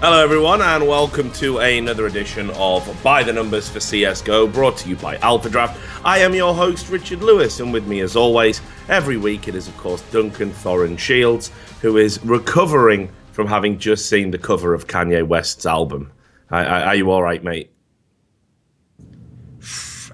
Hello everyone and welcome to another edition of By the Numbers for CSGO, brought to you by Alphadraft. I am your host Richard Lewis, and with me as always every week it is of course Duncan Thorin Shields, who is recovering from having just seen the cover of Kanye West's album. Are you alright, mate?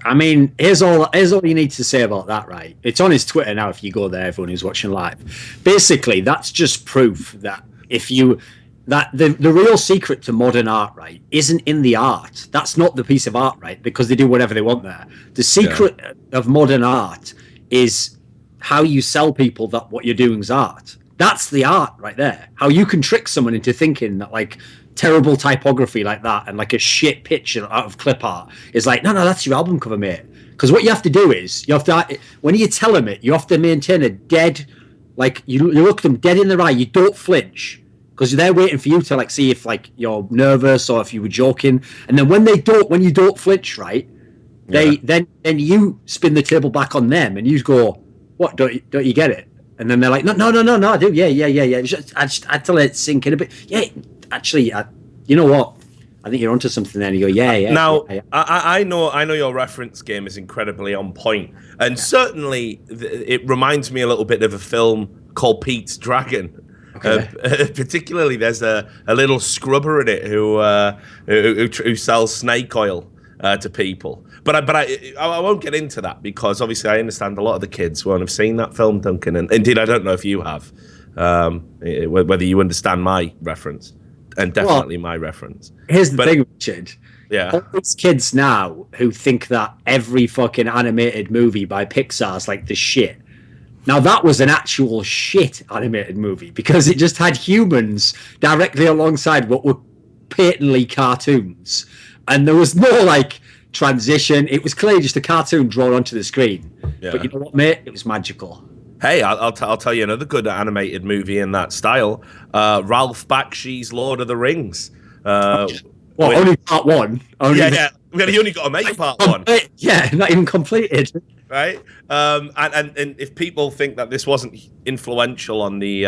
I mean, here's all you need to say about that, right? It's on his Twitter now if you go there, everyone who's watching live. Basically, that's just proof that the real secret to modern art, right, isn't in the art. That's not the piece of art, right? Because they do whatever they want there. The secret of modern art is how you sell people that what you're doing is art. That's the art right there. How you can trick someone into thinking that, like, terrible typography like that and like a shit picture out of clip art is like, no, that's your album cover, mate. Because what you have to do is, you have to, when you tell them it, you have to maintain a dead, like, you look them dead in the eye, you don't flinch. Because they're waiting for you to like see if like you're nervous or if you were joking, and then when you don't flinch, right? Then you spin the table back on them, and you go, "What? Don't you get it?" And then they're like, "No, I do. Yeah. I tell it sink in a bit. Yeah, actually, you know what? I think you're onto something." Then you go, "Yeah." Now, yeah. I know your reference game is incredibly on point, and certainly it reminds me a little bit of a film called Pete's Dragon. Okay. Particularly, there's a little scrubber in it who sells snake oil to people. But I won't get into that because obviously I understand a lot of the kids won't have seen that film, Duncan. And indeed, I don't know if you have, whether you understand my reference, and definitely my reference. Here's the thing, Richard. Yeah. All these kids now who think that every fucking animated movie by Pixar is like the shit. Now, that was an actual shit animated movie because it just had humans directly alongside what were patently cartoons. And there was no, like, transition. It was clearly just a cartoon drawn onto the screen. Yeah. But you know what, mate? It was magical. Hey, I'll tell you another good animated movie in that style. Ralph Bakshi's Lord of the Rings. Only part one. Yeah. He only got to make part one. Yeah, not even completed. Right, and if people think that this wasn't influential on the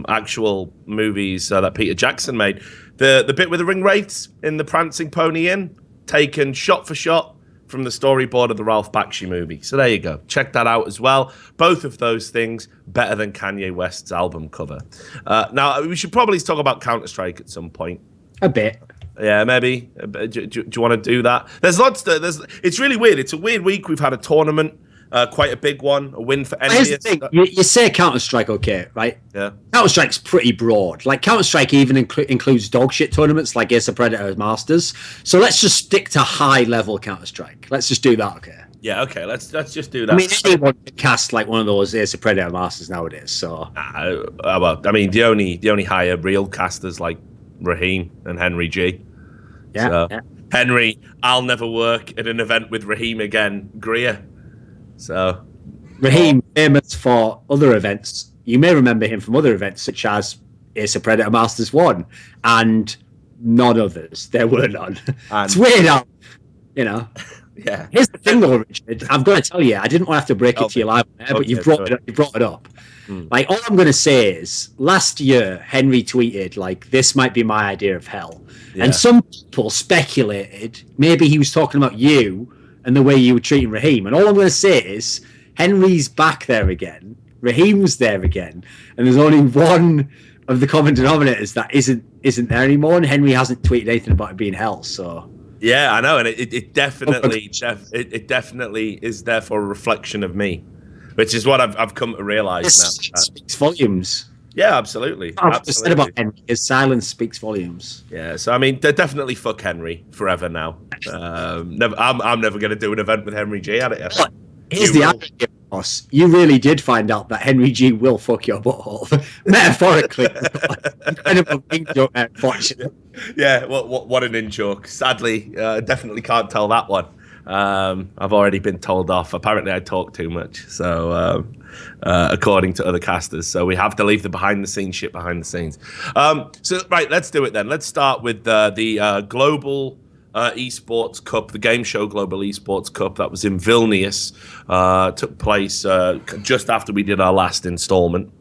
actual movies that Peter Jackson made, the bit with the ring wraiths in the Prancing Pony Inn, taken shot for shot from the storyboard of the Ralph Bakshi movie. So there you go. Check that out as well. Both of those things better than Kanye West's album cover. Now, we should probably talk about Counterstrike at some point. A bit. Yeah, maybe. Do you want to do that? There's lots to... It's really weird. It's a weird week. We've had a tournament, quite a big one, a win for EnVyUs. Here's the thing. You say Counterstrike, okay, right? Yeah. Counterstrike's pretty broad. Like, Counterstrike even includes dog shit tournaments like Ace of Predator Masters. So let's just stick to high-level Counterstrike. Let's just do that, okay? Yeah, okay. Let's just do that. I mean, anyone can cast like one of those Ace of Predator Masters nowadays, so... well, I mean, the only higher real casters like Raheem and Henry G. Yeah, Henry, I'll never work at an event with Raheem again. Greer. So Raheem, famous for other events. You may remember him from other events such as Ace of Predator Masters 1 and none others. There were none. It's weird how, you know. Yeah. Here's the thing though, Richard. I've got to tell you, I didn't want to have to break it to you live there, but you brought it up. Like, all I'm going to say is, last year, Henry tweeted, like, this might be my idea of hell. Yeah. And some people speculated, maybe he was talking about you and the way you were treating Raheem. And all I'm going to say is, Henry's back there again. Raheem's there again. And there's only one of the common denominators that isn't there anymore. And Henry hasn't tweeted anything about it being hell, so... Yeah, I know. And it definitely is therefore a reflection of me. Which is what I've come to realise now. Speaks volumes. Yeah, absolutely. I've just said about Henry. His silence speaks volumes. Yeah, so I mean, definitely fuck Henry forever now. I'm never going to do an event with Henry G at it. Here's the irony, boss. You really did find out that Henry G will fuck your butthole. Metaphorically. Kind of a in joke, unfortunately. Yeah, what an in joke. Sadly, definitely can't tell that one. I've already been told off. Apparently I talk too much, so according to other casters, so we have to leave the behind the scenes shit behind the scenes. So right, let's do it then. Let's start with the global eSports Cup, the Game Show Global Esports Cup that was in Vilnius. Took place just after we did our last installment,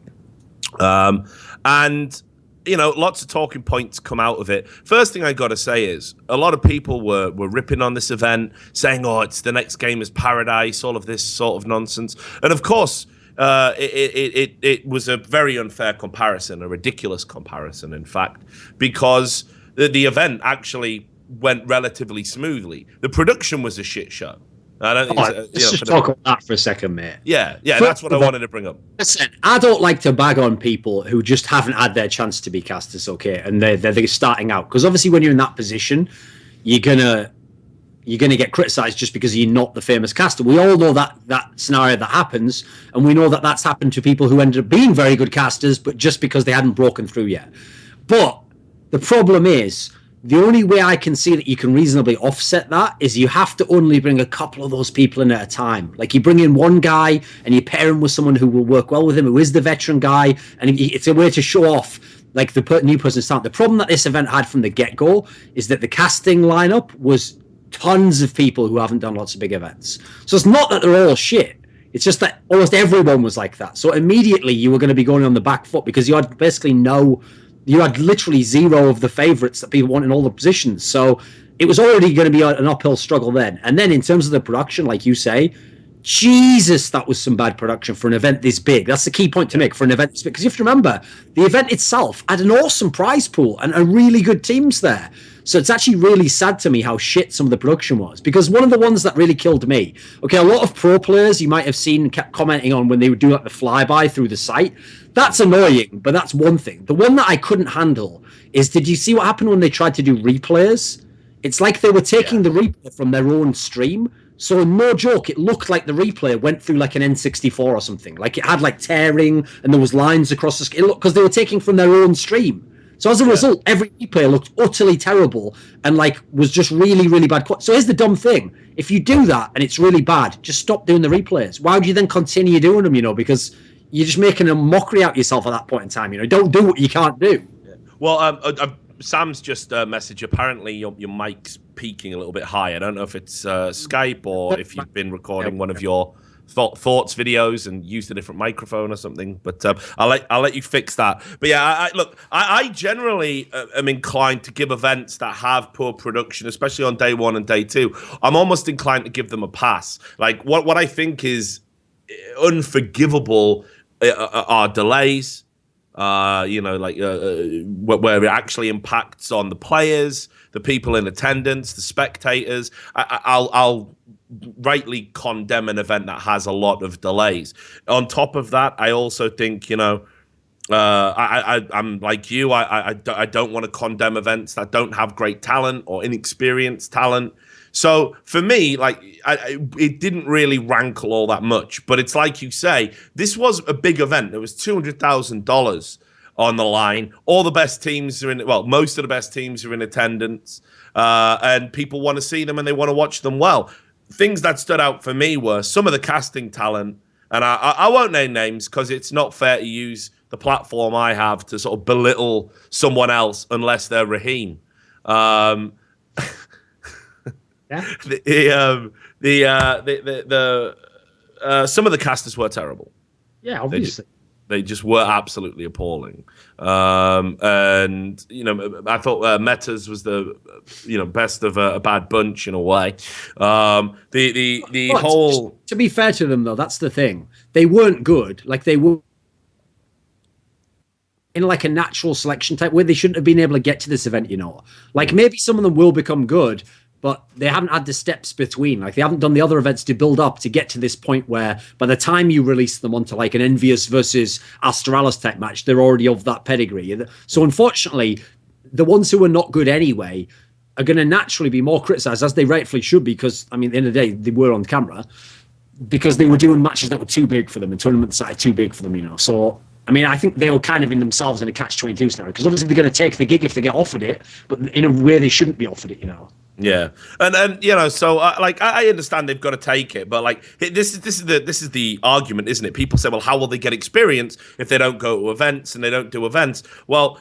and you know, lots of talking points come out of it. First thing I got to say is a lot of people were ripping on this event, saying, "Oh, it's the next game is paradise," all of this sort of nonsense. And of course, it was a very unfair comparison, a ridiculous comparison, in fact, because the event actually went relatively smoothly. The production was a shit show. I don't think let's just talk about that for a second, mate. Yeah, that's what I wanted to bring up. Listen, I don't like to bag on people who just haven't had their chance to be casters, okay, and they're starting out, because obviously when you're in that position, you're gonna get criticized just because you're not the famous caster. We all know that scenario that happens, and we know that that's happened to people who ended up being very good casters, but just because they hadn't broken through yet. But the problem is, the only way I can see that you can reasonably offset that is you have to only bring a couple of those people in at a time. Like, you bring in one guy and you pair him with someone who will work well with him, who is the veteran guy, and it's a way to show off like the new person's talent. The problem that this event had from the get-go is that the casting lineup was tons of people who haven't done lots of big events. So it's not that they're all shit. It's just that almost everyone was like that. So immediately you were going to be going on the back foot because you had basically you had literally zero of the favorites that people want in all the positions. So it was already going to be an uphill struggle then. And then in terms of the production, like you say, Jesus, that was some bad production for an event this big. That's the key point to make for an event this big. Because you have to remember, the event itself had an awesome prize pool and really good teams there. So it's actually really sad to me how shit some of the production was. Because one of the ones that really killed me, okay, a lot of pro players you might have seen kept commenting on when they would do like the flyby through the site. That's annoying, but that's one thing. The one that I couldn't handle is, did you see what happened when they tried to do replays? It's like they were taking the replay from their own stream. So no joke, it looked like the replay went through like an N64 or something. Like it had like tearing and there was lines across the screen because they were taking from their own stream. So as a result, every replay looked utterly terrible and like was just really, really bad. So here's the dumb thing. If you do that and it's really bad, just stop doing the replays. Why would you then continue doing them, you know? Because you're just making a mockery out of yourself at that point in time, you know? Don't do what you can't do. Yeah. Well, Sam's just messaged. Apparently, your mic's peaking a little bit high. I don't know if it's Skype or if you've been recording one of your thoughts videos and used a different microphone or something. But I'll let you fix that. But yeah, I generally am inclined to give events that have poor production, especially on day one and day two. I'm almost inclined to give them a pass. Like what I think is unforgivable are delays. You know, like where it actually impacts on the players, the people in attendance, the spectators. I'll rightly condemn an event that has a lot of delays. On top of that, I also think, you know, I'm like you. I don't want to condemn events that don't have great talent or inexperienced talent. So for me, like, it didn't really rankle all that much. But it's like you say, this was a big event. There was $200,000 on the line. All the best teams are in. Well, most of the best teams are in attendance, and people want to see them and they want to watch them well. Things that stood out for me were some of the casting talent, and I won't name names because it's not fair to use the platform I have to sort of belittle someone else unless they're Raheem. Some of the casters were terrible. Yeah, obviously. They just were absolutely appalling. And, you know, I thought Metas was the, you know, best of a bad bunch in a way. The whole... To be fair to them, though, that's the thing. They weren't good. Like, they were in like a natural selection type where they shouldn't have been able to get to this event, you know. Like, maybe some of them will become good, but they haven't had the steps between. Like, they haven't done the other events to build up to get to this point where by the time you release them onto like an EnVyUs versus Astralis type match, they're already of that pedigree. So unfortunately, the ones who are not good anyway are going to naturally be more criticized, as they rightfully should be, because, I mean, at the end of the day, they were on camera, because they were doing matches that were too big for them and tournaments that are too big for them, you know. So, I mean, I think they were kind of in themselves in a catch-22 scenario, because obviously they're going to take the gig if they get offered it, but in a way they shouldn't be offered it, you know. Yeah, and you know, so like I understand they've got to take it, but like this is the argument, isn't it? People say, well, how will they get experience if they don't go to events and they don't do events? Well,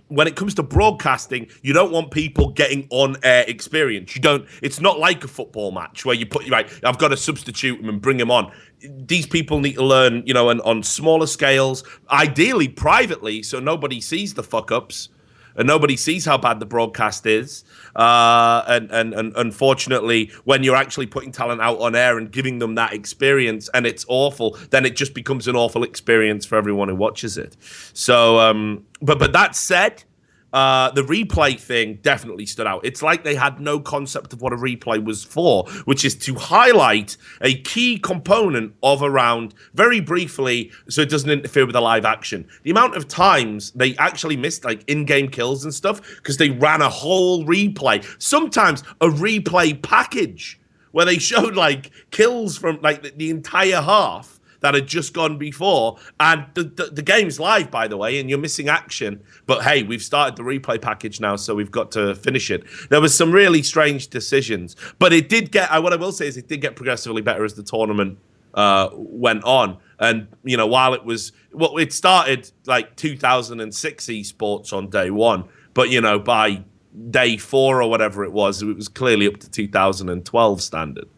when it comes to broadcasting, you don't want people getting on air experience. You don't. It's not like a football match where you put right. I've got to substitute them and bring them on. These people need to learn, you know, and on smaller scales, ideally privately, so nobody sees the fuck ups. And nobody sees how bad the broadcast is. And unfortunately, when you're actually putting talent out on air and giving them that experience and it's awful, then it just becomes an awful experience for everyone who watches it. So, but that said, the replay thing definitely stood out. It's like they had no concept of what a replay was for, which is to highlight a key component of a round very briefly so it doesn't interfere with the live action. The amount of times they actually missed like in-game kills and stuff because they ran a whole replay, sometimes a replay package where they showed like kills from like the entire half that had just gone before. And the game's live, by the way, and you're missing action. But hey, we've started the replay package now, so we've got to finish it. There was some really strange decisions. But it did get, what I will say is it did get progressively better as the tournament went on. And, you know, while it was, well, it started like 2006 eSports on day one. But, you know, by day 4 or whatever it was clearly up to 2012 standard.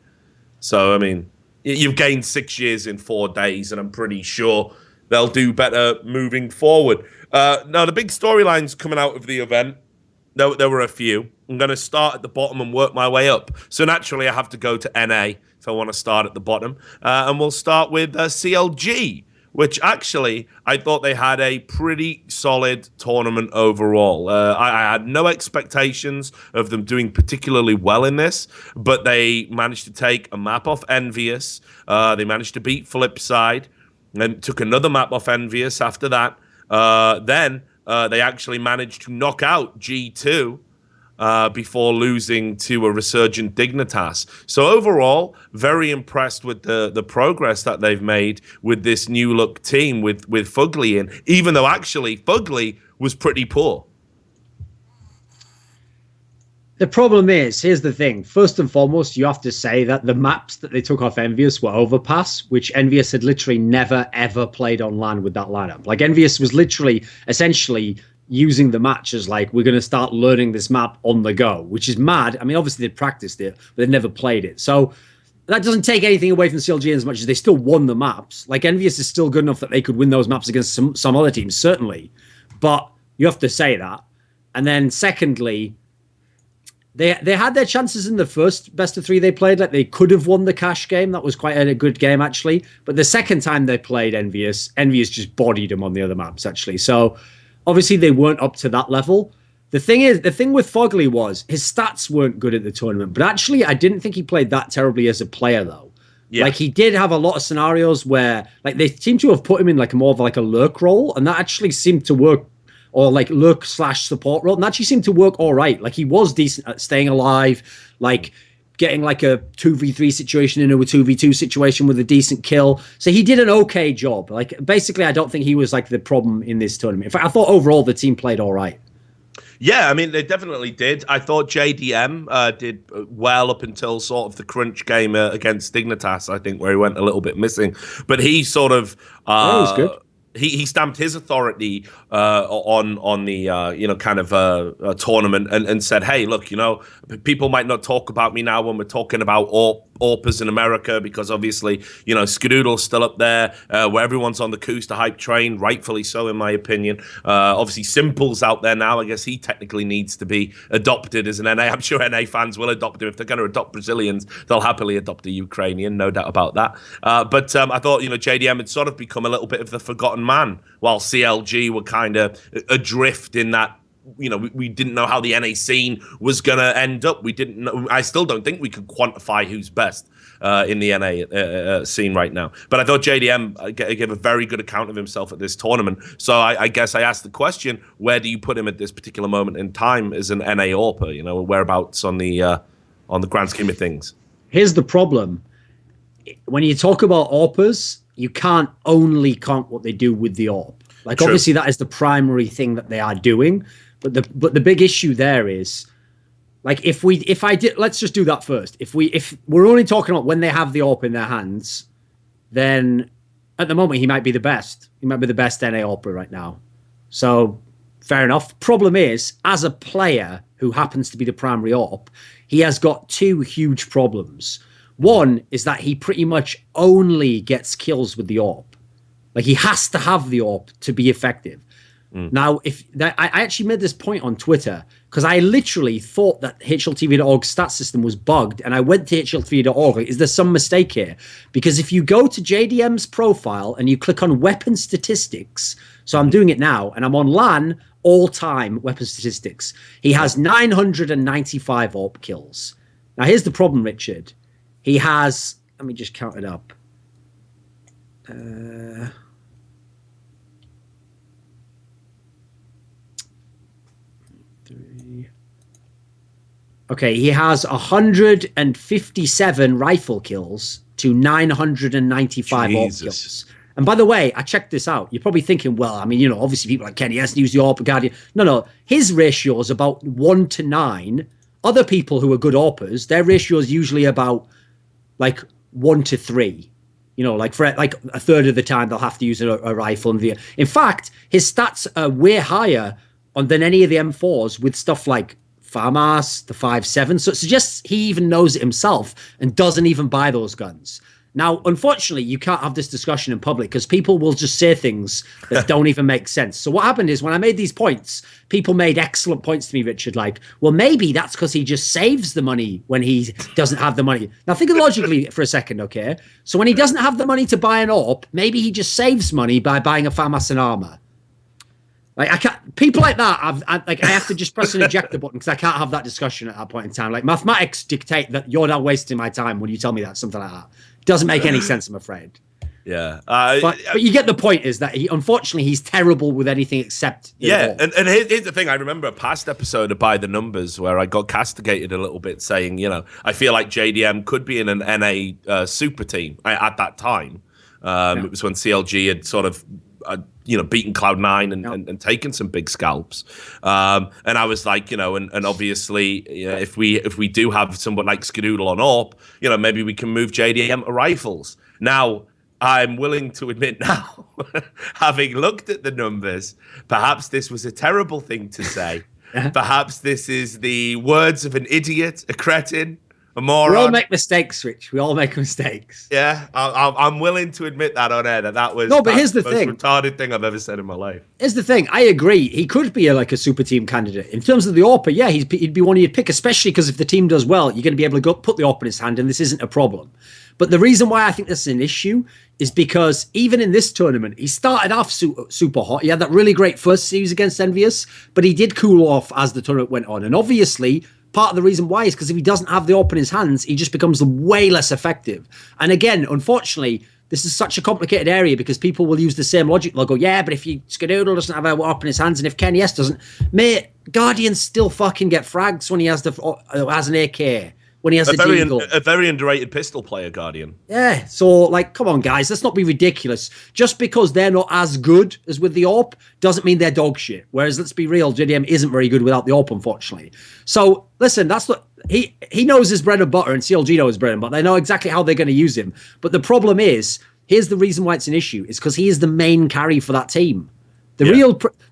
So, I mean, you've gained 6 years in 4 days, and I'm pretty sure they'll do better moving forward. Now, the big storylines coming out of the event, there were a few. I'm going to start at the bottom and work my way up. So naturally, I have to go to NA if I want to start at the bottom. And we'll start with CLG, which actually I thought they had a pretty solid tournament overall. I had no expectations of them doing particularly well in this, but they managed to take a map off EnVyUs. They managed to beat Flipside and took another map off EnVyUs after that. Then they actually managed to knock out G2 before losing to a resurgent Dignitas. So overall, very impressed with the progress that they've made with this new look team with Fugly in, even though actually Fugly was pretty poor. The problem is, here's the thing. First and foremost, you have to say that the maps that they took off EnVyUs were Overpass, which EnVyUs had literally never, ever played on LAN with that lineup. Like, EnVyUs was literally, essentially, using the match as like, we're going to start learning this map on the go, which is mad. I mean, obviously they'd practiced it, but they'd never played it. So that doesn't take anything away from CLG as much as they still won the maps. Like, EnVyUs is still good enough that they could win those maps against some other teams, certainly. But you have to say that. And then secondly, they had their chances in the first best of 3 they played. Like, they could have won the cash game. That was quite a good game, actually. But the second time they played EnVyUs just bodied them on the other maps, actually. So obviously, they weren't up to that level. The thing with Fugly was his stats weren't good at the tournament, but actually, I didn't think he played that terribly as a player, though. Yeah. Like, he did have a lot of scenarios where, like, they seem to have put him in like more of like a lurk role, and that actually seemed to work, or like lurk/support role, and that actually seemed to work all right. Like, he was decent at staying alive, like getting like a 2v3 situation into a 2v2 situation with a decent kill. So he did an okay job. Like, basically, I don't think he was like the problem in this tournament. In fact, I thought overall the team played all right. Yeah, I mean, they definitely did. I thought JDM did well up until sort of the crunch game against Dignitas, I think, where he went a little bit missing. But he sort of was good. He stamped his authority on the you know, kind of tournament and said, hey, look, you know, people might not talk about me now when we're talking about AWPers in America, because obviously, you know, Skadoodle's still up there, where everyone's on the Kusta hype train, rightfully so, in my opinion. Obviously, Simple's out there now. I guess he technically needs to be adopted as an NA. I'm sure NA fans will adopt him. If they're going to adopt Brazilians, they'll happily adopt a Ukrainian, no doubt about that. But I thought, you know, JDM had sort of become a little bit of the forgotten man, while CLG were kind of adrift in that, you know, we didn't know how the NA scene was going to end up. We didn't know. I still don't think we could quantify who's best in the NA scene right now. But I thought JDM gave a very good account of himself at this tournament. So I guess I asked the question, where do you put him at this particular moment in time as an NA AWPer? You know, whereabouts on the grand scheme of things? Here's the problem. When you talk about AWPers, you can't only count what they do with the AWP. Like, True. Obviously, that is the primary thing that they are doing. But the big issue there is Like if I did, let's just do that first. If we're only talking about when they have the AWP in their hands, then at the moment he might be the best. He might be the best NA AWPer right now. So fair enough. Problem is, as a player who happens to be the primary AWP, he has got two huge problems. One is that he pretty much only gets kills with the AWP. Like he has to have the AWP to be effective. Now, I actually made this point on Twitter because I literally thought that HLTV.org's stat system was bugged, and I went to HLTV.org. Like, is there some mistake here? Because if you go to JDM's profile and you click on weapon statistics, so I'm doing it now, and I'm on LAN all-time weapon statistics. He has 995 AWP kills. Now, here's the problem, Richard. He has, let me just count it up. Okay, he has 157 rifle kills to 995 AWP kills. And by the way, I checked this out. You're probably thinking, well, I mean, you know, obviously people like Kenny S use the AWP Guardian. No. His ratio is about 1 to 9. Other people who are good AWPers, their ratio is usually about like 1 to 3. You know, like for like a third of the time they'll have to use a rifle. In fact, his stats are way higher than any of the M4s with stuff like FAMAS, the 5.7. So it suggests he even knows it himself and doesn't even buy those guns. Now, unfortunately, you can't have this discussion in public because people will just say things that don't even make sense. So what happened is when I made these points, people made excellent points to me, Richard, like, well, maybe that's because he just saves the money when he doesn't have the money. Now, think logically for a second, okay? So when he doesn't have the money to buy an AWP, maybe he just saves money by buying a FAMAS and armor. Like I can't, people like that. I have to just press an ejector button because I can't have that discussion at that point in time. Like mathematics dictate that you're now wasting my time when you tell me that, something like that. It doesn't make any sense, I'm afraid. Yeah, but you get the point. Is that unfortunately he's terrible with anything except and here's the thing. I remember a past episode of By the Numbers where I got castigated a little bit, saying, you know, I feel like JDM could be in an NA super team at that time. It was when CLG had sort of. Beaten Cloud9 and taken some big scalps. And I was like, you know, and obviously, you know, if we do have someone like Skadoodle on AWP, you know, maybe we can move JDM to rifles. Now, I'm willing to admit now, having looked at the numbers, perhaps this was a terrible thing to say. Perhaps this is the words of an idiot, a cretin, a moron. We all make mistakes, Rich. We all make mistakes. Yeah, I'm willing to admit that on air that was but here's the most thing. retarded thing I've ever said in my life. Here's the thing. I agree. He could be like a super team candidate in terms of the AWPer. Yeah, he'd be one you'd pick, especially because if the team does well, you're going to be able to go put the AWP in his hand, and this isn't a problem. But the reason why I think this is an issue is because even in this tournament, he started off super hot. He had that really great first series against EnVyUs, but he did cool off as the tournament went on, and obviously. Part of the reason why is because if he doesn't have the AWP in his hands, he just becomes way less effective. And again, unfortunately, this is such a complicated area because people will use the same logic. They'll go, yeah, but if Skadoodle doesn't have a AWP in his hands and if Kenny S doesn't, mate, Guardians still fucking get frags when he has an AK. When he has a very underrated pistol player, Guardian. Yeah, so like, come on, guys, let's not be ridiculous. Just because they're not as good as with the AWP doesn't mean they're dog shit. Whereas, let's be real, JDM isn't very good without the AWP, unfortunately. So listen, that's what he knows his bread and butter, and CLG knows his bread and butter. They know exactly how they're going to use him. But the problem is, here's the reason why it's an issue: is because he is the main carry for that team. The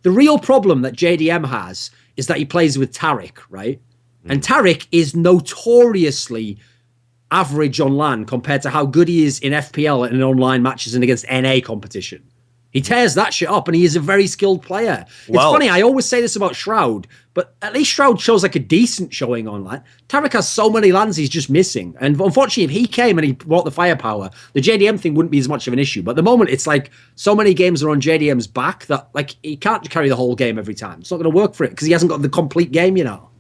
real problem that JDM has is that he plays with Taric, right? And Taric is notoriously average on LAN compared to how good he is in FPL and in online matches and against NA competition. He tears that shit up, and he is a very skilled player. It's funny, I always say this about Shroud, but at least Shroud shows like a decent showing online. Taric has so many LANs he's just missing. And unfortunately, if he came and he brought the firepower, the JDM thing wouldn't be as much of an issue. But at the moment, it's like so many games are on JDM's back that like he can't carry the whole game every time. It's not going to work for it because he hasn't got the complete game, you know.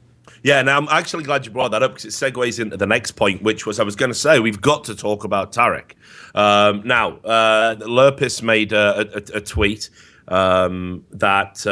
Yeah, now I'm actually glad you brought that up because it segues into the next point, which was I was going to say we've got to talk about Taric. Now, Lurpis made a tweet that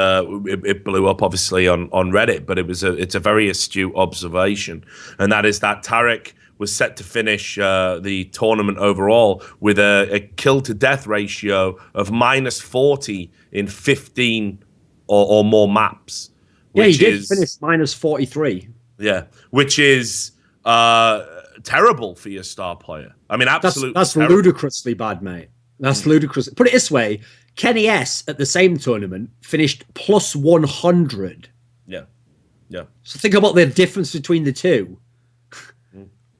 it blew up obviously on Reddit, but it's a very astute observation, and that is that Taric was set to finish the tournament overall with a kill to death ratio of -40 in 15 or more maps. Yeah, he did finish -43. Yeah, which is terrible for your star player. I mean, absolutely. That's ludicrously bad, mate. That's ludicrous. Put it this way: Kenny S at the same tournament finished plus 100. Yeah, yeah. So think about the difference between the two.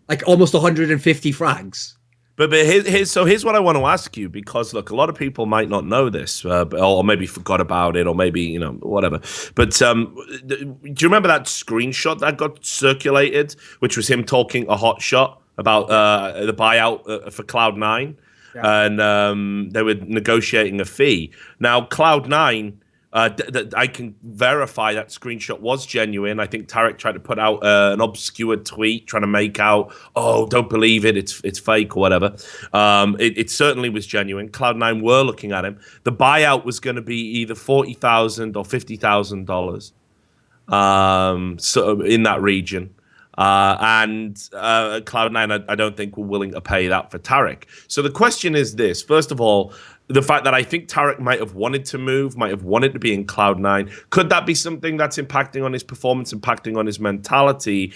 Like almost 150 frags. But here's what I want to ask you, because look, a lot of people might not know this, or maybe forgot about it, or maybe whatever. But do you remember that screenshot that got circulated, which was him talking a hot shot about the buyout for Cloud9, and they were negotiating a fee. Now Cloud9. I can verify that screenshot was genuine. I think Tarek tried to put out an obscure tweet trying to make out, oh, don't believe it, it's fake or whatever. It certainly was genuine. Cloud9 were looking at him. The buyout was going to be either $40,000 or $50,000, so in that region. And Cloud9, I don't think were willing to pay that for Tarek. So the question is this: first of all, the fact that I think Tarek might have wanted to move, might have wanted to be in Cloud9. Could that be something that's impacting on his performance, impacting on his mentality?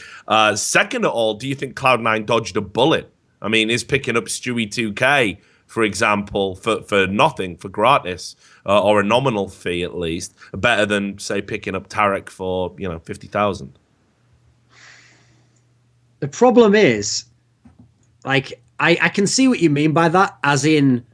Second of all, do you think Cloud9 dodged a bullet? I mean, is picking up Stewie 2K, for example, for nothing, for gratis, or a nominal fee at least, better than, say, picking up Tarek for, 50,000? The problem is, like, I can see what you mean by that, as in,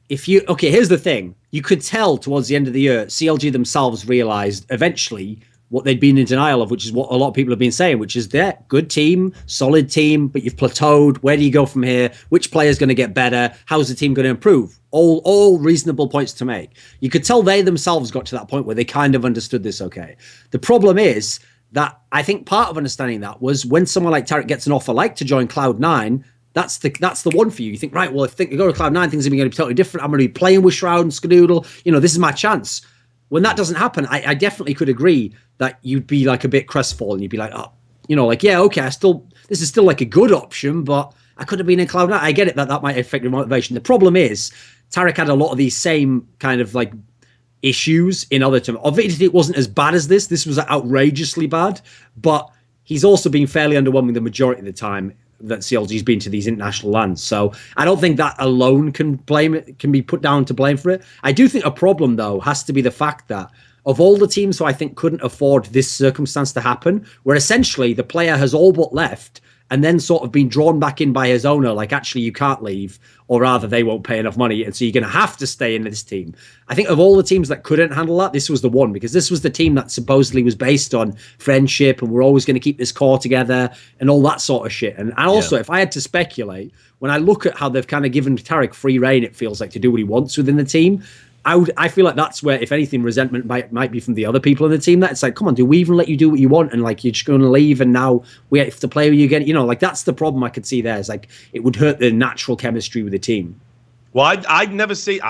here's the thing. You could tell towards the end of the year, CLG themselves realized eventually what they'd been in denial of, which is what a lot of people have been saying, which is they're good team, solid team, but you've plateaued. Where do you go from here? Which player's going to get better? How's the team going to improve? All reasonable points to make. You could tell they themselves got to that point where they kind of understood this okay. The problem is that I think part of understanding that was when someone like Tarek gets an offer like to join Cloud9, that's the one for you. You think, right, well, if you go to Cloud9, things are going to be totally different. I'm going to be playing with Shroud and Skadoodle. This is my chance. When that doesn't happen, I definitely could agree that you'd be like a bit crestfallen. You'd be like, oh, yeah, okay, this is still like a good option, but I could have been in Cloud9. I get it that might affect your motivation. The problem is Tarek had a lot of these same kind of like issues in other terms. Obviously, it wasn't as bad as this. This was outrageously bad, but he's also been fairly underwhelming the majority of the time that CLG's been to these international lands. So I don't think that alone can be put down to blame for it. I do think a problem, though, has to be the fact that of all the teams who I think couldn't afford this circumstance to happen, where essentially the player has all but left and then sort of been drawn back in by his owner, like, actually, you can't leave, or rather, they won't pay enough money, and so you're going to have to stay in this team. I think of all the teams that couldn't handle that, this was the one, because this was the team that supposedly was based on friendship, and we're always going to keep this core together, and all that sort of shit. And also, if I had to speculate, when I look at how they've kind of given Tarek free reign, it feels like, to do what he wants within the team, I feel like that's where, if anything, resentment might be from the other people in the team. That it's like, come on, do we even let you do what you want? And like, you're just going to leave, and now we have to play with you again. Like, that's the problem I could see there. It's like, it would hurt the natural chemistry with the team. Well, I've never seen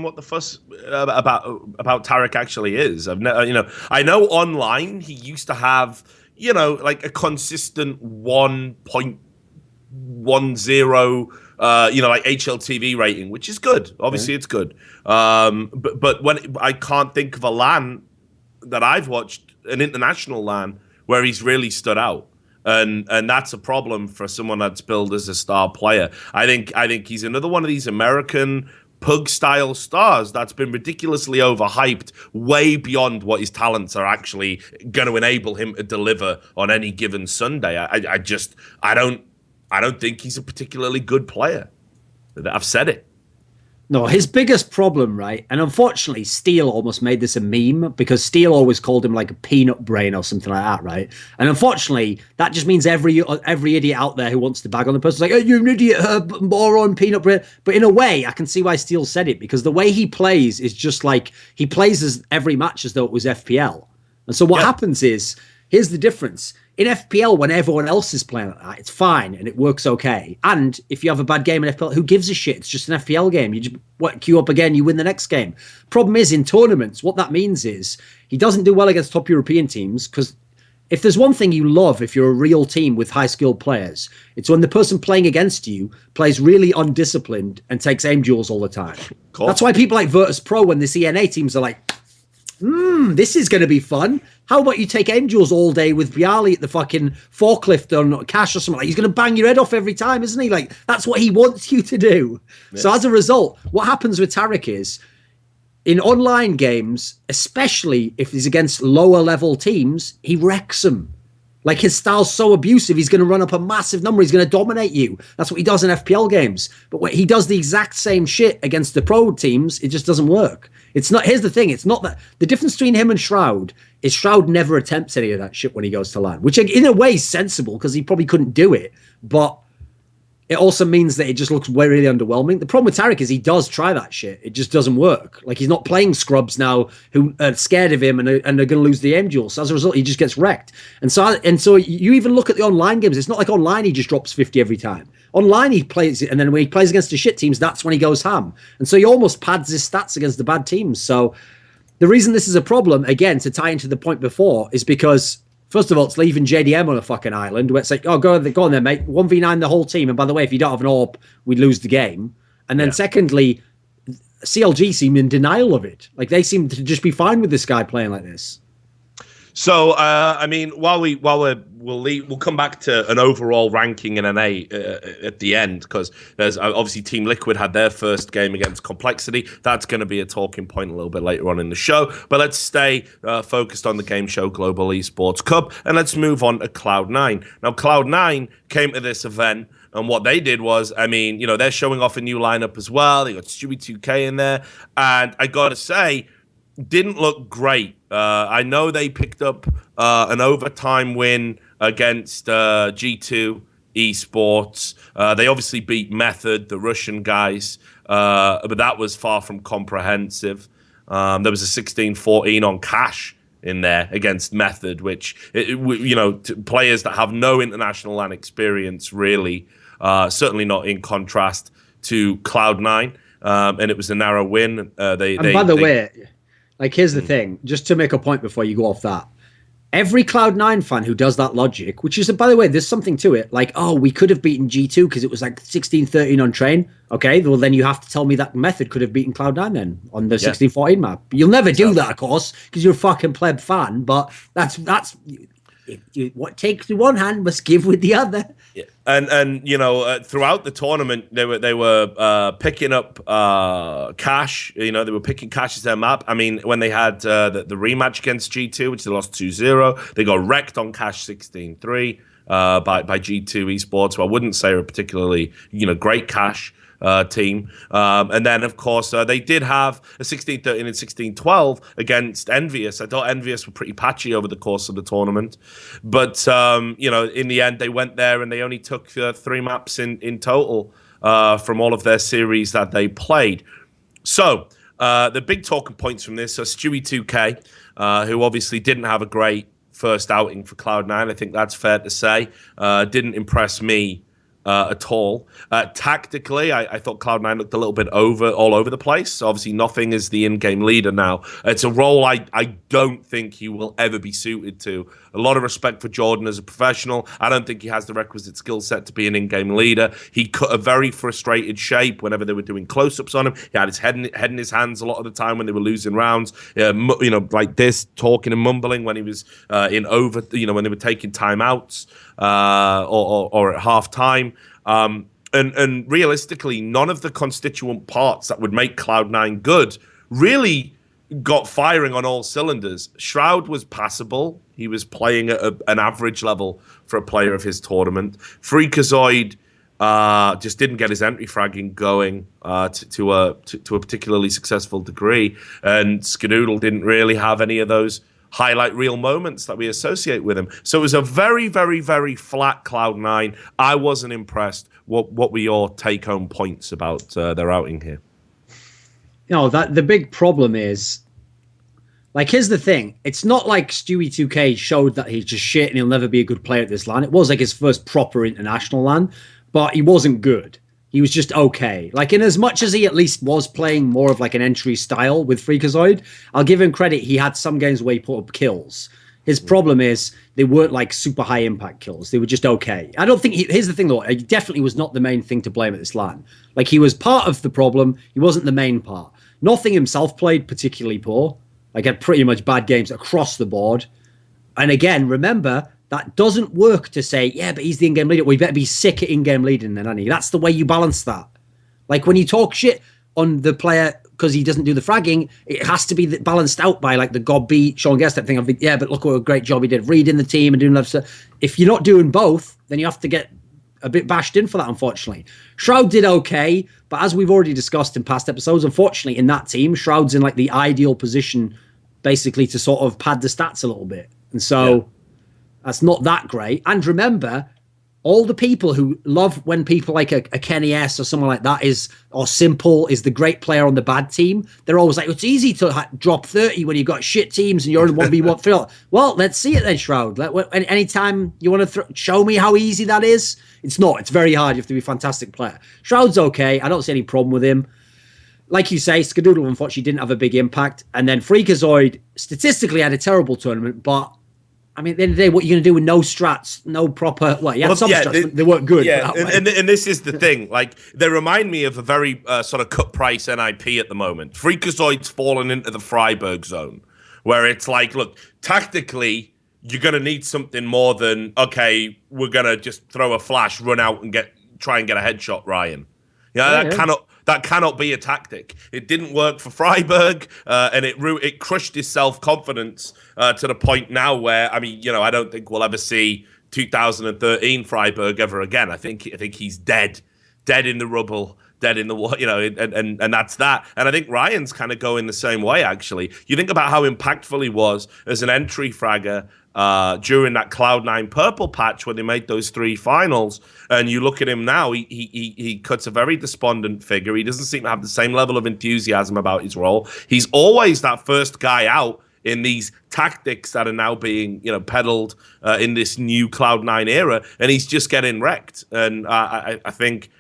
what the fuss about Tarek actually is. I've never, I know online he used to have, like a consistent 1.10. Like HLTV rating, which is good. Obviously, it's good. But when I can't think of a LAN that I've watched, an international LAN, where he's really stood out, and that's a problem for someone that's billed as a star player. I think he's another one of these American pug-style stars that's been ridiculously overhyped, way beyond what his talents are actually going to enable him to deliver on any given Sunday. I don't think he's a particularly good player. I've said it. No, his biggest problem, right? And unfortunately, Steele almost made this a meme, because Steele always called him like a peanut brain or something like that, right? And unfortunately, that just means every idiot out there who wants to bag on the person is like, oh, you're an idiot, moron, peanut brain. But in a way, I can see why Steele said it, because the way he plays is just like, he plays as every match as though it was FPL. And so what happens is, here's the difference. In FPL, when everyone else is playing like that, it's fine and it works okay. And if you have a bad game in FPL, who gives a shit? It's just an FPL game. You just queue up again, you win the next game. Problem is, in tournaments, what that means is he doesn't do well against top European teams, because if there's one thing you love if you're a real team with high-skilled players, it's when the person playing against you plays really undisciplined and takes aim duels all the time. Cool. That's why people like Virtus Pro, when they see NA teams, are like, This is going to be fun. How about you take Angels all day with Bialy at the fucking forklift on Cash or something? Like, he's going to bang your head off every time, isn't he? Like, that's what he wants you to do. Yeah. So as a result, what happens with Tarek is, in online games, especially if he's against lower level teams, he wrecks them. Like, his style's so abusive, he's going to run up a massive number. He's going to dominate you. That's what he does in FPL games. But when he does the exact same shit against the pro teams, it just doesn't work. It's not. Here's the thing. It's not that the difference between him and Shroud is Shroud never attempts any of that shit when he goes to LAN, which in a way is sensible because he probably couldn't do it. But it also means that it just looks really underwhelming. The problem with Tarek is he does try that shit. It just doesn't work. Like, he's not playing scrubs now who are scared of him and are going to lose the aim duel. So as a result, he just gets wrecked. And so you even look at the online games. It's not like online he just drops 50 every time. Online he plays it, and then when he plays against the shit teams, that's when he goes ham. And so he almost pads his stats against the bad teams. So the reason this is a problem, again, to tie into the point before, is because first of all, it's leaving JDM on a fucking island where it's like, oh, go on there, mate. 1v9 the whole team. And by the way, if you don't have an AWP, we lose the game. And then secondly, CLG seem in denial of it. Like, they seem to just be fine with this guy playing like this. So, I mean, we'll come back to an overall ranking in NA at the end, because there's obviously Team Liquid had their first game against Complexity. That's going to be a talking point a little bit later on in the show. But let's stay focused on the game show Global Esports Cup, and let's move on to Cloud9. Now, Cloud9 came to this event, and what they did was, I mean, you know, they're showing off a new lineup as well. They got Stewie 2K in there, and I got to say, didn't look great. I know they picked up an overtime win against G2 eSports. They obviously beat Method, the Russian guys, but that was far from comprehensive. There was a 16-14 on Cash in there against Method, which, you know, players that have no international LAN experience, really, certainly not in contrast to Cloud9, and it was a narrow win. By the way, like, here's the thing, just to make a point before you go off that. Every Cloud9 fan who does that logic, which is, by the way, there's something to it. Like, oh, we could have beaten G2 because it was like 16-13 on train. Okay, well, then you have to tell me that Method could have beaten Cloud9 then on the 16-14 map. You'll never do that, of course, because you're a fucking pleb fan, but that's what takes with one hand must give with the other. Yeah. And you know, throughout the tournament, they were picking up Cash. You know, they were picking Cash as their map. I mean, when they had the rematch against G2, which they lost 2-0, they got wrecked on Cash 16-3 by G2 eSports, who I wouldn't say are a particularly, you know, great Cash team. And then, of course, they did have a 16-13 and 16-12 against EnVyUs. I thought EnVyUs were pretty patchy over the course of the tournament. But, you know, in the end, they went there and they only took 3 maps in total from all of their series that they played. So, the big talking points from this are Stewie 2K, who obviously didn't have a great first outing for Cloud9. I think that's fair to say. Didn't impress me at all. Tactically, I thought Cloud9 looked a little bit all over the place. Obviously, Nothing is the in-game leader now. It's a role I don't think he will ever be suited to. A lot of respect for Jordan as a professional. I don't think he has the requisite skill set to be an in-game leader. He cut a very frustrated shape whenever they were doing close-ups on him. He had his head in his hands a lot of the time when they were losing rounds. You know, like this, talking and mumbling when he was in over. You know, when they were taking timeouts or at half time. And realistically, none of the constituent parts that would make Cloud9 good really got firing on all cylinders. Shroud was passable. He was playing at an average level for a player of his tournament. Freakazoid just didn't get his entry fragging going to a particularly successful degree. And Skadoodle didn't really have any of those highlight reel moments that we associate with him. So it was a very, very, very flat Cloud9. I wasn't impressed. What were your take-home points about their outing here? You know, the big problem is, like, here's the thing. It's not like Stewie 2K showed that he's just shit and he'll never be a good player at this LAN. It was like his first proper international LAN, but he wasn't good. He was just okay. Like, in as much as he at least was playing more of like an entry style with Freakazoid, I'll give him credit. He had some games where he put up kills. His problem is they weren't like super high impact kills. They were just okay. I don't think here's the thing though. He definitely was not the main thing to blame at this LAN. Like, he was part of the problem. He wasn't the main part. Nothing himself played particularly poor. Like, had pretty much bad games across the board. And again, remember, that doesn't work to say, yeah, but he's the in-game leader. Well, you better be sick at in-game leading then, Annie. That's the way you balance that. Like, when you talk shit on the player because he doesn't do the fragging, it has to be balanced out by, like, the God beat Sean Guest type thing of, yeah, but look what a great job he did reading the team and doing that stuff. If you're not doing both, then you have to get a bit bashed in for that, unfortunately. Shroud did okay, but as we've already discussed in past episodes, unfortunately, in that team, Shroud's in, like, the ideal position, basically, to sort of pad the stats a little bit. And so that's not that great. And remember, all the people who love when people like a Kenny S or someone like that or Simple is the great player on the bad team, they're always like, it's easy to drop 30 when you've got shit teams and you're in 1v1 field. Well, let's see it then, Shroud. Anytime you want to show me how easy that is, it's not. It's very hard. You have to be a fantastic player. Shroud's okay. I don't see any problem with him. Like you say, Skadoodle unfortunately didn't have a big impact. And then Freakazoid statistically had a terrible tournament, but I mean, at the end of the day, what are you going to do with no strats, no proper... Well, yeah, some strats, but they weren't good. Yeah, and this is the thing. Like, they remind me of a very sort of cut-price NIP at the moment. Freakazoid's fallen into the Freiburg zone, where it's like, look, tactically, you're going to need something more than, okay, we're going to just throw a flash, run out, and try and get a headshot, Ryan. That cannot be a tactic. It didn't work for Freiburg, and it crushed his self-confidence to the point now where, I mean, I don't think we'll ever see 2013 Freiburg ever again. I think he's dead in the rubble, dead in the and that's that. And I think Ryan's kind of going the same way, actually. You think about how impactful he was as an entry fragger during that Cloud9 purple patch when they made those 3 finals, and you look at him now, he cuts a very despondent figure. He doesn't seem to have the same level of enthusiasm about his role. He's always that first guy out in these tactics that are now being peddled in this new Cloud9 era, and he's just getting wrecked. And I think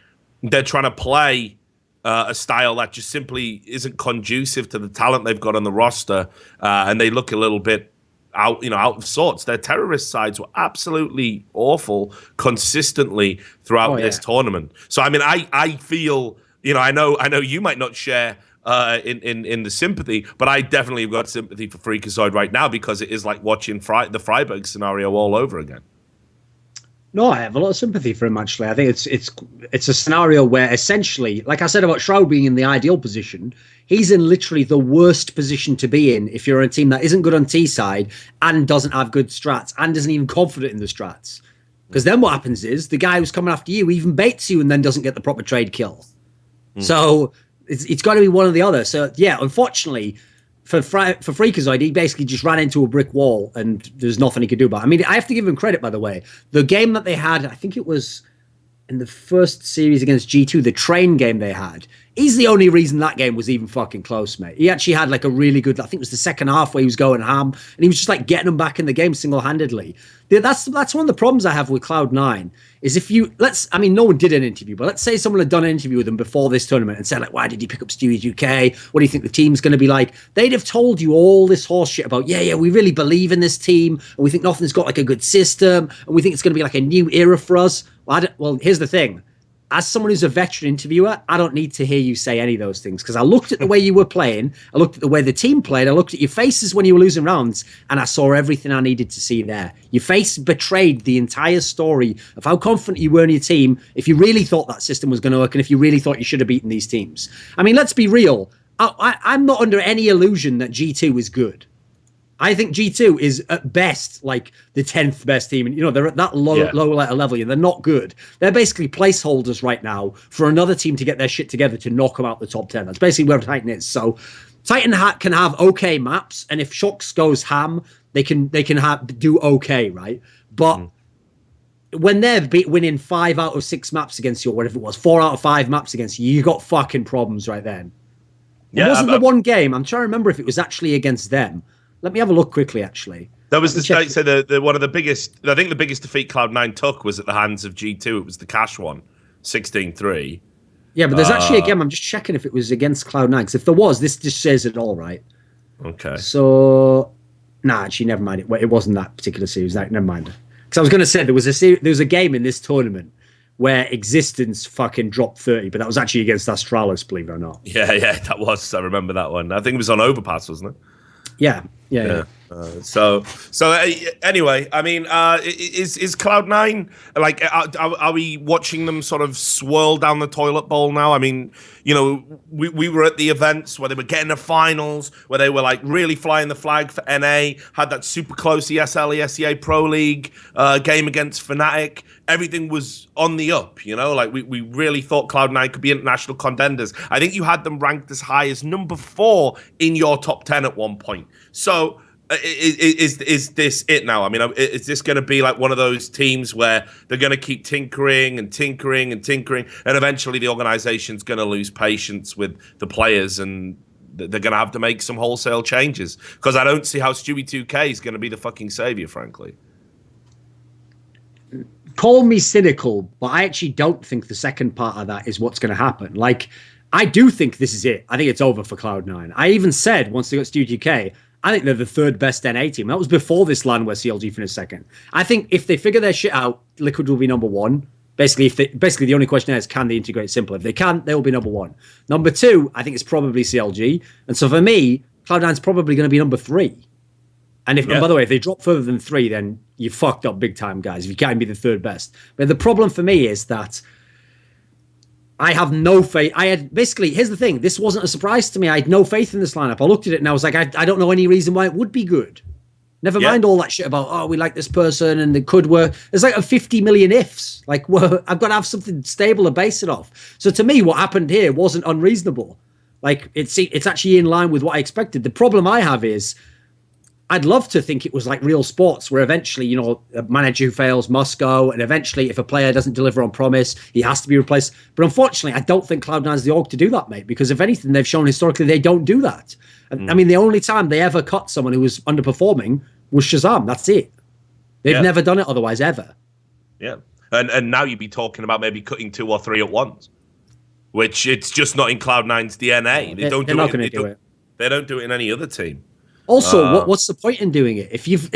they're trying to play a style that just simply isn't conducive to the talent they've got on the roster, and they look a little bit out of sorts. Their terrorist sides were absolutely awful consistently throughout this tournament. So I mean, I feel, I know you might not share in the sympathy, but I definitely have got sympathy for Freakazoid right now, because it is like watching the Freiburg scenario all over again. No, I have a lot of sympathy for him, actually. I think it's a scenario where, essentially, like I said about Shroud being in the ideal position, he's in literally the worst position to be in if you're a team that isn't good on T side and doesn't have good strats and isn't even confident in the strats. Because then what happens is the guy who's coming after you even baits you and then doesn't get the proper trade kill. So it's got to be one or the other. So yeah, unfortunately, for Freakazoid, he basically just ran into a brick wall and there's nothing he could do about it. I mean, I have to give him credit, by the way. The game that they had, I think it was in the first series against G2, the train game they had, he's the only reason that game was even fucking close, mate. He actually had like a really good, I think it was the second half where he was going ham, and he was just like getting them back in the game single-handedly. That's one of the problems I have with Cloud9, is if you, no one did an interview, but let's say someone had done an interview with them before this tournament and said, like, why did you pick up Stewie's UK? What do you think the team's going to be like? They'd have told you all this horse shit about, yeah, we really believe in this team, and we think nothing's got like a good system, and we think it's going to be like a new era for us. Well, here's the thing. As someone who's a veteran interviewer, I don't need to hear you say any of those things, because I looked at the way you were playing, I looked at the way the team played, I looked at your faces when you were losing rounds, and I saw everything I needed to see there. Your face betrayed the entire story of how confident you were in your team, if you really thought that system was going to work, and if you really thought you should have beaten these teams. I mean, let's be real. I'm not under any illusion that G2 is good. I think G2 is at best like the 10th best team, and they're at that low level, and they're not good. They're basically placeholders right now for another team to get their shit together to knock them out the top 10. That's basically where Titan is. So Titan can have okay maps, and if Shux goes ham, they can do okay, right? But when they're winning 5 out of 6 maps against you, or whatever it was, 4 out of 5 maps against you, you got fucking problems right then. It wasn't the one game. I'm trying to remember if it was actually against them. Let me have a look quickly, actually. That was the one of the biggest, I think the biggest defeat Cloud9 took was at the hands of G2. It was the cash one, 16-3. Yeah, but there's actually a game, I'm just checking if it was against Cloud9, because if there was, this just says it all, right? Okay. So, actually, never mind. It wasn't that particular series. Never mind. Because I was going to say, there was a game in this tournament where Existence fucking dropped 30, but that was actually against Astralis, believe it or not. Yeah, that was. I remember that one. I think it was on Overpass, wasn't it? Yeah. Anyway, I mean, is Cloud9 like? Are we watching them sort of swirl down the toilet bowl now? I mean, we were at the events where they were getting the finals, where they were like really flying the flag for NA. Had that super close ESL ESEA Pro League game against Fnatic. Everything was on the up, like we really thought Cloud9 could be international contenders. I think you had them ranked as high as number 4 in your top 10 at one point. So is this it now? I mean, is this going to be like one of those teams where they're going to keep tinkering and tinkering and tinkering, and eventually the organization's going to lose patience with the players and they're going to have to make some wholesale changes? Because I don't see how Stewie 2K is going to be the fucking savior, frankly. Call me cynical, but I actually don't think the second part of that is what's going to happen. Like, I do think this is it. I think it's over for Cloud9. I even said once they got Stewie 2K, I think they're the 3rd best NA team. That was before this LAN where CLG finished 2nd. I think if they figure their shit out, Liquid will be number 1. Basically, the only question is, can they integrate Simple? If they can, they will be number 1. Number 2, I think it's probably CLG. And so for me, Cloud9's probably going to be number 3. And by the way, if they drop further than 3, then you fucked up big time, guys. If you can't be the 3rd best. But the problem for me is that I have no faith. Here's the thing. This wasn't a surprise to me. I had no faith in this lineup. I looked at it and I was like, I don't know any reason why it would be good. Never mind all that shit about, we like this person and it could work. There's like a 50 million ifs. Like, I've got to have something stable to base it off. So to me, what happened here wasn't unreasonable. Like, it's actually in line with what I expected. The problem I have is, I'd love to think it was like real sports where eventually, a manager who fails must go, and eventually if a player doesn't deliver on promise, he has to be replaced. But unfortunately, I don't think Cloud9 is the org to do that, mate, because if anything, they've shown historically they don't do that. I mean, the only time they ever cut someone who was underperforming was Shazam. That's it. They've never done it otherwise, ever. Yeah. And now you'd be talking about maybe cutting 2 or 3 at once, which it's just not in Cloud9's DNA. They're not going to do it. They don't do it in any other team. Also, what's the point in doing it? If you've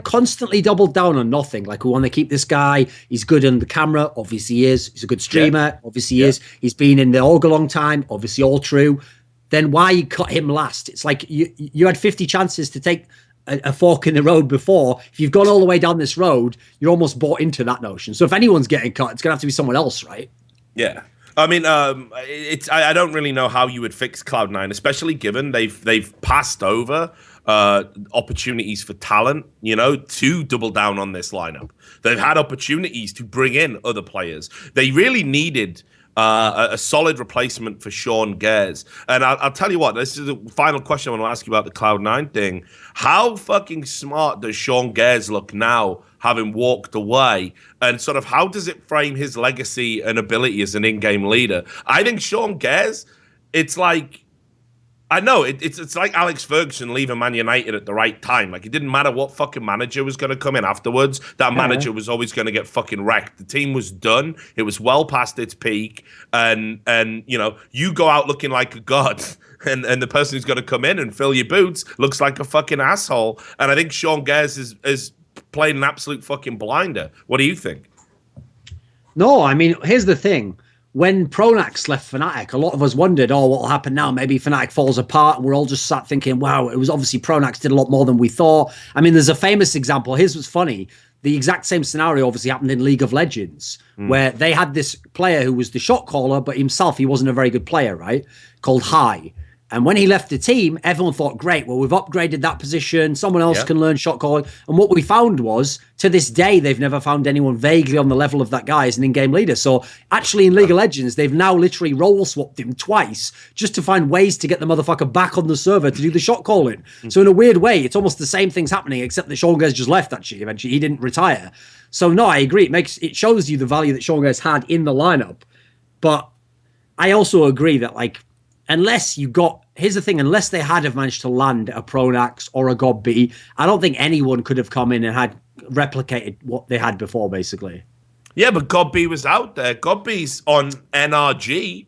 constantly doubled down on nothing, like we want to keep this guy, he's good on the camera, obviously he is. He's a good streamer, obviously he is. He's been in the org a long time, obviously all true. Then why cut him last? It's like you had 50 chances to take a fork in the road before. If you've gone all the way down this road, you're almost bought into that notion. So if anyone's getting cut, it's gonna have to be someone else, right? Yeah. I mean, I don't really know how you would fix Cloud9, especially given they've passed over opportunities for talent, to double down on this lineup. They've had opportunities to bring in other players. They really needed a solid replacement for Sean Gares. And I'll tell you what, this is the final question I want to ask you about the Cloud9 thing. How fucking smart does Sean Gares look now, having walked away? And sort of how does it frame his legacy and ability as an in-game leader? I think Sean Gares, it's like, I know, it's like Alex Ferguson leaving Man United at the right time. Like, it didn't matter what fucking manager was going to come in afterwards. That manager was always going to get fucking wrecked. The team was done. It was well past its peak. And you go out looking like a god. And the person who's going to come in and fill your boots looks like a fucking asshole. And I think Sean Gares is playing an absolute fucking blinder. What do you think? No, I mean, here's the thing. When Pronax left Fnatic, a lot of us wondered, what will happen now? Maybe Fnatic falls apart. And we're all just sat thinking, wow, it was obviously Pronax did a lot more than we thought. I mean, there's a famous example. His was funny. The exact same scenario obviously happened in League of Legends, where they had this player who was the shot caller, but himself, he wasn't a very good player, right? Called High. And when he left the team, everyone thought, great, well, we've upgraded that position. Someone else can learn shot calling. And what we found was, to this day, they've never found anyone vaguely on the level of that guy as an in-game leader. So actually in League of Legends, they've now literally role-swapped him twice just to find ways to get the motherfucker back on the server to do the shot calling. So in a weird way, it's almost the same thing's happening, except that Sean Gares just left, actually. Eventually, he didn't retire. So no, I agree. It shows you the value that Sean Gares had in the lineup. But I also agree that, like, here's the thing, unless they had have managed to land a Pronax or a God B, I don't think anyone could have come in and had replicated what they had before, basically. Yeah, but God B was out there. God B's on NRG.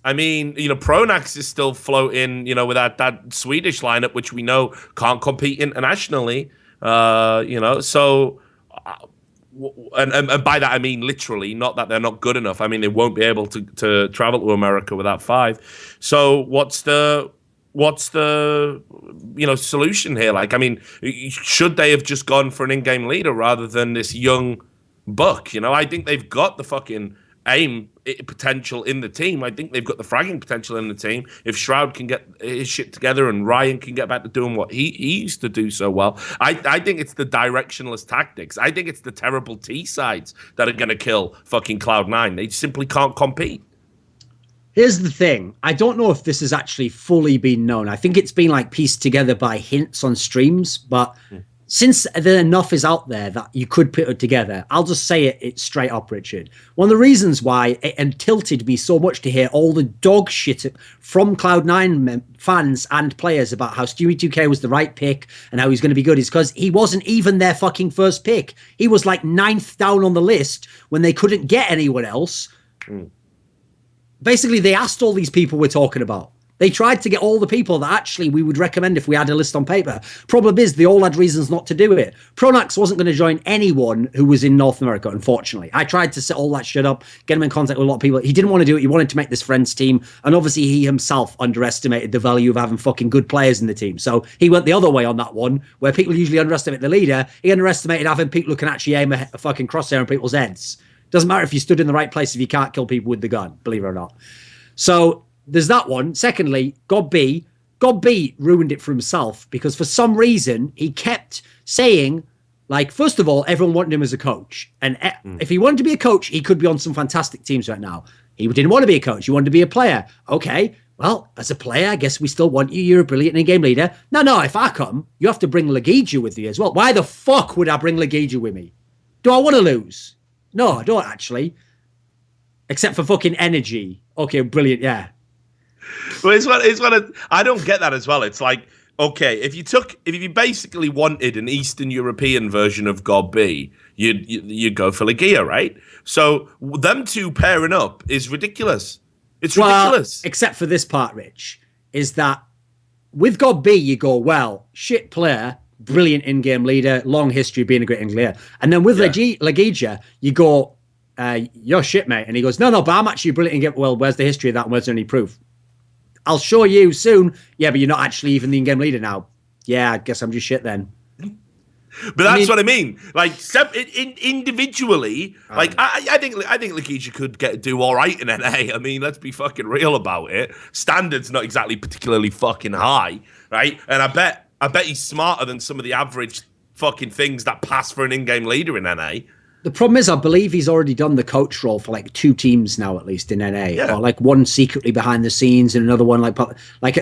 I mean, Pronax is still floating, with that Swedish lineup, which we know can't compete internationally. So... And by that I mean literally, not that they're not good enough. I mean, they won't be able to travel to America without 5. So what's the what's the solution here? Like, I mean, should they have just gone for an in-game leader rather than this young buck? I think they've got the fucking aim potential in the team. I think they've got the fragging potential in the team. If Shroud can get his shit together and Ryan can get back to doing what he used to do so well, I think it's the directionless tactics. I think it's the terrible T sides that are going to kill fucking Cloud9. They simply can't compete. Here's the thing. I don't know if this has actually fully been known. I think it's been like pieced together by hints on streams, but since enough is out there that you could put it together, I'll just say it straight up, Richard. One of the reasons why it tilted me so much to hear all the dog shit from Cloud9 fans and players about how Stewie2K was the right pick and how he's going to be good is because he wasn't even their fucking first pick. He was like 9th down on the list when they couldn't get anyone else. Basically, they asked all these people we're talking about. They tried to get all the people that actually we would recommend if we had a list on paper. Problem is, they all had reasons not to do it. Pronax wasn't going to join anyone who was in North America, unfortunately. I tried to set all that shit up, get him in contact with a lot of people. He didn't want to do it. He wanted to make this friends team. And obviously, he himself underestimated the value of having fucking good players in the team. So he went the other way on that one, where people usually underestimate the leader. He underestimated having people who can actually aim a fucking crosshair on people's heads. Doesn't matter if you stood in the right place if you can't kill people with the gun, believe it or not. So there's that one. Secondly, God B ruined it for himself because for some reason he kept saying, like, first of all, everyone wanted him as a coach. And if he wanted to be a coach, he could be on some fantastic teams right now. He didn't want to be a coach. He wanted to be a player. Okay, well, as a player, I guess we still want you. You're a brilliant in-game leader. No, if I come, you have to bring Legija with you as well. Why the fuck would I bring Legija with me? Do I want to lose? No, I don't actually. Except for fucking energy. Okay, brilliant, yeah. Well, it's one of, I don't get that as well. It's like, okay, if you basically wanted an Eastern European version of God B, you'd go for Legia, right? So them two pairing up is ridiculous. It's ridiculous. Except for this part, Rich, is that with God B, you go, well, shit player, brilliant in-game leader, long history of being a great in-game leader. And then with Legija, you go, you're shit, mate. And he goes, no, but I'm actually brilliant in-game. Well, where's the history of that? Where's there any proof? I'll show you soon. Yeah, but you're not actually even the in-game leader now. Yeah, I guess I'm just shit then. But that's what I mean. Like individually, like I think Legija could do all right in NA. I mean, let's be fucking real about it. Standard's not exactly particularly fucking high, right? And I bet he's smarter than some of the average fucking things that pass for an in-game leader in NA. The problem is, I believe he's already done the coach role for like 2 teams now, at least in NA, or like one secretly behind the scenes and another one like.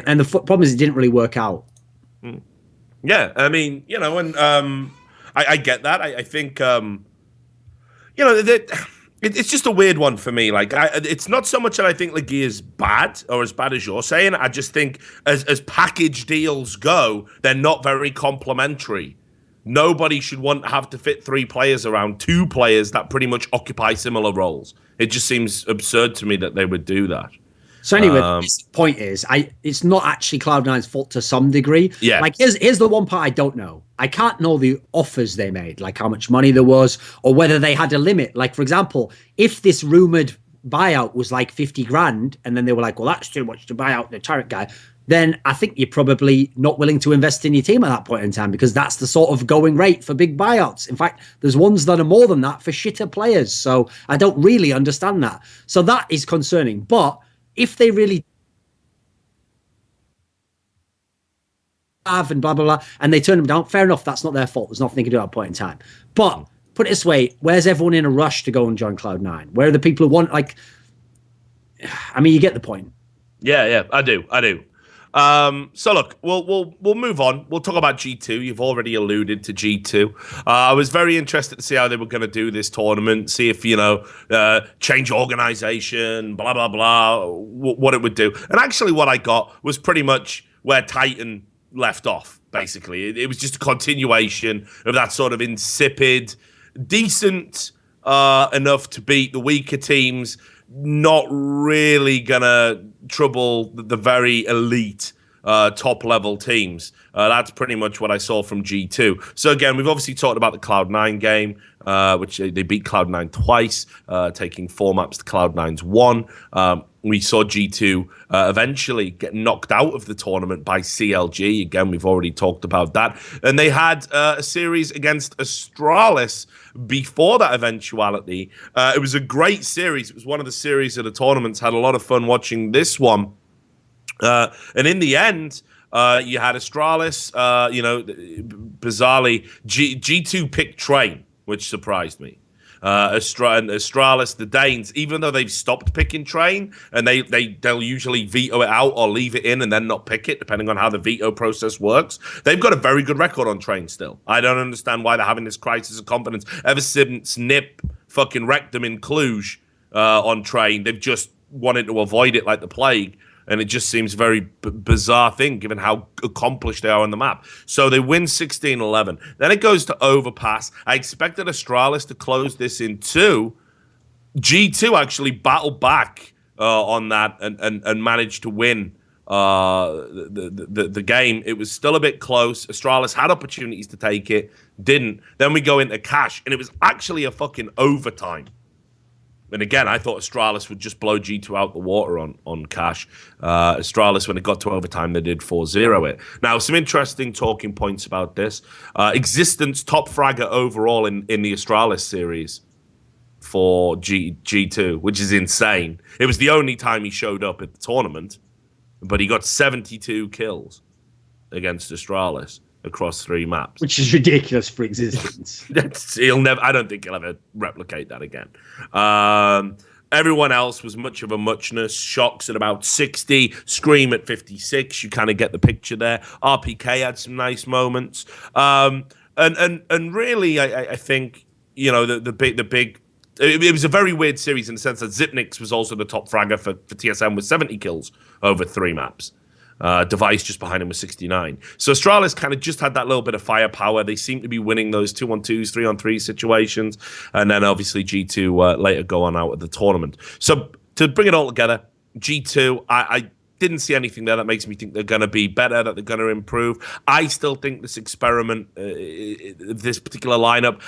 And the problem is, it didn't really work out. Yeah, I mean, and I get that. I think, it's just a weird one for me. Like, it's not so much that I think Legia is bad or as bad as you're saying. I just think as package deals go, they're not very complementary. Nobody should have to fit 3 players around 2 players that pretty much occupy similar roles. It just seems absurd to me that they would do that. So anyway, the point is, it's not actually Cloud9's fault to some degree. Yeah. Like, here's the one part I don't know. I can't know the offers they made, like how much money there was, or whether they had a limit. Like, for example, if this rumored buyout was like 50 grand, and then they were like, well, that's too much to buy out the turret guy, then I think you're probably not willing to invest in your team at that point in time, because that's the sort of going rate for big buyouts. In fact, there's ones that are more than that for shitter players. So I don't really understand that. So that is concerning. But if they really have and blah, blah, blah, and they turn them down, fair enough, that's not their fault. There's nothing they can do at that point in time. But put it this way, where's everyone in a rush to go and join Cloud9? Where are the people who want, like, I mean, you get the point. Yeah, I do. So look, we'll move on. We'll talk about G2. You've already alluded to G2. I was very interested to see how they were going to do this tournament, see if, change organization, blah, blah, blah, what it would do. And actually what I got was pretty much where Titan left off, basically. It was just a continuation of that sort of insipid, decent enough to beat the weaker teams, not really gonna trouble the very elite top-level teams. That's pretty much what I saw from G2. So again, we've obviously talked about the Cloud9 game, which they beat Cloud9 twice, taking 4 maps to Cloud9's 1. We saw G2 eventually get knocked out of the tournament by CLG. Again, we've already talked about that. And they had a series against Astralis before that eventuality. It was a great series. It was one of the series of the tournaments. Had a lot of fun watching this one. And in the end, you had Astralis, bizarrely, G2 picked Train, which surprised me. Astralis, the Danes, even though they've stopped picking Train, and they'll usually veto it out or leave it in and then not pick it, depending on how the veto process works. They've got a very good record on Train still. I don't understand why they're having this crisis of confidence. Ever since Nip fucking wrecked them in Cluj on Train, they've just wanted to avoid it like the plague. And it just seems a very bizarre thing, given how accomplished they are on the map. So they win 16-11. Then it goes to overpass. I expected Astralis to close this in 2. G2 actually battled back on that and managed to win the game. It was still a bit close. Astralis had opportunities to take it, didn't. Then we go into cash, and it was actually a fucking overtime. And again, I thought Astralis would just blow G2 out the water on cash. Astralis, when it got to overtime, they did 4-0 it. Now, some interesting talking points about this. Existence top fragger overall in the Astralis series for G2, which is insane. It was the only time he showed up at the tournament, but he got 72 kills against Astralis across 3 maps, which is ridiculous for Existence. I don't think he'll ever replicate that again. Everyone else was much of a muchness. Shocks at about 60, Scream at 56. You kind of get the picture there. RPK had some nice moments, and really, I think the big. It was a very weird series in the sense that Zipnix was also the top fragger for TSM with 70 kills over 3 maps. Device just behind him was 69. So Astralis kind of just had that little bit of firepower. They seem to be winning those 2-on-2s, 3-on-3 situations. And then obviously G2 later go on out of the tournament. So to bring it all together, G2, I didn't see anything there that makes me think they're going to be better, that they're going to improve. I still think this experiment, this particular lineup,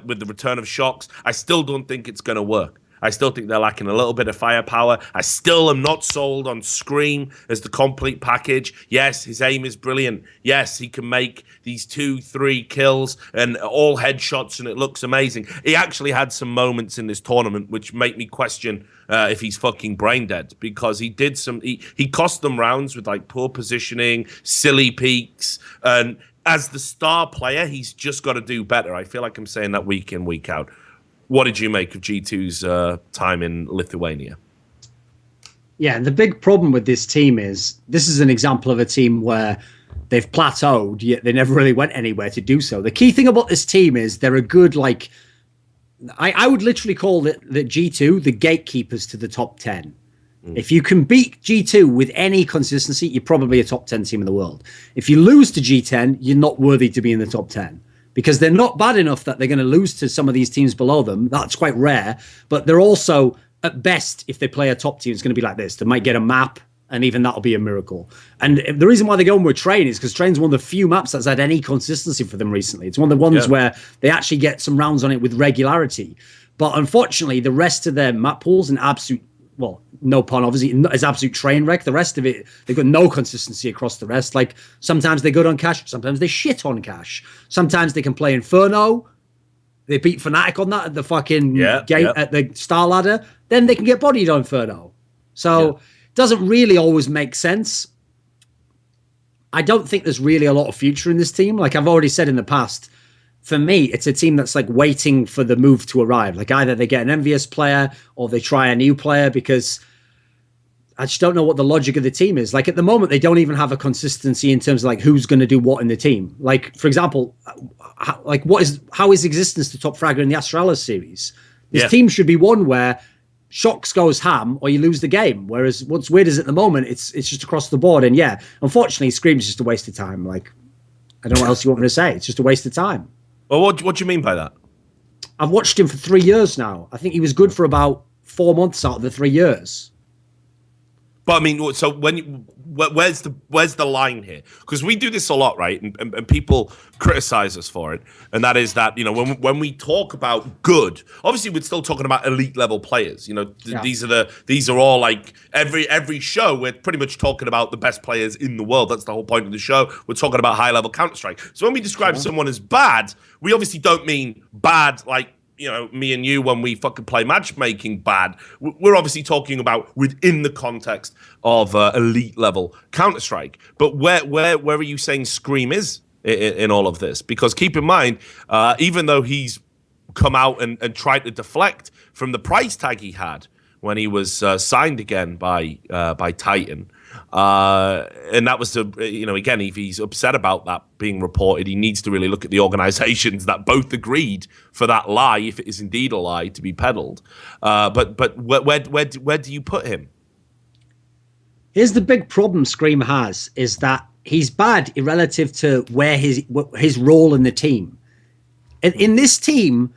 with the return of Shocks, I still don't think it's going to work. I still think they're lacking a little bit of firepower. I still am not sold on Scream as the complete package. Yes, his aim is brilliant. Yes, he can make these 2-3 kills and all headshots, and it looks amazing. He actually had some moments in this tournament which make me question if he's fucking brain dead, because he did some. He cost them rounds with like poor positioning, silly peeks, and as the star player, he's just got to do better. I feel like I'm saying that week in, week out. What did you make of G2's time in Lithuania? Yeah, the big problem with this team is this is an example of a team where they've plateaued, yet they never really went anywhere to do so. The key thing about this team is they're a good, I would literally call it the G2 the gatekeepers to the top 10. If you can beat G2 with any consistency, you're probably a top 10 team in the world. If you lose to G10, you're not worthy to be in the top 10. Because they're not bad enough that they're going to lose to some of these teams below them. That's quite rare. But they're also, at best, if they play a top team, it's going to be like this. They might get a map, and even that'll be a miracle. And the reason why they're going with Train is because Train's one of the few maps that's had any consistency for them recently. It's one of the ones where they actually get some rounds on it with regularity. But unfortunately, the rest of their map pool's an absolute, well, no pun, obviously, it's absolute train wreck. The rest of it, they've got no consistency across the rest. Like, sometimes they're good on cash, sometimes they shit on cash. Sometimes they can play Inferno. They beat Fnatic on that at the fucking gate at the Star Ladder. Then they can get bodied on Inferno. So it doesn't really always make sense. I don't think there's really a lot of future in this team. Like I've already said in the past, for me, it's a team that's like waiting for the move to arrive. Like either they get an EnVyUs player or they try a new player, because I just don't know what the logic of the team is. Like at the moment, they don't even have a consistency in terms of like who's going to do what in the team. Like, for example, how is Existence the top fragger in the Astralis series? This team should be one where Shocks goes ham or you lose the game. Whereas what's weird is at the moment, it's just across the board. And unfortunately, Scream's just a waste of time. Like, I don't know what else you want me to say. It's just a waste of time. Well, what do you mean by that? I've watched him for 3 years now. I think he was good for about 4 months out of the 3 years. But I mean, so where's the line here? Because we do this a lot, right? And people criticize us for it. And that is that, you know, when we talk about good, obviously we're still talking about elite level players. You know, these are all like every show we're pretty much talking about the best players in the world. That's the whole point of the show. We're talking about high level Counterstrike. So when we describe someone as bad, we obviously don't mean bad like, you know, me and you when we fucking play matchmaking bad. We're obviously talking about within the context of elite level Counter-Strike. But where are you saying Scream is in all of this? Because keep in mind, even though he's come out and tried to deflect from the price tag he had when he was signed again by Titan, and that was again, if he's upset about that being reported, he needs to really look at the organizations that both agreed for that lie, if it is indeed a lie, to be peddled. But where do you put him? Here's the big problem Scream has, is that he's bad relative to where his role in the team. In this team,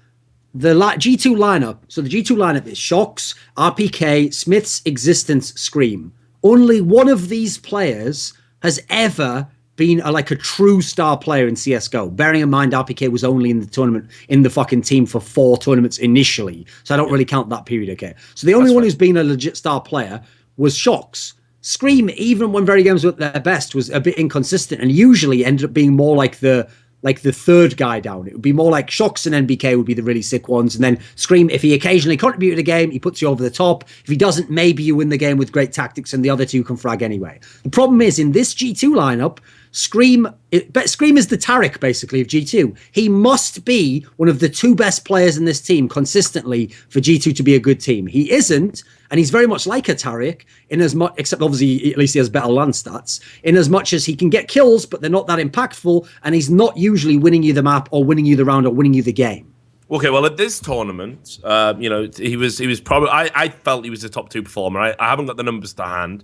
the G2 lineup, so the G2 lineup is Shocks, RPK, Smiths, Existence, Scream. Only one of these players has ever been a true star player in CSGO. Bearing in mind, RPK was only in the tournament, in the fucking team for 4 tournaments initially. So I don't really count that period, okay? So the only one who's been a legit star player was Shocks. Scream, even when very games were at their best, was a bit inconsistent and usually ended up being more like the third guy down. It would be more like Shocks and NBK would be the really sick ones. And then Scream, if he occasionally contributed a game, he puts you over the top. If he doesn't, maybe you win the game with great tactics and the other two can frag anyway. The problem is, in this G2 lineup, Scream is the Taric, basically, of G2. He must be one of the 2 best players in this team consistently for G2 to be a good team. He isn't, and he's very much like a Taric, in as much, except obviously at least he has better land stats, in as much as he can get kills, but they're not that impactful, and he's not usually winning you the map or winning you the round or winning you the game. Okay, well, at this tournament, he was probably. I felt he was a top 2 performer. I haven't got the numbers to hand.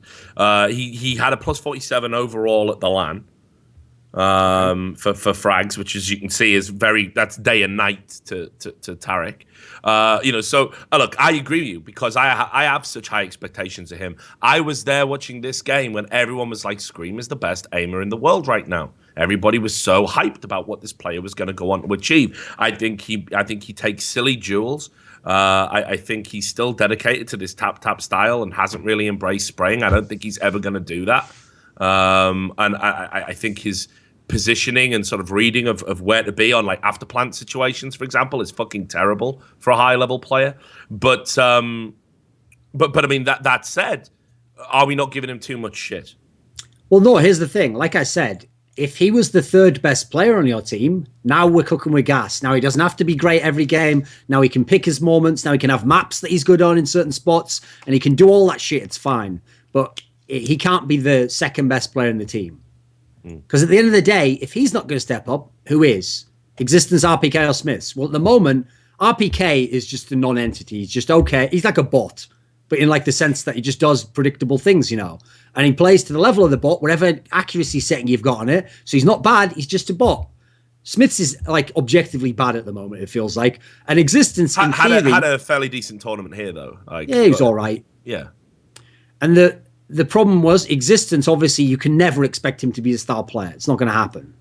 He had a plus 47 overall at the LAN. For frags, which, as you can see, is that's day and night to Taric. So look, I agree with you, because I have such high expectations of him. I was there watching this game when everyone was like, Scream is the best aimer in the world right now. Everybody was so hyped about what this player was going to go on to achieve. I think he takes silly duels. I think he's still dedicated to this tap style and hasn't really embraced spraying. I don't think he's ever going to do that. And I think his positioning and sort of reading of where to be on after plant situations, for example, is fucking terrible for a high level player. But I mean, that said, are we not giving him too much shit? Well, no, here's the thing. Like I said, if he was the 3rd best player on your team, now we're cooking with gas. Now he doesn't have to be great every game. Now he can pick his moments. Now he can have maps that he's good on in certain spots, and he can do all that shit. It's fine. But he can't be the 2nd best player in the team. Because at the end of the day, if he's not going to step up, who is? Existence, RPK, or Smiths? Well, at the moment, RPK is just a non-entity. He's just okay. He's like a bot, but in the sense that he just does predictable things, and he plays to the level of the bot, whatever accuracy setting you've got on it. So he's not bad. He's just a bot. Smiths is objectively bad at the moment, it feels like. And Existence in theory, had a fairly decent tournament here, though. Yeah, he was all right. Yeah. And the problem was Existence, obviously, you can never expect him to be a star player. It's not going to happen.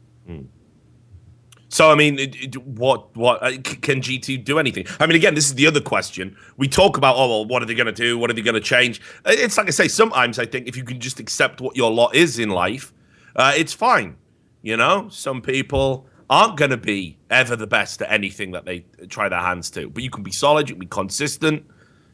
So, I mean, what can G2 do anything? I mean, again, this is the other question. We talk about, what are they going to do? What are they going to change? It's like I say, sometimes I think if you can just accept what your lot is in life, it's fine. Some people aren't going to be ever the best at anything that they try their hands to. But you can be solid, you can be consistent.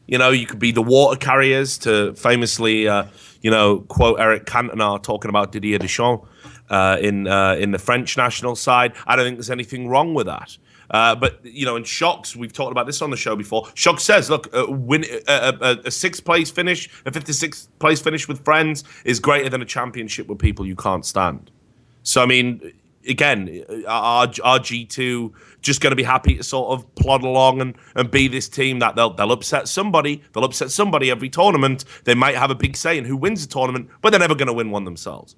You could be the water carriers to famously, quote Eric Cantona talking about Didier Deschamps in the French national side. I don't think there's anything wrong with that. But, in Shocks, we've talked about this on the show before. Shocks says, look, win a 6th place finish, a 56th place finish with friends is greater than a championship with people you can't stand. So, I mean, again, are G2 just going to be happy to sort of plod along and be this team that they'll upset somebody? They'll upset somebody every tournament. They might have a big say in who wins the tournament, but they're never going to win one themselves.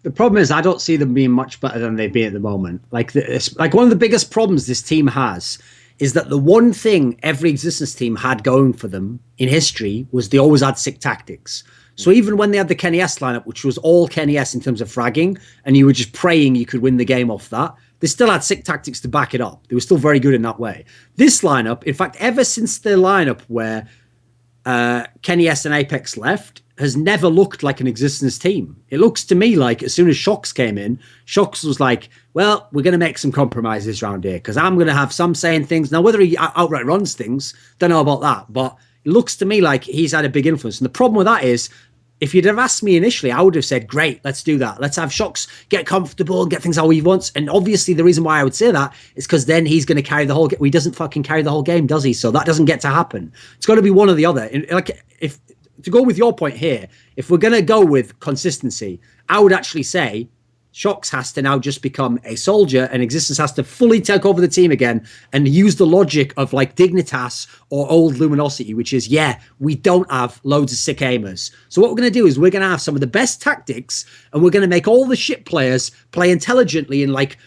The problem is I don't see them being much better than they've been at the moment. One of the biggest problems this team has is that the one thing every existence team had going for them in history was they always had sick tactics. So even when they had the Kenny S lineup, which was all Kenny S in terms of fragging, and you were just praying you could win the game off that, they still had sick tactics to back it up. They were still very good in that way. This lineup, in fact, ever since the lineup where Kenny S and Apex left, has never looked like an existence team. It looks to me like as soon as Shocks came in, Shocks was like, well, we're going to make some compromises around here because I'm going to have some saying things. Now, whether he outright runs things, don't know about that, but it looks to me like he's had a big influence. And the problem with that is, if you'd have asked me initially, I would have said, great, let's do that. Let's have Shocks get comfortable and get things how he wants. And obviously the reason why I would say that is because then he's going to carry the whole game. He doesn't fucking carry the whole game, does he? So that doesn't get to happen. It's got to be one or the other. Like, if to go with your point here, if we're going to go with consistency, I would actually say Shocks has to now just become a soldier and Existence has to fully take over the team again and use the logic of like Dignitas or old Luminosity, which is, yeah, we don't have loads of sick aimers. So what we're going to do is we're going to have some of the best tactics and we're going to make all the shit players play intelligently in like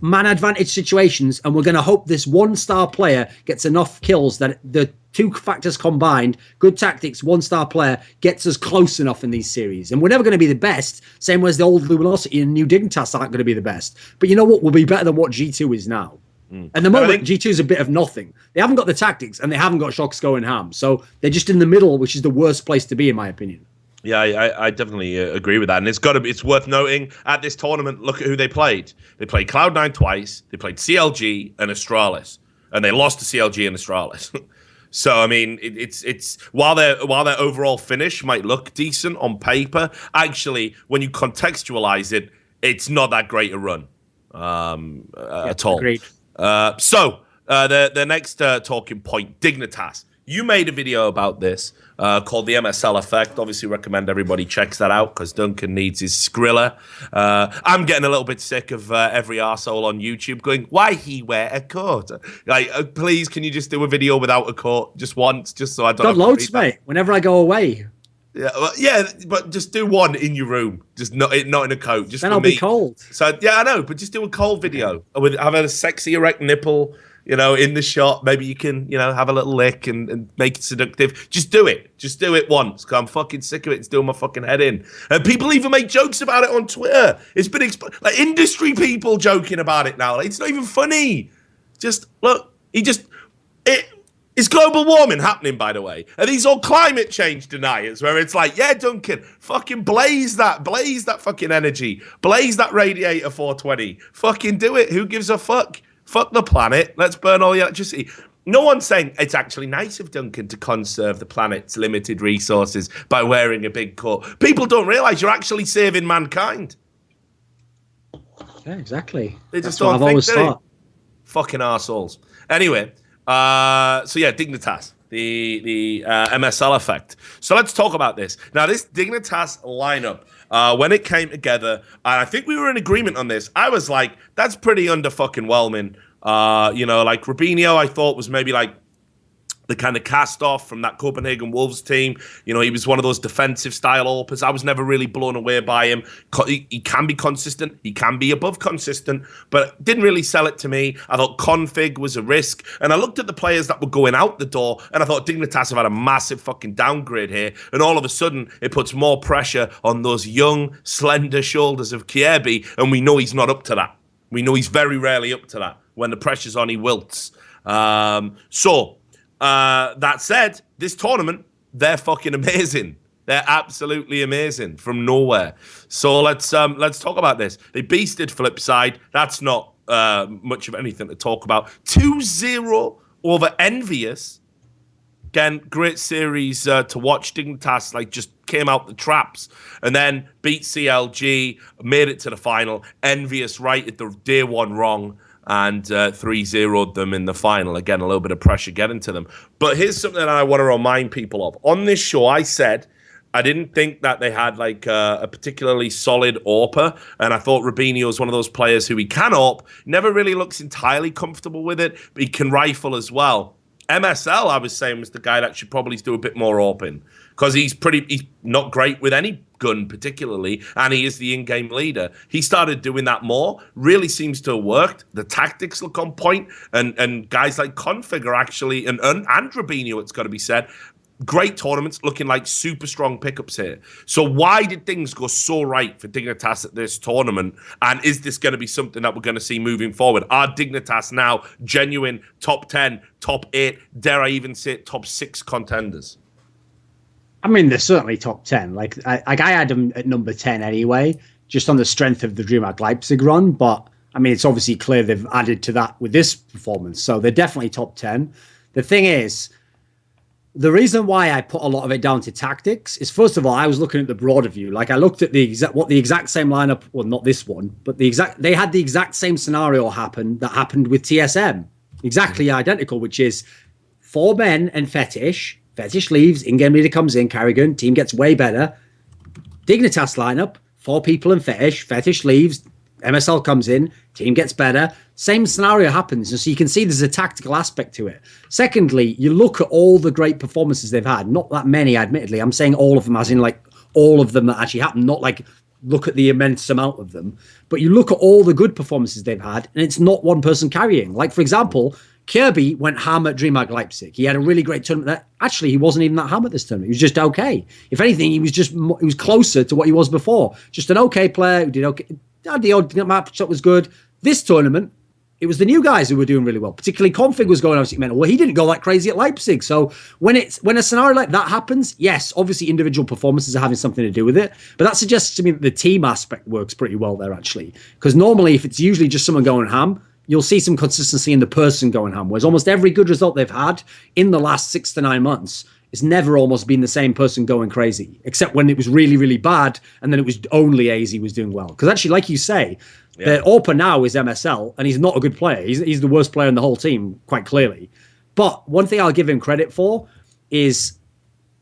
man advantage situations, and we're going to hope this one-star player gets enough kills that the two factors combined, good tactics, one-star player, gets us close enough in these series. And we're never going to be the best, same as the old Luminosity and new Dignitas aren't going to be the best. But you know what? We'll be better than what G2 is now. And the moment G2 is a bit of nothing. They haven't got the tactics and they haven't got Shocks going ham. So they're just in the middle, which is the worst place to be, in my opinion. Yeah, I definitely agree with that, and it's worth noting at this tournament. Look at who they played. They played Cloud9 twice. They played CLG and Astralis, and they lost to CLG and Astralis. So I mean, it's while their overall finish might look decent on paper, actually when you contextualize it, it's not that great a run at all. Agreed. So the next talking point, Dignitas. You made a video about this called the MSL Effect. Obviously, recommend everybody checks that out because Duncan needs his Skrilla. I'm getting a little bit sick of every arsehole on YouTube going, why he wear a coat? Like, please, can you just do a video without a coat just once, just so I don't. Got loads, mate. Whenever I go away. Yeah, but just do one in your room, just not in a coat. Just then for I'll me. be cold. So yeah, I know, but just do a cold video with have a sexy erect nipple. You know, in the shot, maybe you can, have a little lick and make it seductive. Just do it. Just do it once. Cause I'm fucking sick of it. It's doing my fucking head in. And people even make jokes about it on Twitter. It's been like industry people joking about it now. Like, it's not even funny. Just look, it's global warming happening, by the way. And these all climate change deniers where it's like, yeah, Duncan, fucking blaze that fucking energy. Blaze that radiator 420. Fucking do it. Who gives a fuck? Fuck the planet. Let's burn all the electricity. No one's saying it's actually nice of Duncan to conserve the planet's limited resources by wearing a big coat. People don't realise you're actually saving mankind. Yeah, exactly. They just That's don't what I've think, always thought. Fucking arseholes. Anyway, so yeah, Dignitas, the MSL Effect. So let's talk about this. Now, this Dignitas lineup, when it came together, and I think we were in agreement on this, I was like, that's pretty under-fucking-whelming. Like Rubinho, I thought was maybe like the kind of cast off from that Copenhagen Wolves team. He was one of those defensive style AWPers. I was never really blown away by him. He can be consistent. He can be above consistent, but didn't really sell it to me. I thought Config was a risk. And I looked at the players that were going out the door, and I thought Dignitas have had a massive fucking downgrade here. And all of a sudden, it puts more pressure on those young, slender shoulders of Kierby, and we know he's not up to that. We know he's very rarely up to that. When the pressure's on, he wilts. That said, this tournament, they're fucking amazing. They're absolutely amazing from nowhere. So let's talk about this. They beasted Flipside. That's not much of anything to talk about. 2-0 over EnVyUs. Again, great series to watch. Dignitas just came out the traps and then beat CLG, made it to the final. EnVyUs right at the day one wrong. And 3-0'd them in the final. Again, a little bit of pressure getting to them. But here's something that I want to remind people of. On this show, I said I didn't think that they had a particularly solid AWPer, and I thought Rubinho was one of those players who he can AWP, never really looks entirely comfortable with it, but he can rifle as well. MSL, I was saying, was the guy that should probably do a bit more open because he's not great with any gun particularly, and he is the in-game leader. He started doing that more. Really seems to have worked. The tactics look on point, and guys like Config are actually and Rabinho, it's got to be said. Great tournaments, looking like super strong pickups here. So why did things go so right for Dignitas at this tournament? And is this going to be something that we're going to see moving forward? Are Dignitas now genuine top 10, top 8, dare I even say top 6 contenders? I mean, they're certainly top 10. Like I had them at number 10 anyway, just on the strength of the DreamHack Leipzig run. But I mean, it's obviously clear they've added to that with this performance. So they're definitely top 10. The thing is, the reason why I put a lot of it down to tactics is, first of all, I was looking at the broader view. Like I looked at the exact same lineup, well, not this one, but they had the exact same scenario that happened with TSM. Exactly identical, which is 4 men and Fetish. Fetish leaves, in-game leader comes in, Carrigan, team gets way better. Dignitas lineup, 4 people and Fetish. Fetish leaves, MSL comes in, team gets better. Same scenario happens. And so you can see there's a tactical aspect to it. Secondly, you look at all the great performances they've had. Not that many, admittedly. I'm saying all of them, as in like all of them that actually happened. Not like look at the immense amount of them. But you look at all the good performances they've had, and it's not one person carrying. Like, for example, Kirby went ham at DreamHack Leipzig. He had a really great tournament. Actually, he wasn't even that ham at this tournament. He was just okay. If anything, he was closer to what he was before. Just an okay player who did okay. Had the odd match that was good. This tournament, it was the new guys who were doing really well. Particularly Config was going obviously mental. Well, he didn't go that crazy at Leipzig. So when a scenario like that happens, yes, obviously individual performances are having something to do with it. But that suggests to me that the team aspect works pretty well there, actually. Because normally, if it's usually just someone going ham, you'll see some consistency in the person going ham. Whereas almost every good result they've had in the last 6 to 9 months, it's never almost been the same person going crazy, except when it was really, really bad, and then it was only AZ was doing well. Because actually, like you say, the AWPer now is MSL, and he's not a good player. He's the worst player in the whole team, quite clearly. But one thing I'll give him credit for is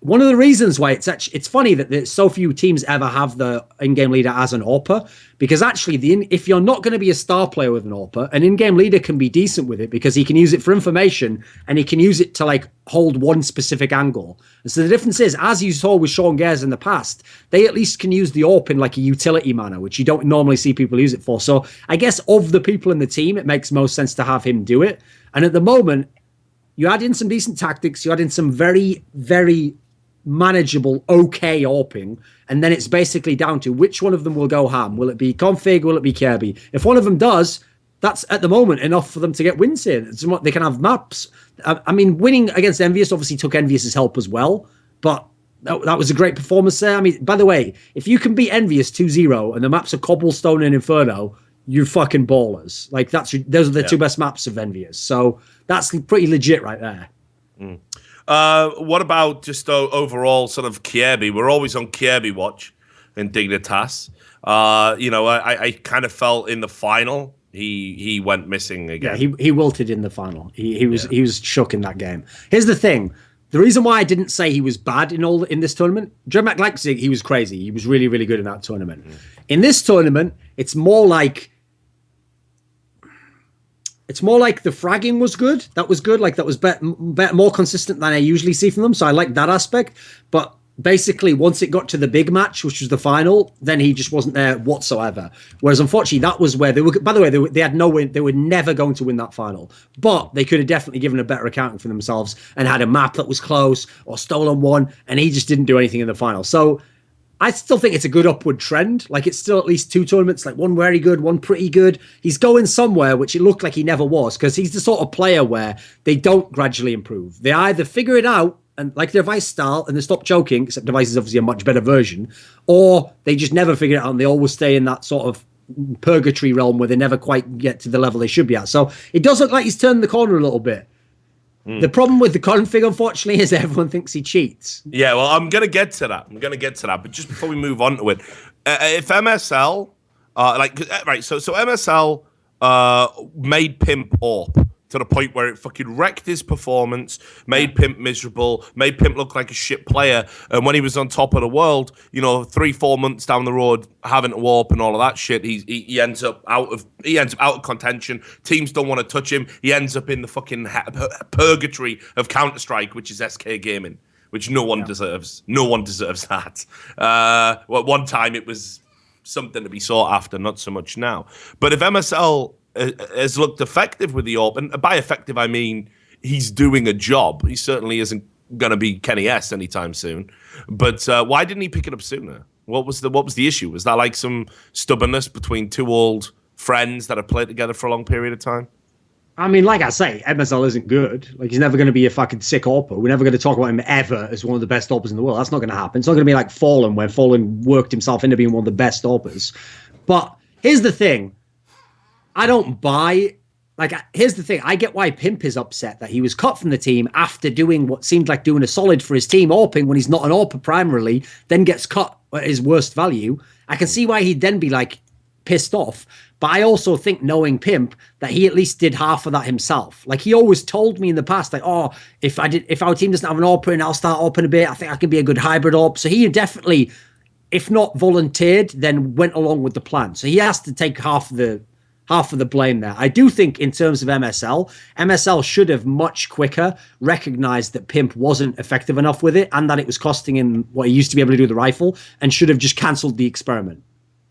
one of the reasons why it's funny that so few teams ever have the in-game leader as an AWPer, because actually if you're not going to be a star player with an AWPer, an in-game leader can be decent with it because he can use it for information and he can use it to like hold one specific angle. And so the difference is, as you saw with Sean Gares in the past, they at least can use the AWP in like a utility manner, which you don't normally see people use it for. So I guess of the people in the team, it makes most sense to have him do it. And at the moment, you add in some decent tactics, you add in some very, very manageable, okay AWPing, and then it's basically down to which one of them will go ham. Will it be Config? Will it be Kirby? If one of them does, that's at the moment enough for them to get wins here. They can have maps. I mean, winning against EnVyUs obviously took EnVyUs' help as well, but that was a great performance there. I mean, by the way, if you can beat EnVyUs 2-0 and the maps are Cobblestone and Inferno, you're fucking ballers. Like those are the 2 best maps of EnVyUs. So that's pretty legit right there. Mm. What about just overall sort of Kirby? We're always on Kirby watch in Dignitas. I kind of felt in the final he went missing again. Yeah, he wilted in the final. He was shook in that game. Here's the thing. The reason why I didn't say he was bad in this tournament, DreamHack Leipzig, he was crazy. He was really, really good in that tournament. In this tournament, it's more like the fragging was good. That was good. Like that was more consistent than I usually see from them. So I like that aspect. But basically, once it got to the big match, which was the final, then he just wasn't there whatsoever. Whereas unfortunately, that was where they were. By the way, they had no win. They were never going to win that final. But they could have definitely given a better accounting for themselves and had a map that was close or stolen one. And he just didn't do anything in the final. So I still think it's a good upward trend. Like it's still at least 2 tournaments, like one very good, one pretty good. He's going somewhere, which it looked like he never was, because he's the sort of player where they don't gradually improve. They either figure it out and like their Device style and they stop joking, except Device is obviously a much better version, or they just never figure it out and they always stay in that sort of purgatory realm where they never quite get to the level they should be at. So it does look like he's turned the corner a little bit. The problem with the Config, unfortunately, is everyone thinks he cheats. Yeah, well, I'm going to get to that. But just before we move on to it, if MSL, so MSL made Pimp AWP to the point where it fucking wrecked his performance, made Pimp miserable, made Pimp look like a shit player. And when he was on top of the world, 3-4 months down the road, having to warp and all of that shit, he ends up out of contention. Teams don't want to touch him. He ends up in the fucking purgatory of Counterstrike, which is SK Gaming, which no one deserves. No one deserves that. Well, one time it was something to be sought after, not so much now. But if MSL has looked effective with the AWP, and by effective I mean he's doing a job. He certainly isn't going to be Kenny S anytime soon. But why didn't he pick it up sooner? What was the issue? Was that like some stubbornness between two old friends that have played together for a long period of time? I mean, like I say, MSL isn't good. Like, he's never going to be a fucking sick AWPer. We're never going to talk about him ever as one of the best AWPers in the world. That's not going to happen. It's not going to be like Fallen, where Fallen worked himself into being one of the best AWPers. But here's the thing. I don't buy... here's the thing. I get why Pimp is upset that he was cut from the team after doing what seemed like doing a solid for his team, AWPing when he's not an AWPer primarily, then gets cut at his worst value. I can see why he'd then be, pissed off. But I also think, knowing Pimp, that he at least did half of that himself. Like, he always told me in the past, if our team doesn't have an AWPer and I'll start AWPing a bit, I think I can be a good hybrid AWP. So he definitely, if not volunteered, then went along with the plan. So he has to take half of the blame there. I do think, in terms of MSL should have much quicker recognized that Pimp wasn't effective enough with it and that it was costing him what he used to be able to do with the rifle, and should have just cancelled the experiment.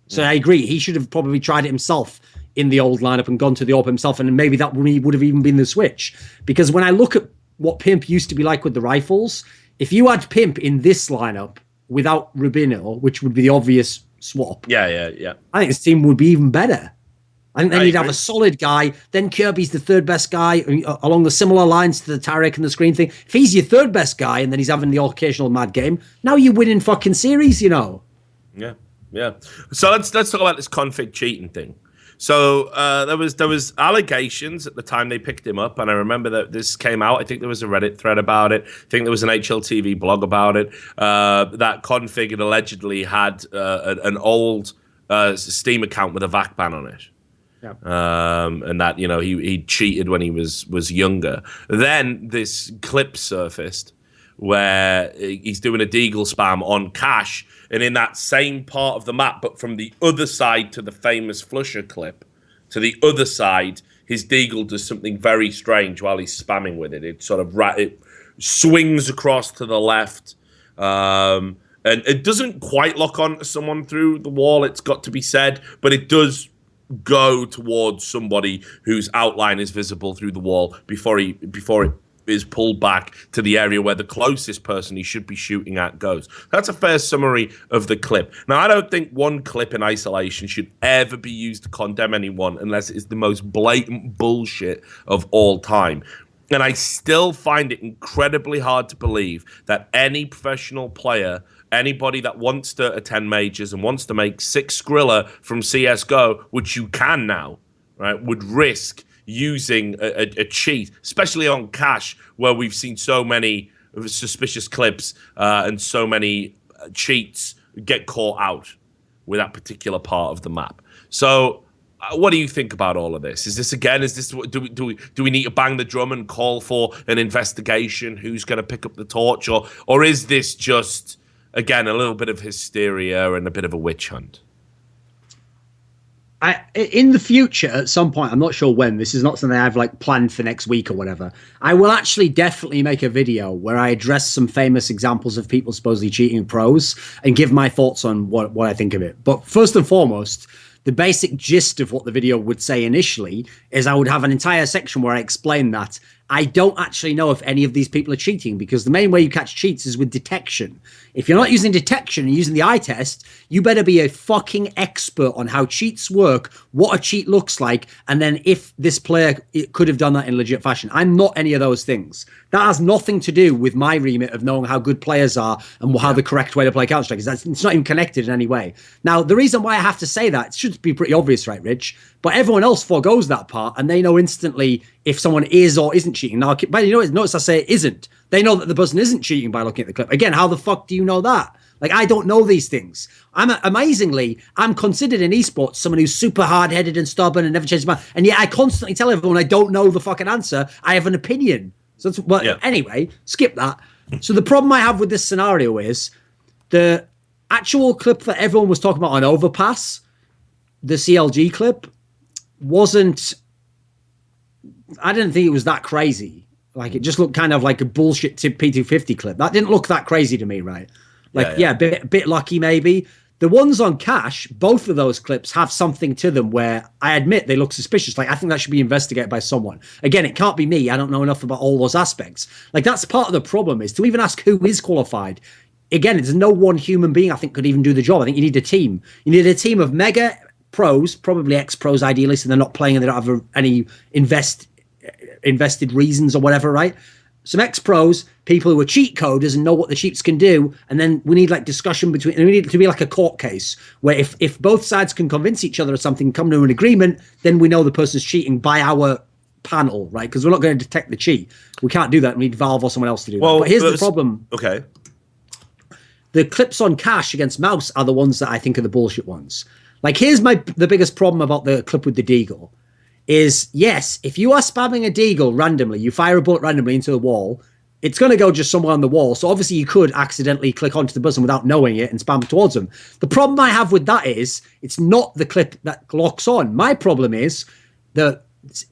So I agree. He should have probably tried it himself in the old lineup and gone to the AWP himself, and maybe that would have even been the switch. Because when I look at what Pimp used to be like with the rifles, if you had Pimp in this lineup without Rubino, which would be the obvious swap, I think his team would be even better. I think then you'd have a solid guy. Then Kirby's the third best guy along the similar lines to the Tarek and the screen thing. If he's your third best guy and then he's having the occasional mad game, now you're winning fucking series, Yeah. So let's talk about this config cheating thing. So there was allegations at the time they picked him up, and I remember that this came out. I think there was a Reddit thread about it. I think there was an HLTV blog about it. That config had allegedly had an old Steam account with a VAC ban on it. Yep. And that he cheated when he was younger. Then this clip surfaced where he's doing a deagle spam on Cash, and in that same part of the map, but from the other side to the famous Flusher clip, to the other side, his deagle does something very strange while he's spamming with it. It sort of it swings across to the left, and it doesn't quite lock on to someone through the wall, it's got to be said, but it does go towards somebody whose outline is visible through the wall before it is pulled back to the area where the closest person he should be shooting at goes. That's a fair summary of the clip. Now, I don't think one clip in isolation should ever be used to condemn anyone unless it is the most blatant bullshit of all time. And I still find it incredibly hard to believe that any professional player, anybody that wants to attend majors and wants to make 6 Skrilla from CSGO, which you can now, right, would risk using a cheat, especially on Cash, where we've seen so many suspicious clips and so many cheats get caught out with that particular part of the map. So what do you think about all of this? Is this do we need to bang the drum and call for an investigation? Who's going to pick up the torch, or is this just, again, a little bit of hysteria and a bit of a witch hunt? In the future, at some point, I'm not sure when, this is not something I've planned for next week or whatever, I will actually definitely make a video where I address some famous examples of people supposedly cheating pros and give my thoughts on what I think of it. But first and foremost, the basic gist of what the video would say initially is I would have an entire section where I explain that I don't actually know if any of these people are cheating, because the main way you catch cheats is with detection. If you're not using detection and using the eye test, you better be a fucking expert on how cheats work, what a cheat looks like, and then if this player could have done that in legit fashion. I'm not any of those things. That has nothing to do with my remit of knowing how good players are and how the correct way to play Counterstrike is. It's not even connected in any way. Now, the reason why I have to say that, it should be pretty obvious, right, Rich? But everyone else forgoes that part, and they know instantly if someone is or isn't cheating. Now, but notice I say it isn't. They know that the person isn't cheating by looking at the clip. Again, how the fuck do you know that? Like, I don't know these things. I'm considered in esports someone who's super hard-headed and stubborn and never changes his mind. And yet I constantly tell everyone I don't know the fucking answer. I have an opinion. So anyway, skip that. So the problem I have with this scenario is the actual clip that everyone was talking about on Overpass, the CLG clip, I didn't think it was that crazy. Like, it just looked kind of like a bullshit P250 clip. That didn't look that crazy to me, right? Like, a bit lucky maybe. The ones on Cash, both of those clips have something to them where I admit they look suspicious. Like, I think that should be investigated by someone. Again, it can't be me. I don't know enough about all those aspects. Like, that's part of the problem, is to even ask who is qualified. Again, there's no one human being I think could even do the job. I think you need a team. You need a team of mega pros, probably ex-pros ideally, so they're not playing and they don't have any invested reasons or whatever, right? Some ex-pros, people who are cheat coders and know what the cheats can do, and then we need like discussion between, and we need it to be like a court case where if both sides can convince each other of something, come to an agreement, then we know the person's cheating by our panel, right? Because we're not going to detect the cheat. We can't do that. We need Valve or someone else to do that. But here's the problem. Okay. The clips on Cash against Mouse are the ones that I think are the bullshit ones. Like, here's the biggest problem about the clip with the Deagle is, yes, if you are spamming a Deagle randomly, you fire a bullet randomly into the wall, it's going to go just somewhere on the wall. So obviously you could accidentally click onto the button without knowing it and spam towards them. The problem I have with that is it's not the clip that locks on. My problem is that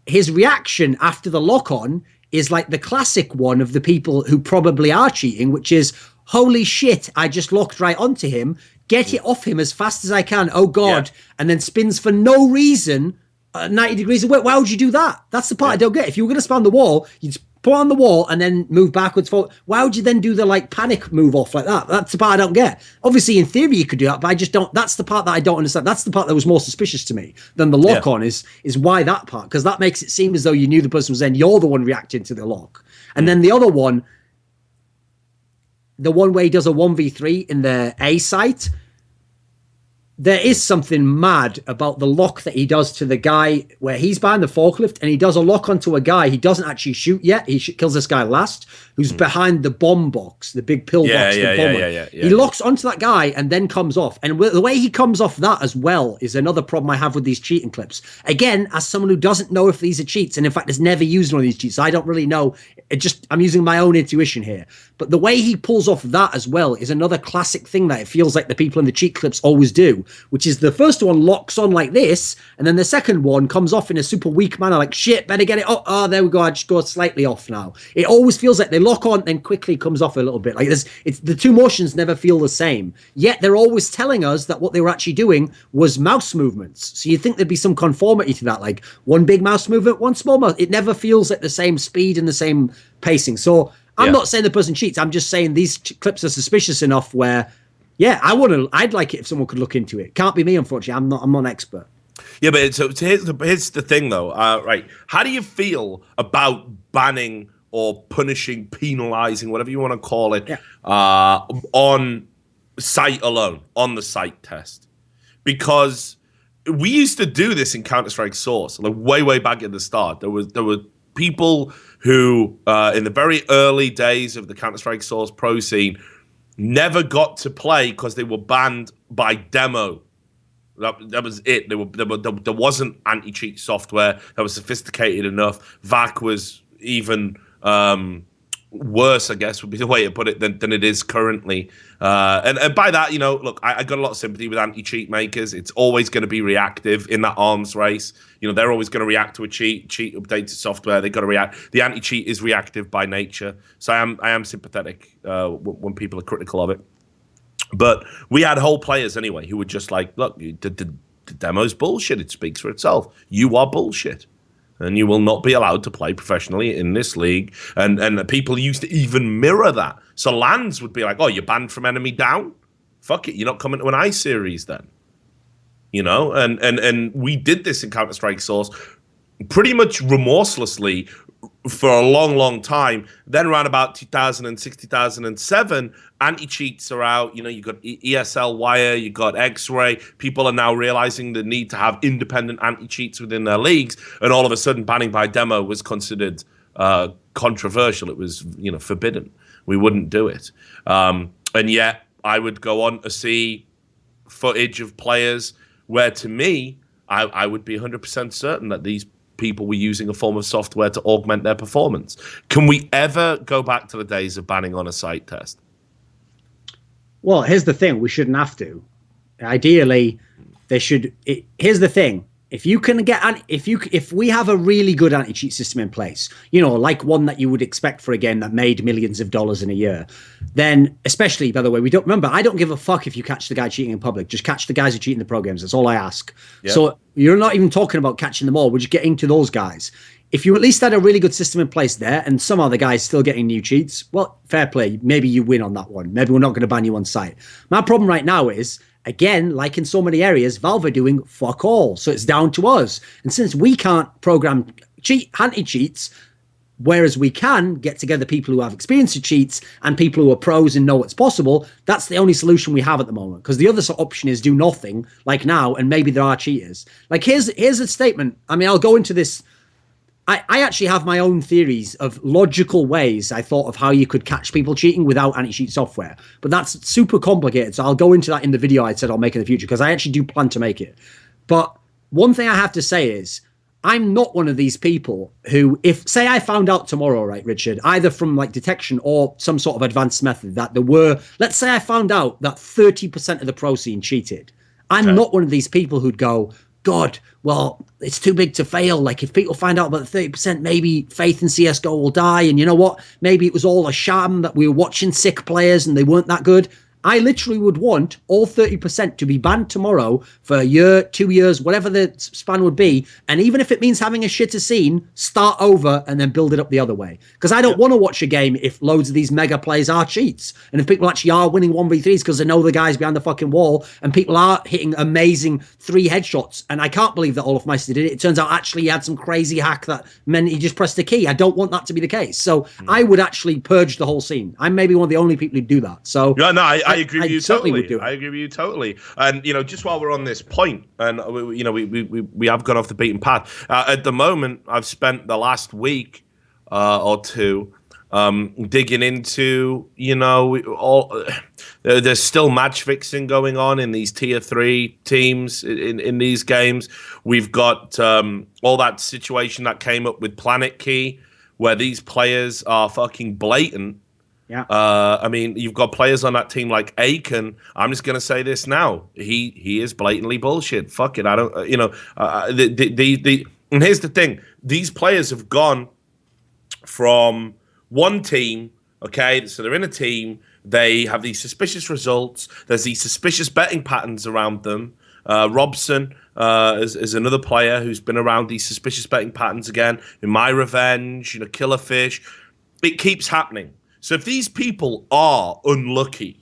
his reaction after the lock on is like the classic one of the people who probably are cheating, which is, holy shit, I just locked right onto him. Get it off him as fast as I can. Oh, God. Yeah. And then spins for no reason 90 degrees away. Why would you do that? That's the part I don't get. If you were going to spam the wall, you'd put on the wall and then move backwards, forward. Why would you then do the like panic move off like that? That's the part I don't get. Obviously, in theory, you could do that, but I just don't. That's the part that I don't understand. That's the part that was more suspicious to me than the lock on is why that part, because that makes it seem as though you knew the person was then. You're the one reacting to the lock. And then the other one, the one where he does a 1v3 in the A site, there is something mad about the lock that he does to the guy where he's behind the forklift and he does a lock onto a guy he doesn't actually shoot yet. He kills this guy last, who's behind the bomb box, the big pill box. He locks onto that guy and then comes off. And the way he comes off that as well is another problem I have with these cheating clips. Again, as someone who doesn't know if these are cheats, and in fact has never used one of these cheats, I don't really know. I'm using my own intuition here. But the way he pulls off that as well is another classic thing that it feels like the people in the cheat clips always do, which is the first one locks on like this, and then the second one comes off in a super weak manner, like, shit, better get it. Oh, there we go. I just go slightly off now. It always feels like they lock on, then quickly comes off a little bit. Like it's the two motions never feel the same. Yet they're always telling us that what they were actually doing was mouse movements. So you think there'd be some conformity to that, like one big mouse movement, one small mouse. It never feels like the same speed and the same pacing. So I'm not saying the person cheats. I'm just saying these clips are suspicious enough where, yeah, I'd like it if someone could look into it. Can't be me, unfortunately. I'm not an expert. Yeah, but so here's the thing, though. Right, how do you feel about banning or punishing, penalizing, whatever you want to call it, on site alone, on the site test? Because we used to do this in Counterstrike Source, like way back at the start. There were people who, in the very early days of the Counterstrike Source pro scene, never got to play because they were banned by demo. That was it. There wasn't anti-cheat software that was sophisticated enough. VAC was even worse, I guess, would be the way to put it, than it is currently. And by that, look, I got a lot of sympathy with anti-cheat makers. It's always going to be reactive in that arms race. They're always going to react to a cheat updated software. They've got to react. The anti-cheat is reactive by nature. So I am sympathetic when people are critical of it. But we had whole players anyway who were just like, look, the demo's bullshit. It speaks for itself. You are bullshit. And you will not be allowed to play professionally in this league. And people used to even mirror that. So LANs would be like, oh, you're banned from enemy down? Fuck it, you're not coming to an I-Series then. And we did this in Counter-Strike Source pretty much remorselessly for a long time. Then around about 2006, 2007, anti-cheats are out. You got ESL Wire, you got X-Ray. People are now realizing the need to have independent anti-cheats within their leagues. And all of a sudden, banning by demo was considered controversial. It was, forbidden. We wouldn't do it. And yet, I would go on to see footage of players where, to me, I would be 100% certain that these people were using a form of software to augment their performance. Can we ever go back to the days of banning on a site test? Well, here's the thing: we shouldn't have to. Ideally, they should. Here's the thing: if you can get, if we have a really good anti-cheat system in place, you know, like one that you would expect for a game that made millions of dollars in a year, then, especially, by the way, I don't give a fuck if you catch the guy cheating in public. Just catch the guys who cheat in the pro games. That's all I ask. Yep. So you're not even talking about catching them all. We're just getting to those guys. If you at least had a really good system in place there, and some other guys still getting new cheats, well, fair play. Maybe you win on that one. Maybe we're not going to ban you on site. My problem right now is, again, like in so many areas, Valve are doing fuck all. So it's down to us. And since we can't program anti-cheats, whereas we can get together people who have experience with cheats and people who are pros and know what's possible, that's the only solution we have at the moment. Because the other option is do nothing, like now, and maybe there are cheaters. Like, here's a statement. I mean, I'll go into this. I actually have my own theories of logical ways I thought of how you could catch people cheating without anti-cheat software. But that's super complicated, so I'll go into that in the video I said I'll make in the future, because I actually do plan to make it. But one thing I have to say is, I'm not one of these people who, if, say I found out tomorrow, right, Richard, either from like detection or some sort of advanced method that there were, let's say I found out that 30% of the pro scene cheated. I'm not one of these people who'd go, God, well, it's too big to fail. Like, if people find out about the 30%, maybe faith in CSGO will die. And you know what? Maybe it was all a sham that we were watching sick players and they weren't that good. I literally would want all 30% to be banned tomorrow for a year, 2 years, whatever the span would be. And even if it means having a shitter scene, start over and then build it up the other way. Because I don't want to watch a game if loads of these mega plays are cheats. And if people actually are winning 1v3s because they know the guys behind the fucking wall and people are hitting amazing 3 headshots. And I can't believe that Olafmeister did it. It turns out actually he had some crazy hack that meant he just pressed a key. I don't want that to be the case. So I would actually purge the whole scene. I'm maybe one of the only people who do that. So yeah, no, I agree with you totally. I agree with you totally. And you know, just while we're on this point, and we have gone off the beaten path. At the moment, I've spent the last week or two digging into, you know, all there's still match fixing going on in these tier 3 teams in these games. We've got all that situation that came up with Planet Key, where these players are fucking blatant. Yeah. I mean, you've got players on that team like Aiken. I'm just gonna say this now. He is blatantly bullshit. Fuck it. I don't. You know. And here's the thing. These players have gone from one team. Okay, so they're in a team. They have these suspicious results. There's these suspicious betting patterns around them. Robson is another player who's been around these suspicious betting patterns again. In My Revenge, you know, Killerfish. It keeps happening. So if these people are unlucky,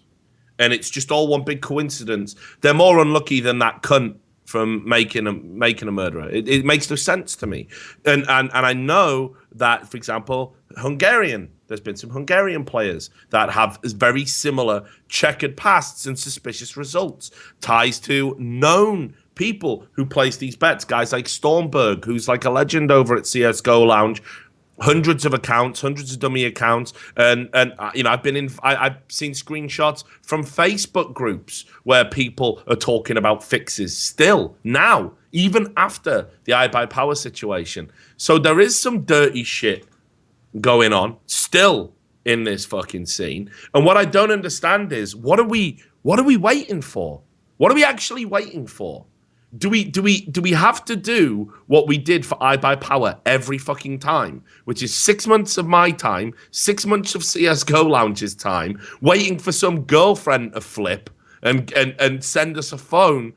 and it's just all one big coincidence, they're more unlucky than that cunt from making a murderer. It makes no sense to me. And I know that, for example, there's been some Hungarian players that have very similar checkered pasts and suspicious results, ties to known people who place these bets, guys like Stormberg, who's like a legend over at CSGO Lounge. Hundreds of accounts, hundreds of dummy accounts, and you know, I've seen screenshots from Facebook groups where people are talking about fixes still now, even after the iBuyPower situation. So there is some dirty shit going on still in this fucking scene. And what I don't understand is what are we waiting for? What are we actually waiting for? Do we have to do what we did for iBuyPower every fucking time, which is 6 months of my time, 6 months of CSGO Lounge's time, waiting for some girlfriend to flip and send us a phone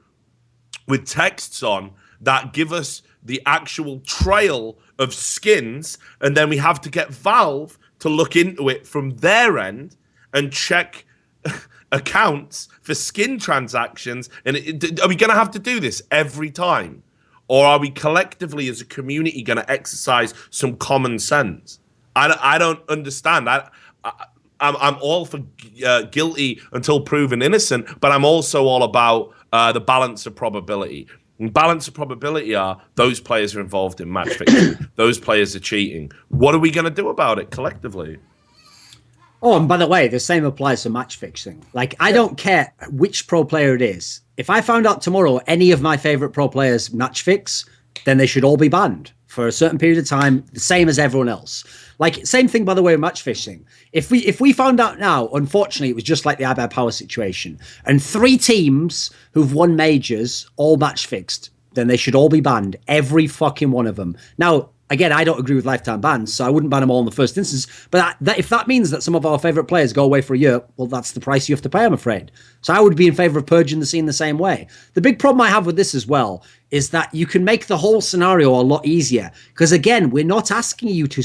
with texts on that give us the actual trail of skins, and then we have to get Valve to look into it from their end and check accounts for skin transactions? And are we going to have to do this every time, or are we collectively as a community going to exercise some common sense? I don't understand. I'm all for guilty until proven innocent, but I'm also all about the balance of probability. And balance of probability are those players are involved in match fixing, those players are cheating. What are we going to do about it collectively? Oh, and by the way, the same applies to match fixing. Like, I don't care which pro player it is. If I found out tomorrow any of my favorite pro players match fix, then they should all be banned for a certain period of time, the same as everyone else. Like, same thing, by the way, with match fixing. If we found out now, unfortunately, it was just like the iBear Power situation, and 3 teams who've won majors all match fixed, then they should all be banned, every fucking one of them. Now, again, I don't agree with lifetime bans, so I wouldn't ban them all in the first instance. But if that means that some of our favourite players go away for a year, well, that's the price you have to pay, I'm afraid. So I would be in favour of purging the scene the same way. The big problem I have with this as well is that you can make the whole scenario a lot easier. Because again, we're not asking you to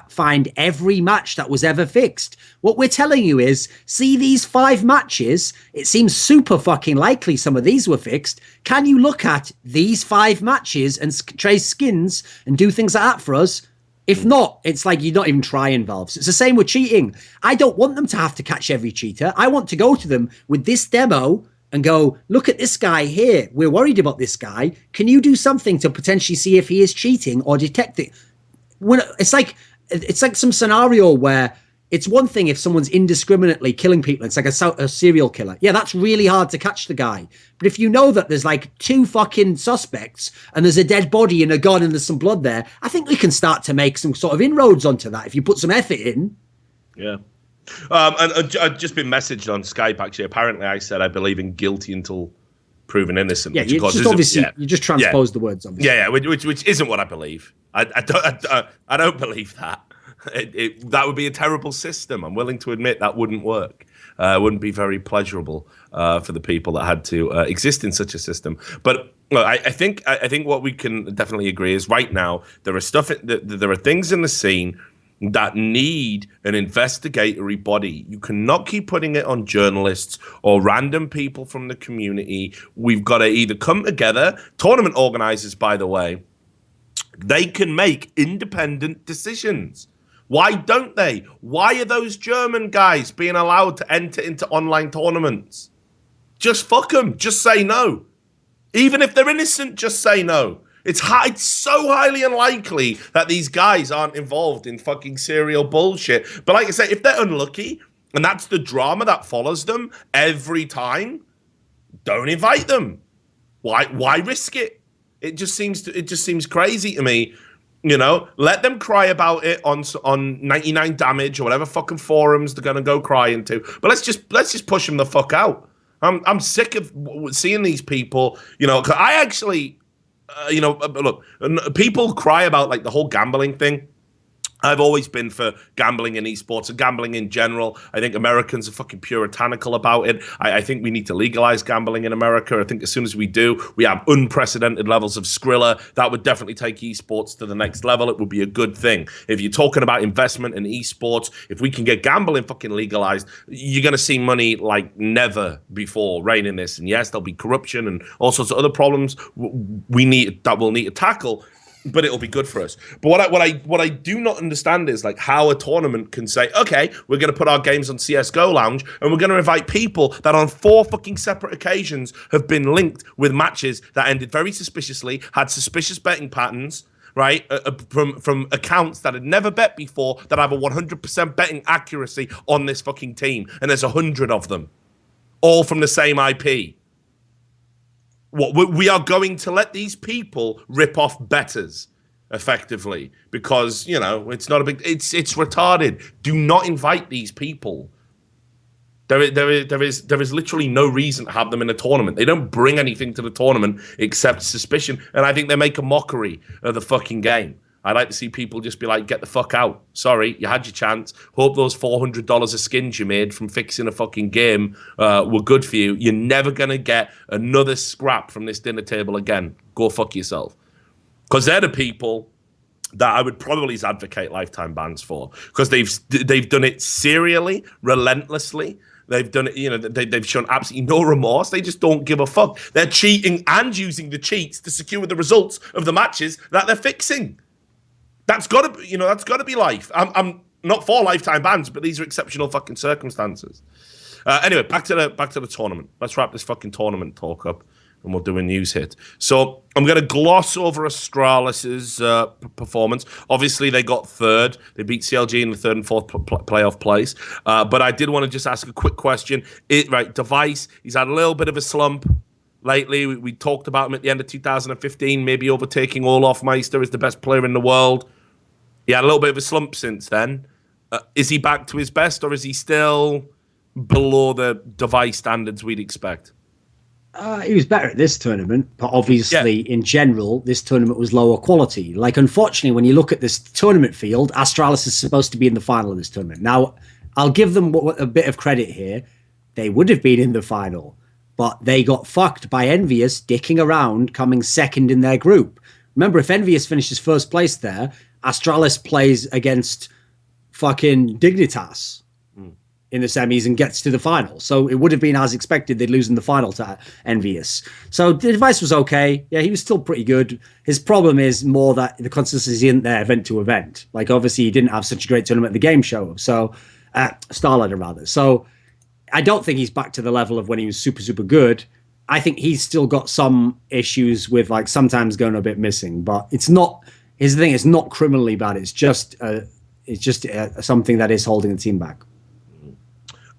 find every match that was ever fixed. What we're telling you is, see these 5 matches, it seems super fucking likely some of these were fixed. Can you look at these 5 matches and trace skins and do things like that for us? If not, it's like you're not even trying, Valves. It's the same with cheating. I don't want them to have to catch every cheater. I want to go to them with this demo and go, look at this guy here. We're worried about this guy. Can you do something to potentially see if he is cheating or detect it? It's like some scenario where it's one thing if someone's indiscriminately killing people. It's like a serial killer. Yeah, that's really hard to catch the guy. But if you know that there's like 2 fucking suspects and there's a dead body and a gun and there's some blood there, I think we can start to make some sort of inroads onto that if you put some effort in. Yeah. And I've just been messaged on Skype, actually. Apparently, I said I believe in guilty until proven innocent. Yeah, you just obviously you just transpose the words, obviously. Yeah, which isn't what I believe. I don't believe that. That would be a terrible system. I'm willing to admit that wouldn't work. It wouldn't be very pleasurable for the people that had to exist in such a system. But I think what we can definitely agree is right now there are things in the scene that need an investigatory body. You cannot keep putting it on journalists or random people from the community. We've got to either come together. Tournament organizers, by the way, they can make independent decisions. Why don't they? Why are those German guys being allowed to enter into online tournaments? Just fuck them. Just say no. Even if they're innocent, just say no. It's so highly unlikely that these guys aren't involved in fucking serial bullshit. But like I say, if they're unlucky, and that's the drama that follows them every time, don't invite them. Why risk it? It just seems crazy to me. You know, let them cry about it on 99 Damage or whatever fucking forums they're gonna go cry into. But let's just push them the fuck out. I'm sick of seeing these people. You know, 'cause I actually. Look, people cry about like the whole gambling thing. I've always been for gambling in esports and gambling in general. I think Americans are fucking puritanical about it. I think we need to legalize gambling in America. I think as soon as we do, we have unprecedented levels of Skrilla. That would definitely take esports to the next level. It would be a good thing. If you're talking about investment in esports, if we can get gambling fucking legalized, you're going to see money like never before rain in this. And yes, there'll be corruption and all sorts of other problems we'll need to tackle. But it'll be good for us. But what I do not understand is like how a tournament can say, okay, we're going to put our games on CSGO Lounge and we're going to invite people that on 4 fucking separate occasions have been linked with matches that ended very suspiciously, had suspicious betting patterns, right, from accounts that had never bet before that have a 100% betting accuracy on this fucking team. And there's 100 of them, all from the same IP. What we are going to let these people rip off bettors effectively because, you know, it's not a big, it's retarded. Do not invite these people. There is literally no reason to have them in a tournament. They don't bring anything to the tournament except suspicion. And I think they make a mockery of the fucking game. I like to see people just be like, get the fuck out. Sorry, you had your chance. Hope those $400 of skins you made from fixing a fucking game were good for you. You're never going to get another scrap from this dinner table again. Go fuck yourself. Because they're the people that I would probably advocate lifetime bans for. Because they've done it serially, relentlessly. They've done it, you know, they've shown absolutely no remorse. They just don't give a fuck. They're cheating and using the cheats to secure the results of the matches that they're fixing. That's got to be life. I'm not for lifetime bans, but these are exceptional fucking circumstances. Anyway, back to the tournament. Let's wrap this fucking tournament talk up. and we'll do a news hit. So I'm going to gloss over Astralis's performance. Obviously, they got third. They beat CLG in the third and fourth playoff place. But I did want to just ask a quick question. Device, he's had a little bit of a slump lately. We talked about him at the end of 2015, maybe overtaking Olaf Meister as the best player in the world. He had a little bit of a slump since then. Is he back to his best, or is he still below the Device standards we'd expect? He was better at this tournament, but obviously, in general, this tournament was lower quality. Like, unfortunately, when you look at this tournament field, Astralis is supposed to be in the final of this tournament. Now, I'll give them a bit of credit here. They would have been in the final, but they got fucked by EnVyUs dicking around, coming second in their group. Remember, if EnVyUs finishes first place there, Astralis plays against fucking Dignitas in the semis and gets to the final. So it would have been as expected they'd lose in the final to EnVyUs. So the Device was okay. Yeah, he was still pretty good. His problem is more that the consistency isn't there event to event. Like, obviously, he didn't have such a great tournament at the game show. So, Starladder, rather. So I don't think he's back to the level of when he was super, super good. I think he's still got some issues with, like, sometimes going a bit missing. But it's not... Here's the thing, it's not criminally bad. It's just something that is holding the team back.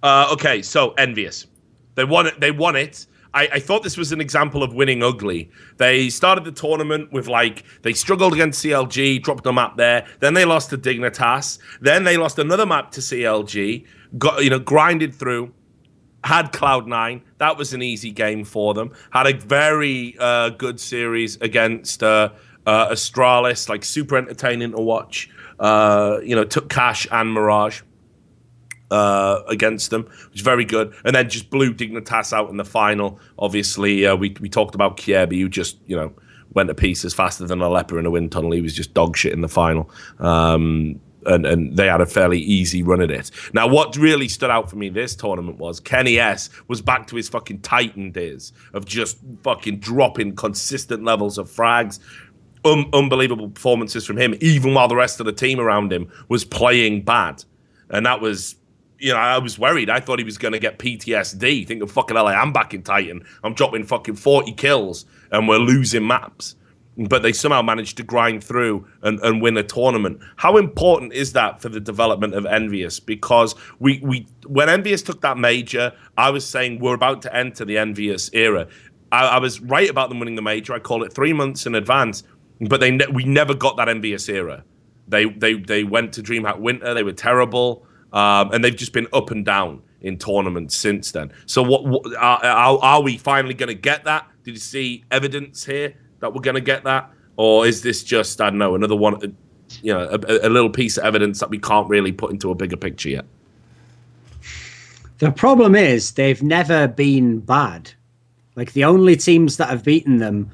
Okay, so EnVyUs. They won it. They won it. I thought this was an example of winning ugly. They started the tournament with, like, they struggled against CLG, dropped a map there. Then they lost to Dignitas. Then they lost another map to CLG, grinded through, had Cloud9. That was an easy game for them. Had a very good series against Astralis, like, super entertaining to watch. Took Cash and Mirage against them, which is very good, and then just blew Dignitas out in the final. Obviously, we talked about Kiebi, who just went to pieces faster than a leper in a wind tunnel. He was just dog shit in the final, and they had a fairly easy run at it. Now, what really stood out for me this tournament was Kenny S was back to his fucking Titan days of just fucking dropping consistent levels of frags. Unbelievable performances from him, even while the rest of the team around him was playing bad. And that was, I was worried. I thought he was going to get PTSD. Thinking, fucking hell, I am back in Titan. I'm dropping fucking 40 kills and we're losing maps. But they somehow managed to grind through and win a tournament. How important is that for the development of EnVyUs? Because when EnVyUs took that major, I was saying we're about to enter the EnVyUs era. I was right about them winning the major. I called it 3 months in advance. But we never got that EnVyUs era. They went to DreamHack Winter. They were terrible, and they've just been up and down in tournaments since then. So what are we finally going to get that? Did you see evidence here that we're going to get that, or is this just, I don't know, another one? A little piece of evidence that we can't really put into a bigger picture yet. The problem is they've never been bad. Like, the only teams that have beaten them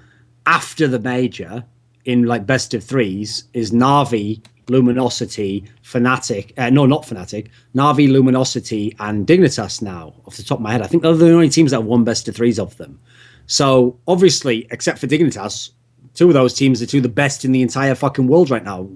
after the major in, like, best of threes is Na'Vi, Luminosity, Fnatic. No, not Fnatic. Na'Vi, Luminosity, and Dignitas now, off the top of my head. I think they're the only teams that have won best of threes of them. So, obviously, except for Dignitas, two of those teams are two of the best in the entire fucking world right now.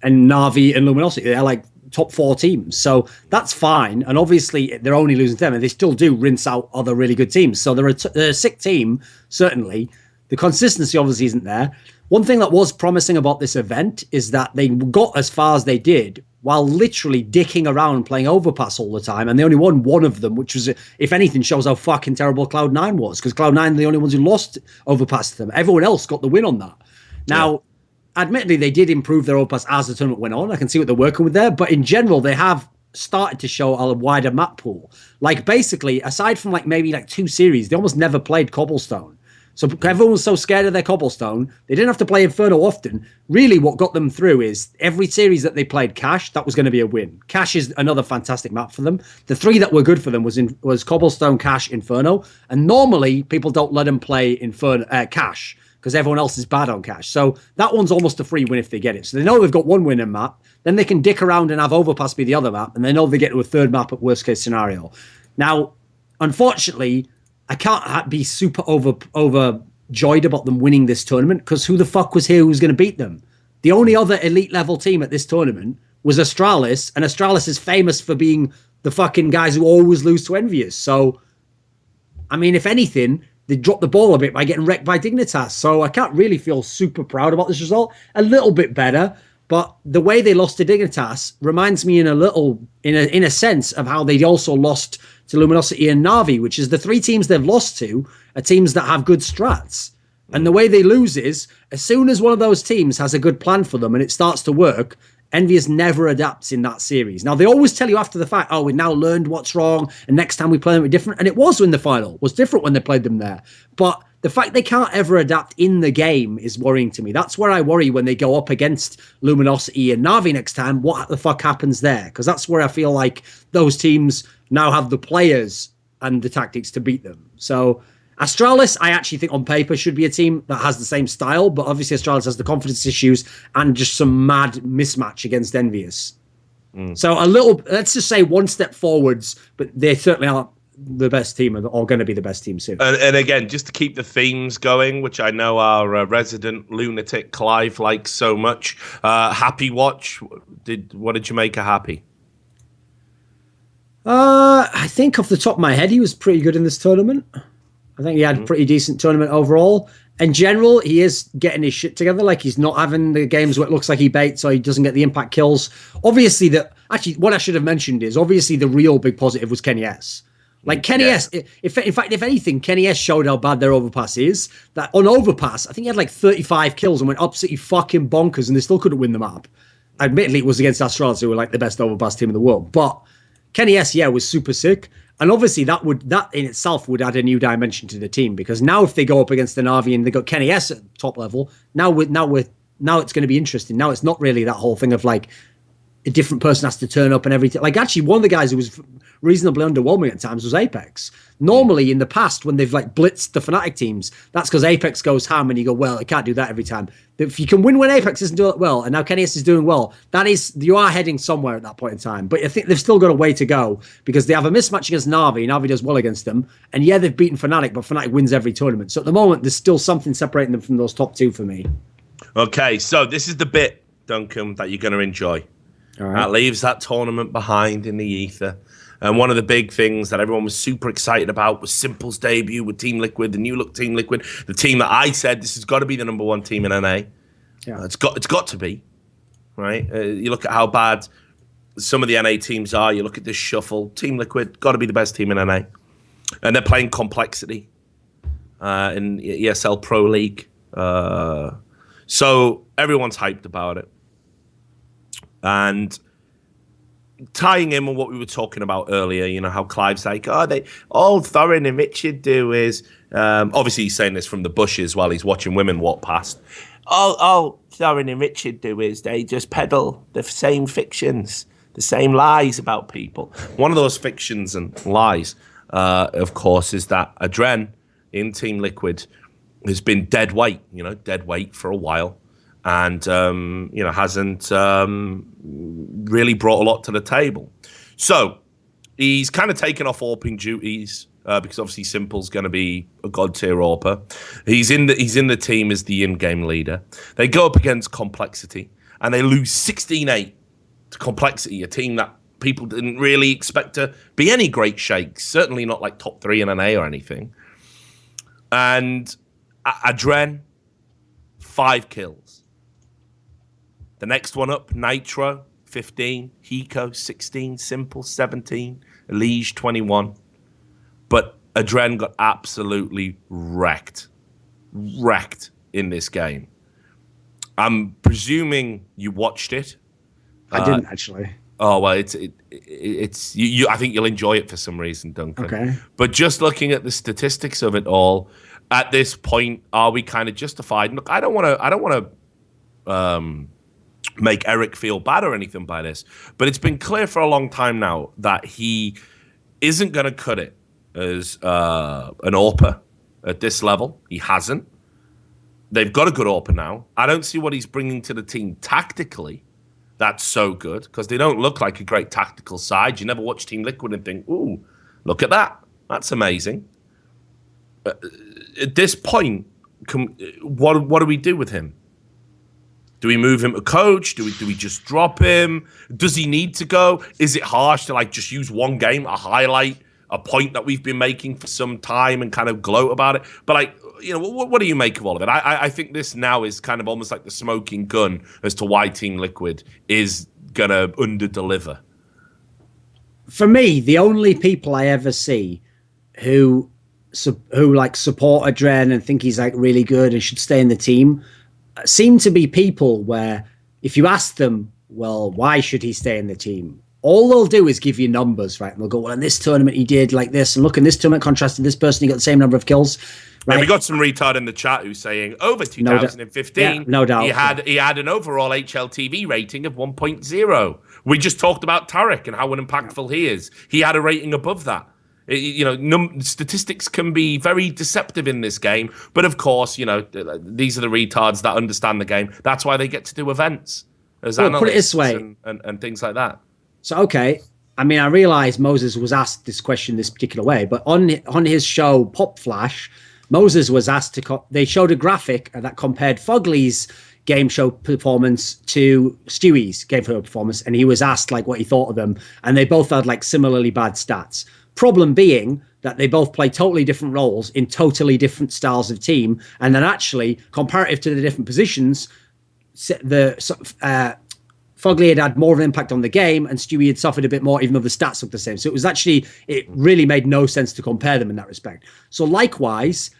And Na'Vi and Luminosity, they're, like, top 4 teams. So, that's fine. And obviously, they're only losing to them, and they still do rinse out other really good teams. So, they're a sick team, certainly. The consistency obviously isn't there. One thing that was promising about this event is that they got as far as they did while literally dicking around playing Overpass all the time, and they only won one of them, which was, if anything, shows how fucking terrible Cloud9 was, because Cloud9 are the only ones who lost Overpass to them. Everyone else got the win on that. Now, admittedly, they did improve their Overpass as the tournament went on. I can see what they're working with there, but in general, they have started to show a wider map pool. Like, basically, aside from, like, maybe, like, 2 series, they almost never played Cobblestone. So everyone was so scared of their Cobblestone, they didn't have to play Inferno often. Really, what got them through is every series that they played Cash, that was going to be a win. Cash is another fantastic map for them. The 3 that were good for them was Cobblestone, Cash, Inferno. And normally, people don't let them play Cash because everyone else is bad on Cash. So that one's almost a free win if they get it. So they know they've got one winning map. Then they can dick around and have Overpass be the other map. And they know they get to a 3rd map at worst case scenario. Now, unfortunately, I can't be super overjoyed about them winning this tournament, because who the fuck was here who was going to beat them? The only other elite level team at this tournament was Astralis, and Astralis is famous for being the fucking guys who always lose to EnVyUs. So, I mean, if anything, they dropped the ball a bit by getting wrecked by Dignitas. So I can't really feel super proud about this result. A little bit better, but the way they lost to Dignitas reminds me in a sense of how they also lost to Luminosity and Na'Vi, which is the 3 teams they've lost to are teams that have good strats. And the way they lose is, as soon as one of those teams has a good plan for them and it starts to work, EnVyUs never adapts in that series. Now, they always tell you after the fact, oh, we now learned what's wrong, and next time we play them, we're different. And it was in the final. It was different when they played them there. But the fact they can't ever adapt in the game is worrying to me. That's where I worry when they go up against Luminosity and Na'Vi next time. What the fuck happens there? Because that's where I feel like those teams now have the players and the tactics to beat them. So Astralis, I actually think on paper should be a team that has the same style, but obviously Astralis has the confidence issues and just some mad mismatch against EnVyUs. So let's just say one step forwards, but they certainly aren't the best team or going to be the best team soon. And again, just to keep the themes going, which I know our resident lunatic Clive likes so much, Happy Watch, what did you make of Happy? I think off the top of my head, he was pretty good in this tournament. I think he had a pretty decent tournament overall. In general, he is getting his shit together. Like, he's not having the games where it looks like he baits or he doesn't get the impact kills. Obviously, what I should have mentioned is, obviously, the real big positive was Kenny S. Like, Kenny S, in fact, if anything, Kenny S showed how bad their overpass is. That on overpass, I think he had like 35 kills and went absolutely fucking bonkers, and they still couldn't win the map. Admittedly, it was against Astralis, who were like the best overpass team in the world. But Kenny S, was super sick. And obviously that in itself would add a new dimension to the team, because now if they go up against the Na'Vi and they got Kenny S at top level, now it's going to be interesting. Now it's not really that whole thing of like a different person has to turn up and everything. Like, actually, one of the guys who was reasonably underwhelming at times was Apex. Normally, in the past, when they've like blitzed the Fnatic teams, that's because Apex goes ham, and you go, well, it can't do that every time. If you can win when Apex doesn't do it well, and now Kenny S is doing well, you are heading somewhere at that point in time. But I think they've still got a way to go, because they have a mismatch against Na'Vi. Na'Vi does well against them, and they've beaten Fnatic, but Fnatic wins every tournament. So at the moment, there's still something separating them from those top 2 for me. Okay, so this is the bit, Duncan, that you're going to enjoy. All right. That leaves that tournament behind in the ether. And one of the big things that everyone was super excited about was Simple's debut with Team Liquid, the new look Team Liquid, the team that I said this has got to be the #1 team in NA. Yeah, it's got to be, right? You look at how bad some of the NA teams are. You look at this shuffle. Team Liquid got to be the best team in NA, and they're playing Complexity in ESL Pro League. So everyone's hyped about it. And tying in with what we were talking about earlier, you know, how Clive's like, all Thorin and Richard do is, obviously he's saying this from the bushes while he's watching women walk past. All Thorin and Richard do is they just peddle the same fictions, the same lies about people. One of those fictions and lies, of course, is that Adren in Team Liquid has been dead weight for a while. And, hasn't really brought a lot to the table. So he's kind of taken off AWPing duties because obviously Simple's going to be a god tier AWPer. He's in the team as the in-game leader. They go up against Complexity and they lose 16-8 to Complexity, a team that people didn't really expect to be any great shakes. Certainly not like top 3 in NA or anything. And Adren, 5 kills. The next one up, Nitro, 15, Hiko, 16, Simple, 17, Elige, 21. But Adren got absolutely wrecked in this game. I'm presuming you watched it. I didn't, actually. Oh, well, it's you. I think you'll enjoy it for some reason, Duncan. Okay. But just looking at the statistics of it all, at this point, are we kind of justified? Look, I don't want to make Eric feel bad or anything by this, but it's been clear for a long time now that he isn't going to cut it as an AWPer at this level. He hasn't. They've got a good AWPer now. I don't see what he's bringing to the team tactically that's so good, because they don't look like a great tactical side. You never watch Team Liquid and think, ooh, look at that. That's amazing. At this point, what do we do with him? Do we move him to coach? Do we just drop him? Does he need to go? Is it harsh to like just use one game, a highlight a point that we've been making for some time and kind of gloat about it. But like, you know, what do you make of all of it? I think this now is kind of almost like the smoking gun as to why Team Liquid is gonna under-deliver. For me, the only people I ever see who like support Adren and think he's like really good and should stay in the team seem to be people where if you ask them, well, why should he stay in the team? All they'll do is give you numbers, right? And they'll go, well, in this tournament he did like this, and look, in this tournament contrasted this person, he got the same number of kills. Right? Yeah, we got some retard in the chat who's saying over 2015, no doubt, he had an overall HLTV rating of 1.0. We just talked about Tarek and how unimpactful he is. He had a rating above that. You know, statistics can be very deceptive in this game, but of course, you know, these are the retards that understand the game. That's why they get to do events as analysts, put it this way, and things like that. So, okay, I mean, I realize Moses was asked this question this particular way, but on his show Pop Flash, Moses was asked to. They showed a graphic that compared Fugly's game show performance to Stewie's game show performance, and he was asked like what he thought of them, and they both had like similarly bad stats. Problem being that they both play totally different roles in totally different styles of team, and then actually comparative to the different positions, Fugly had more of an impact on the game, and Stewie had suffered a bit more, even though the stats looked the same. So it really made no sense to compare them in that respect. So likewise,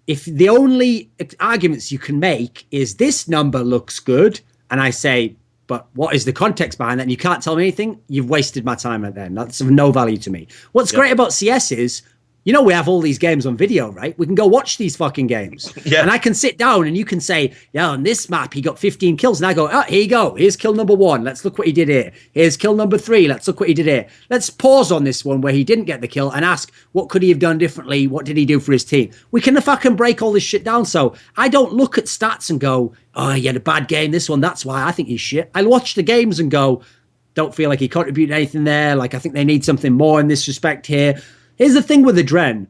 if the only arguments you can make is this number looks good, and I say, but what is the context behind that? And you can't tell me anything, you've wasted my time right there. That's of no value to me. What's great about CS is, you know, we have all these games on video, right? We can go watch these fucking games. Yeah. And I can sit down and you can say, yeah, on this map, he got 15 kills. And I go, oh, here you go. Here's kill number 1. Let's look what he did here. Here's kill number 3. Let's look what he did here. Let's pause on this one where he didn't get the kill and ask, what could he have done differently? What did he do for his team? We can fucking break all this shit down. So I don't look at stats and go, oh, he had a bad game. This one, that's why I think he's shit. I watch the games and go, don't feel like he contributed anything there. Like, I think they need something more in this respect here. Here's the thing with Adren.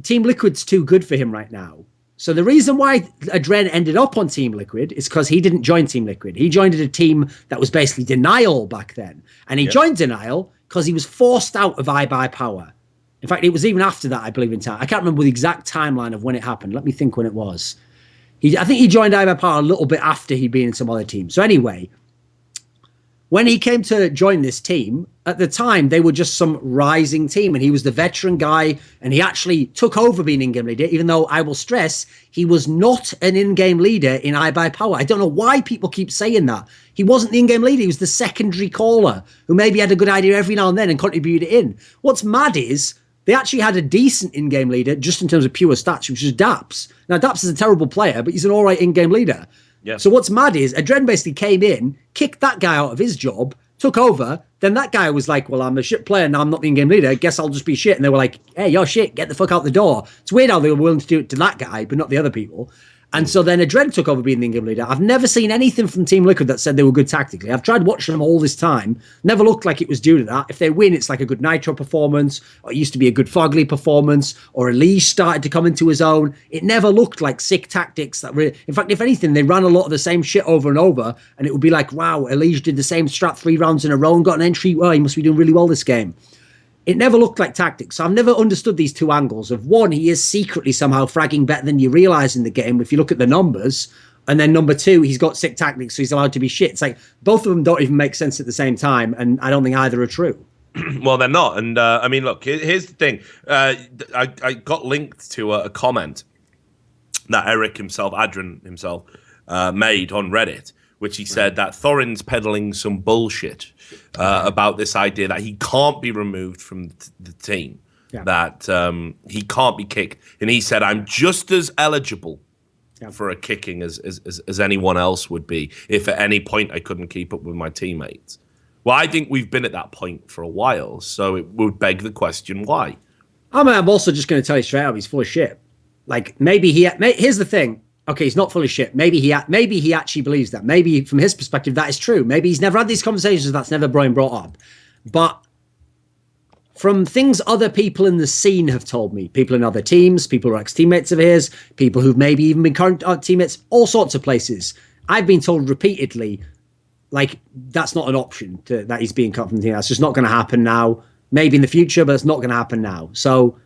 Team Liquid's too good for him right now. So the reason why Adren ended up on Team Liquid is because he didn't join Team Liquid. He joined a team that was basically Denial back then. And he joined Denial because he was forced out of iBuyPower. In fact, it was even after that, I believe, in time. I can't remember the exact timeline of when it happened. Let me think when it was. I think he joined iBuyPower a little bit after he'd been in some other team. So anyway, when he came to join this team, at the time, they were just some rising team, and he was the veteran guy, and he actually took over being in-game leader, even though I will stress he was not an in-game leader in iBuyPower. I don't know why people keep saying that. He wasn't the in-game leader. He was the secondary caller who maybe had a good idea every now and then and contributed in. What's mad is they actually had a decent in-game leader just in terms of pure stats, which is Daps. Now, Daps is a terrible player, but he's an all right in-game leader. Yeah. So what's mad is Adren basically came in, kicked that guy out of his job, took over. Then that guy was like, well, I'm a shit player now. I'm not the in-game leader. Guess I'll just be shit. And they were like, hey, you're shit. Get the fuck out the door. It's weird how they were willing to do it to that guy, but not the other people. And so then Adren took over being the in-game leader. I've never seen anything from Team Liquid that said they were good tactically. I've tried watching them all this time. Never looked like it was due to that. If they win, it's like a good Nitro performance, or it used to be a good Fugly performance, or Elise started to come into his own. It never looked like sick tactics. In fact, if anything, they ran a lot of the same shit over and over, and it would be like, wow, Elise did the same strat 3 rounds in a row and got an entry. Well, he must be doing really well this game. It never looked like tactics. So I've never understood these two angles of, one, he is secretly somehow fragging better than you realize in the game if you look at the numbers. And then number 2, he's got sick tactics, so he's allowed to be shit. It's like both of them don't even make sense at the same time. And I don't think either are true. Well, they're not. And I mean, look, here's the thing. I got linked to a comment that Adren himself, made on Reddit, which he said that Thorin's peddling some bullshit about this idea that he can't be removed from the team, that he can't be kicked. And he said, I'm just as eligible for a kicking as anyone else would be if at any point I couldn't keep up with my teammates. Well, I think we've been at that point for a while, so it would beg the question, why? I'm also just going to tell you straight up, he's full of shit. Like, here's the thing. Okay, he's not full of shit. Maybe he actually believes that. Maybe from his perspective, that is true. Maybe he's never had these conversations. That's never been brought up. But from things other people in the scene have told me, people in other teams, people who are ex-teammates of his, people who've maybe even been current teammates, all sorts of places, I've been told repeatedly, like, that's not an option that he's being cut from the team. That's just not going to happen now. Maybe in the future, but it's not going to happen now. So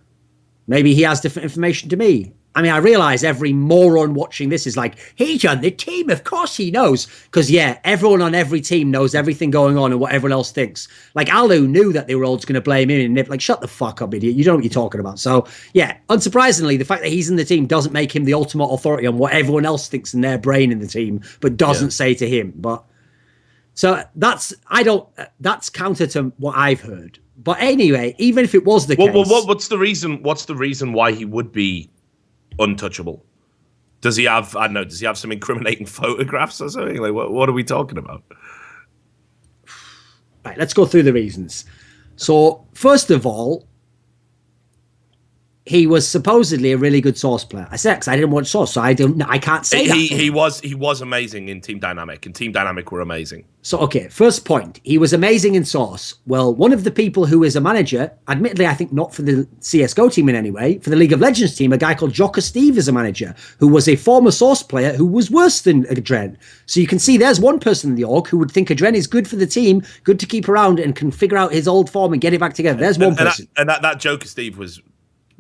maybe he has different information to me. I mean, I realize every moron watching this is like, he's on the team. Of course he knows. Because, yeah, everyone on every team knows everything going on and what everyone else thinks. Like, Alu knew that they were all just going to blame him. And they're like, shut the fuck up, idiot. You don't know what you're talking about. So, yeah, unsurprisingly, the fact that he's in the team doesn't make him the ultimate authority on what everyone else thinks in their brain in the team, but doesn't say to him. But so that's counter to what I've heard. But anyway, even if it was the case... What's the reason why he would be untouchable? Does he have, I don't know, does he have some incriminating photographs or something? Like, what are we talking about? Right, let's go through the reasons. So, first of all, he was supposedly a really good Source player. I said because I didn't watch Source, so I can't say that. He was amazing in Team Dynamic, and Team Dynamic were amazing. So, okay, first point, he was amazing in Source. Well, one of the people who is a manager, admittedly, I think not for the CSGO team in any way, for the League of Legends team, a guy called Jocker Steve is a manager, who was a former Source player who was worse than Adren. So you can see there's one person in the org who would think Adren is good for the team, good to keep around, and can figure out his old form and get it back together. There's one person. And that Joker Steve was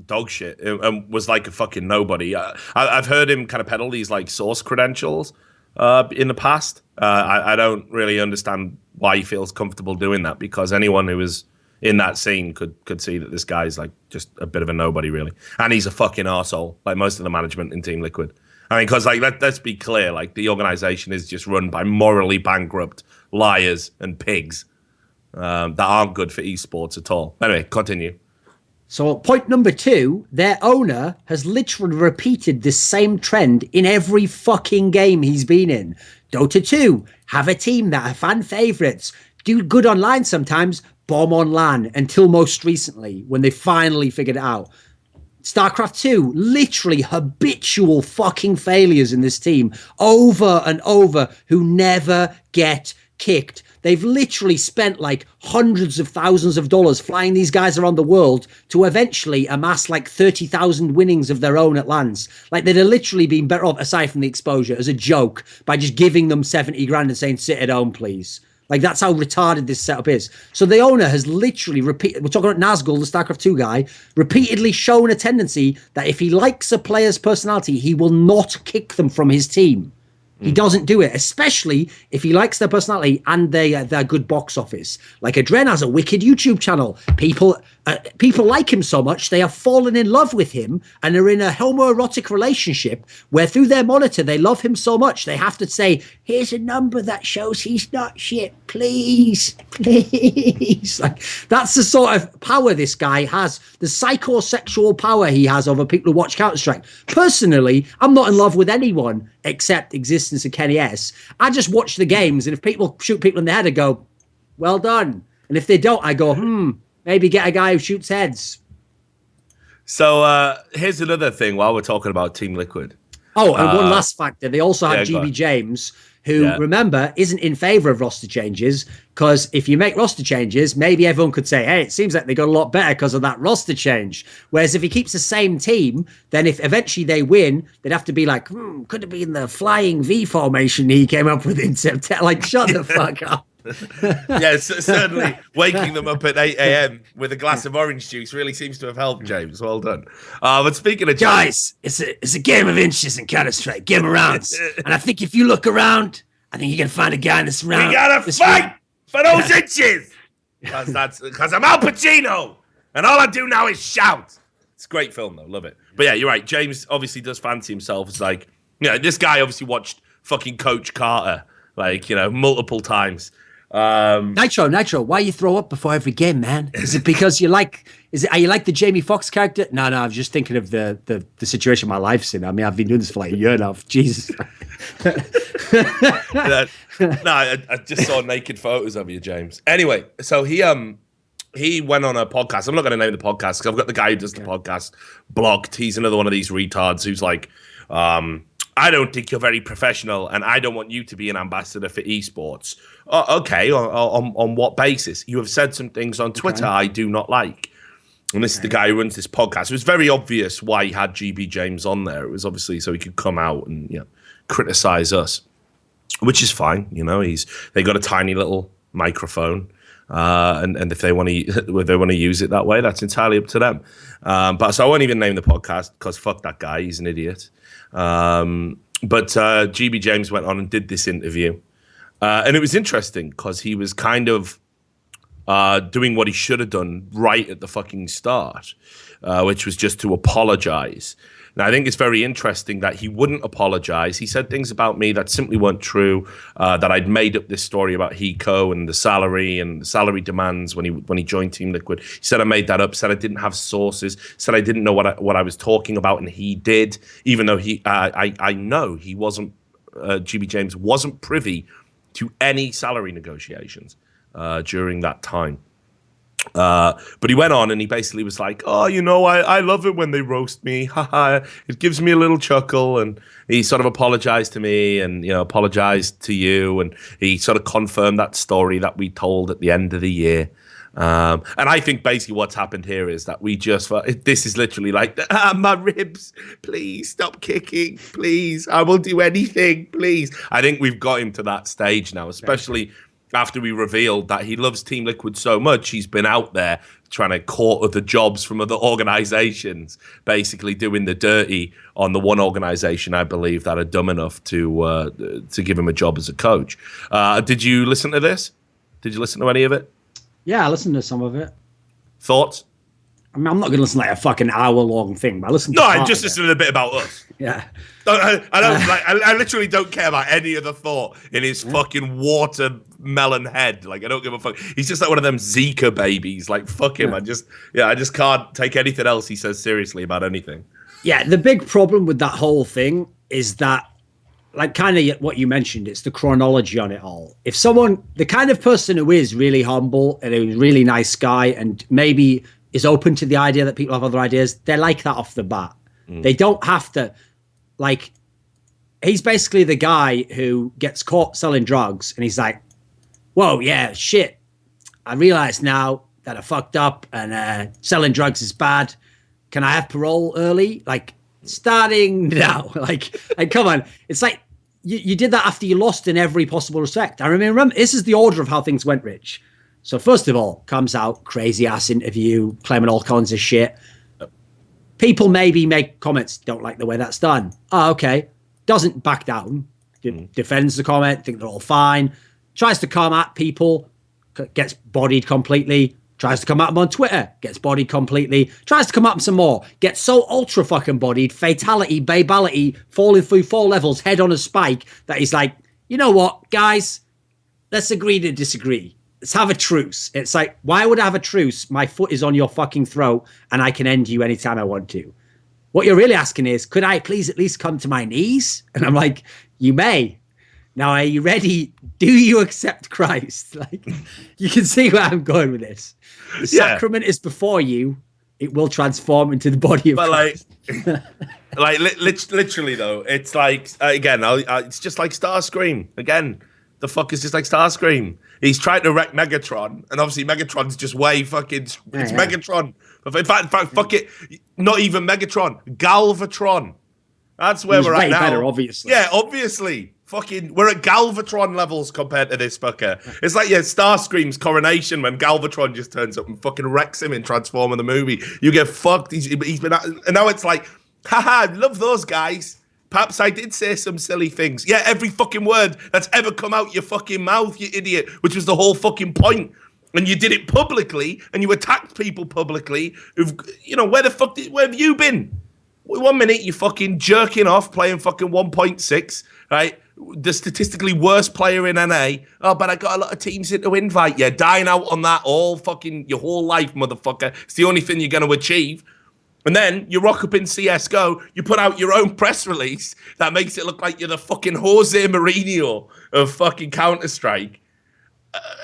dog shit and was like a fucking nobody. I've heard him kind of peddle these like Source credentials in the past. I don't really understand why he feels comfortable doing that, because anyone who was in that scene could see that this guy's like just a bit of a nobody, really, and he's a fucking arsehole, like most of the management in Team Liquid. I mean, because like let's be clear, like the organization is just run by morally bankrupt liars and pigs that aren't good for esports at all. Anyway, continue. So point number 2, their owner has literally repeated this same trend in every fucking game he's been in. Dota 2, have a team that are fan favorites, do good online sometimes, bomb on LAN, until most recently when they finally figured it out. StarCraft 2, literally habitual fucking failures in this team over and over who never get kicked. They've literally spent like hundreds of thousands of dollars flying these guys around the world to eventually amass like 30,000 winnings of their own at lands. Like they'd have literally been better off, aside from the exposure, as a joke by just giving them 70 grand and saying, sit at home, please. Like that's how retarded this setup is. So the owner has literally we're talking about Nazgul, the StarCraft 2 guy, repeatedly shown a tendency that if he likes a player's personality, he will not kick them from his team. He doesn't do it, especially if he likes their personality and their good box office. Like Adren has a wicked YouTube channel. People like him so much, they have fallen in love with him and are in a homoerotic relationship where through their monitor, they love him so much, they have to say, here's a number that shows he's not shit. Please, please. Like, that's the sort of power this guy has, the psychosexual power he has over people who watch Counterstrike. Personally, I'm not in love with anyone except Existence and Kenny S. I just watch the games, and if people shoot people in the head, I go, well done. And if they don't, I go, maybe get a guy who shoots heads. So here's another thing while we're talking about Team Liquid. Oh, and one last factor. They also had GB James, who, remember, isn't in favor of roster changes, because if you make roster changes, maybe everyone could say, hey, it seems like they got a lot better because of that roster change. Whereas if he keeps the same team, then if eventually they win, they'd have to be like, could have been the flying V formation he came up with in September. Like, shut the fuck up. Yeah, certainly waking them up at 8 a.m. with a glass of orange juice really seems to have helped, James. Well done. But speaking of guys, it's a game of inches in Counter-Strike, game of rounds. And I think if you look around, I think you can find a guy in this round. We gotta fight for those inches. Because I'm Al Pacino, and all I do now is shout. It's a great film, though. Love it. But yeah, you're right. James obviously does fancy himself as like, this guy obviously watched fucking Coach Carter, like, multiple times. Nitro, why you throw up before every game, man? Is it because are you like the Jamie Foxx character? No, I was just thinking of the situation my life's in. I mean, I've been doing this for like a year now. Jesus. I just saw naked photos of you, James. Anyway, so he went on a podcast. I'm not going to name the podcast because I've got the guy who does the podcast blocked. He's another one of these retards who's like, I don't think you're very professional, and I don't want you to be an ambassador for esports. Okay, on what basis? You have said some things on Twitter I do not like. And this is the guy who runs this podcast. It was very obvious why he had GB James on there. It was obviously so he could come out and criticize us, which is fine. They got a tiny little microphone. And if they want to use it that way, that's entirely up to them. But so I won't even name the podcast because fuck that guy, he's an idiot. But GB James went on and did this interview, and it was interesting because he was kind of doing what he should have done right at the fucking start, which was just to apologize. Now, I think it's very interesting that he wouldn't apologize. He said things about me that simply weren't true, that I'd made up this story about Hiko and the salary demands when he joined Team Liquid. He said I made that up, said I didn't have sources, said I didn't know what I was talking about, and he did, even though I know he wasn't, GB James wasn't privy to any salary negotiations during that time. But he went on and he basically was like, oh, I love it when they roast me. It gives me a little chuckle. And he sort of apologized to me and, apologized to you. And he sort of confirmed that story that we told at the end of the year. And I think basically what's happened here is that this is literally like, my ribs, please stop kicking, please. I will do anything, please. I think we've got him to that stage now, especially after we revealed that he loves Team Liquid so much, he's been out there trying to court other jobs from other organizations, basically doing the dirty on the one organization, I believe, that are dumb enough to give him a job as a coach. Did you listen to this? Did you listen to any of it? Yeah, I listened to some of it. Thoughts? I mean, I'm not going to listen to like a fucking hour-long thing, but I listened to I just listened to a bit about us. Yeah. I literally don't care about any other thought in his fucking watermelon head. Like, I don't give a fuck. He's just like one of them Zika babies. Like, fuck him. Yeah. I just can't take anything else he says seriously about anything. Yeah, the big problem with that whole thing is that, like, kind of what you mentioned, it's the chronology on it all. If someone, the kind of person who is really humble and a really nice guy and maybe is open to the idea that people have other ideas, they're like that off the bat. They don't have to, like, he's basically the guy who gets caught selling drugs and he's like, whoa, yeah, shit. I realize now that I fucked up and selling drugs is bad. Can I have parole early? Like, starting now. Like come on. It's like, you did that after you lost in every possible respect. I remember, this is the order of how things went, Rich. So first of all, comes out, crazy ass interview, claiming all kinds of shit. People maybe make comments, don't like the way that's done. Oh, okay. Doesn't back down. Defends the comment, think they're all fine. Tries to come at people, gets bodied completely. Tries to come at them on Twitter, gets bodied completely. Tries to come at them some more, gets so ultra fucking bodied, fatality, babality, falling through 4 levels, head on a spike, that he's like, you know what, guys? Let's agree to disagree. Let's have a truce. It's like, why would I have a truce? My foot is on your fucking throat and I can end you anytime I want to. What you're really asking is, could I please at least come to my knees? And I'm like, you may. Now, are you ready? Do you accept Christ? Like, you can see where I'm going with this. The sacrament is before you. It will transform into the body of Christ. Literally though, it's like, again, it's just like Starscream. Again, the fuck is just like Starscream. He's trying to wreck Megatron, and obviously Megatron's just way fucking. It's Megatron. In fact, fuck it. Not even Megatron. Galvatron. That's where we're at now. Better, obviously. Yeah, obviously. Fucking, we're at Galvatron levels compared to this fucker. It's like Starscream's coronation when Galvatron just turns up and fucking wrecks him in Transformer the movie. You get fucked. He's been, and now it's like, haha, love those guys. Perhaps I did say some silly things. Yeah, every fucking word that's ever come out your fucking mouth, you idiot, which was the whole fucking point. And you did it publicly, and you attacked people publicly. Who've, where have you been? 1 minute you're fucking jerking off playing fucking 1.6, right? The statistically worst player in NA. Oh, but I got a lot of teams in to invite you. Dying out on that all fucking your whole life, motherfucker. It's the only thing you're going to achieve. And then you rock up in CSGO, you put out your own press release that makes it look like you're the fucking Jose Mourinho of fucking Counterstrike.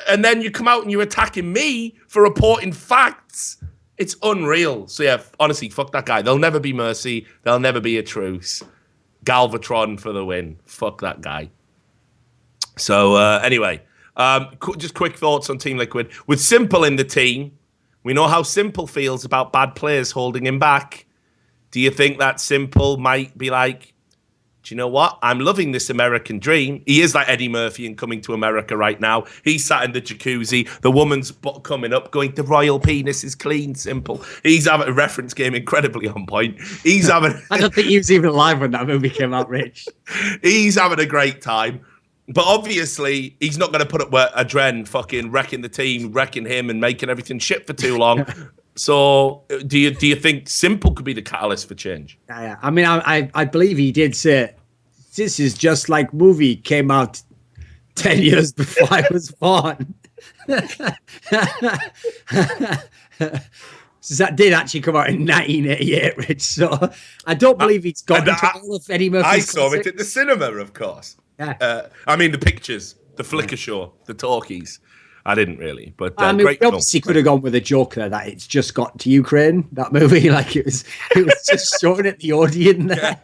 And then you come out and you're attacking me for reporting facts. It's unreal. So yeah, honestly, fuck that guy. There'll never be mercy. There'll never be a truce. Galvatron for the win. Fuck that guy. So anyway, just quick thoughts on Team Liquid. With Simple in the team, we know how Simple feels about bad players holding him back. Do you think that Simple might be like, do you know what? I'm loving this American dream. He is like Eddie Murphy in Coming to America right now. He's sat in the jacuzzi. The woman's coming up, going, the royal penis is clean, simple. He's having a reference game incredibly on point. He's having... I don't think he was even alive when that movie came out, Rich. He's having a great time. But obviously, he's not going to put up with Adren fucking wrecking the team, wrecking him, and making everything shit for too long. So, do you think Simple could be the catalyst for change? Yeah. I mean, I believe he did say, this is just like movie came out 10 years before I was born. So that did actually come out in 1988, Rich. So I don't believe he's got into all of Eddie Murphy's I saw classic. it at the cinema, of course. Yeah. I mean, the pictures, the flicker show, the talkies. I didn't really, but I mean, great we obviously could have gone with a joke there that it's just got to Ukraine, that movie. Like it was just showing at the audience there.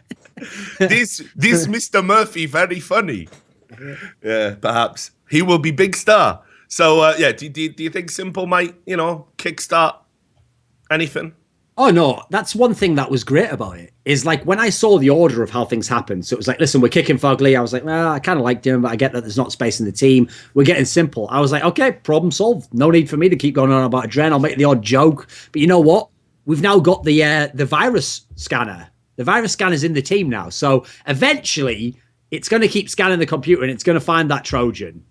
This Mr. Murphy very funny. Yeah, perhaps he will be big star. So yeah, do you think Simple might kickstart anything? Oh no, that's one thing that was great about it. Is like when I saw the order of how things happened. So it was like, listen, we're kicking Fugly. I was like, well, I kind of liked him, but I get that there's not space in the team. We're getting Simple. I was like, okay, problem solved. No need for me to keep going on about Adren. I'll make the odd joke. But you know what? We've now got the virus scanner. The virus scanner's in the team now. So eventually it's going to keep scanning the computer and it's going to find that Trojan.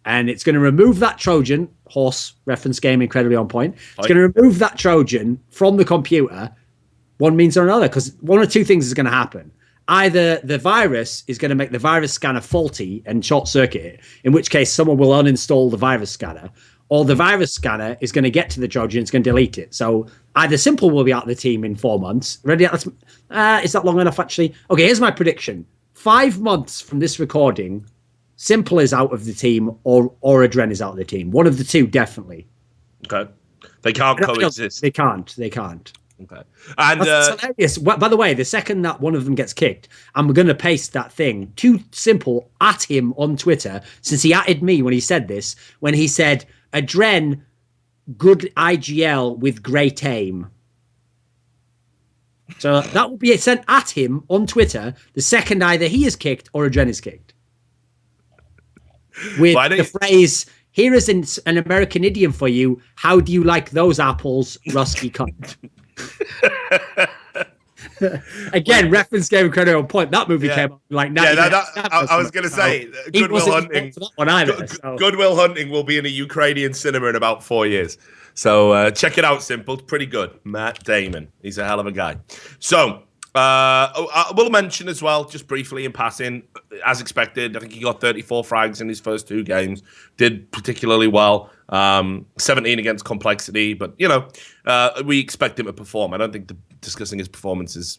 And it's going to remove that Trojan, horse reference game, incredibly on point. It's going to remove that Trojan from the computer, one means or another, because one or two things is going to happen. Either the virus is going to make the virus scanner faulty and short circuit it, in which case someone will uninstall the virus scanner, or the virus scanner is going to get to the Trojan, it's going to delete it. So either Simple will be out of the team in 4 months. Ready? Is that long enough, actually? Okay, here's my prediction. 5 months from this recording, Simple is out of the team or Adren is out of the team. One of the two, definitely. Okay. They can't coexist. They can't. Okay. And that's hilarious. By the way, the second that one of them gets kicked, I'm going to paste that thing to Simple at him on Twitter, since he atted me when he said this, when he said, Adren, good IGL with great aim. So that will be sent at him on Twitter the second either he is kicked or Adren is kicked. With the phrase, here is an American idiom for you. How do you like those apples, rusty cunt? Again, reference game credit on point. That movie came up like 90 I was going to say, Goodwill Hunting. Goodwill Hunting will be in a Ukrainian cinema in about 4 years. So check it out, Simple. It's pretty good. Matt Damon. He's a hell of a guy. So I will mention as well, just briefly in passing, as expected, I think he got 34 frags in his first 2 games. Did particularly well. 17 against Complexity, but we expect him to perform. I don't think discussing his performance is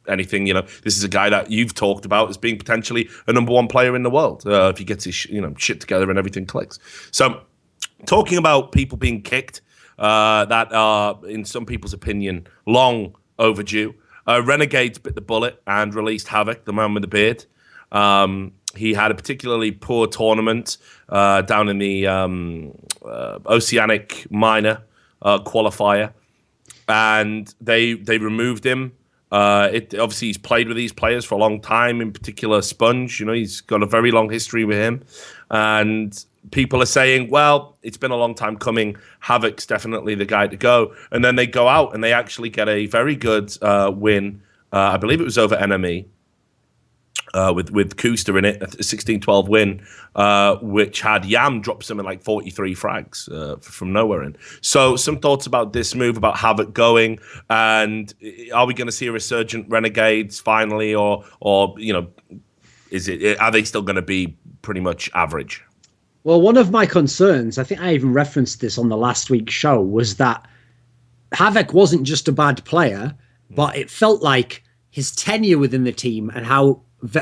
anything. This is a guy that you've talked about as being potentially a #1 player in the world if he gets his shit together and everything clicks. So, talking about people being kicked that are, in some people's opinion, long overdue. Renegades bit the bullet and released Havoc, the man with the beard. He had a particularly poor tournament down in the Oceanic Minor qualifier, and they removed him. Obviously, he's played with these players for a long time, in particular Sponge. He's got a very long history with him. And people are saying, well, it's been a long time coming. Havoc's definitely the guy to go. And then they go out and they actually get a very good win. I believe it was over NME. With Kuster in it, a 16-12 win, which had Yam drop something like 43 frags from nowhere in. So some thoughts about this move, about Havoc going, and are we going to see a resurgent Renegades finally, or are they still going to be pretty much average? Well, one of my concerns, I think I even referenced this on the last week's show, was that Havoc wasn't just a bad player, but it felt like his tenure within the team and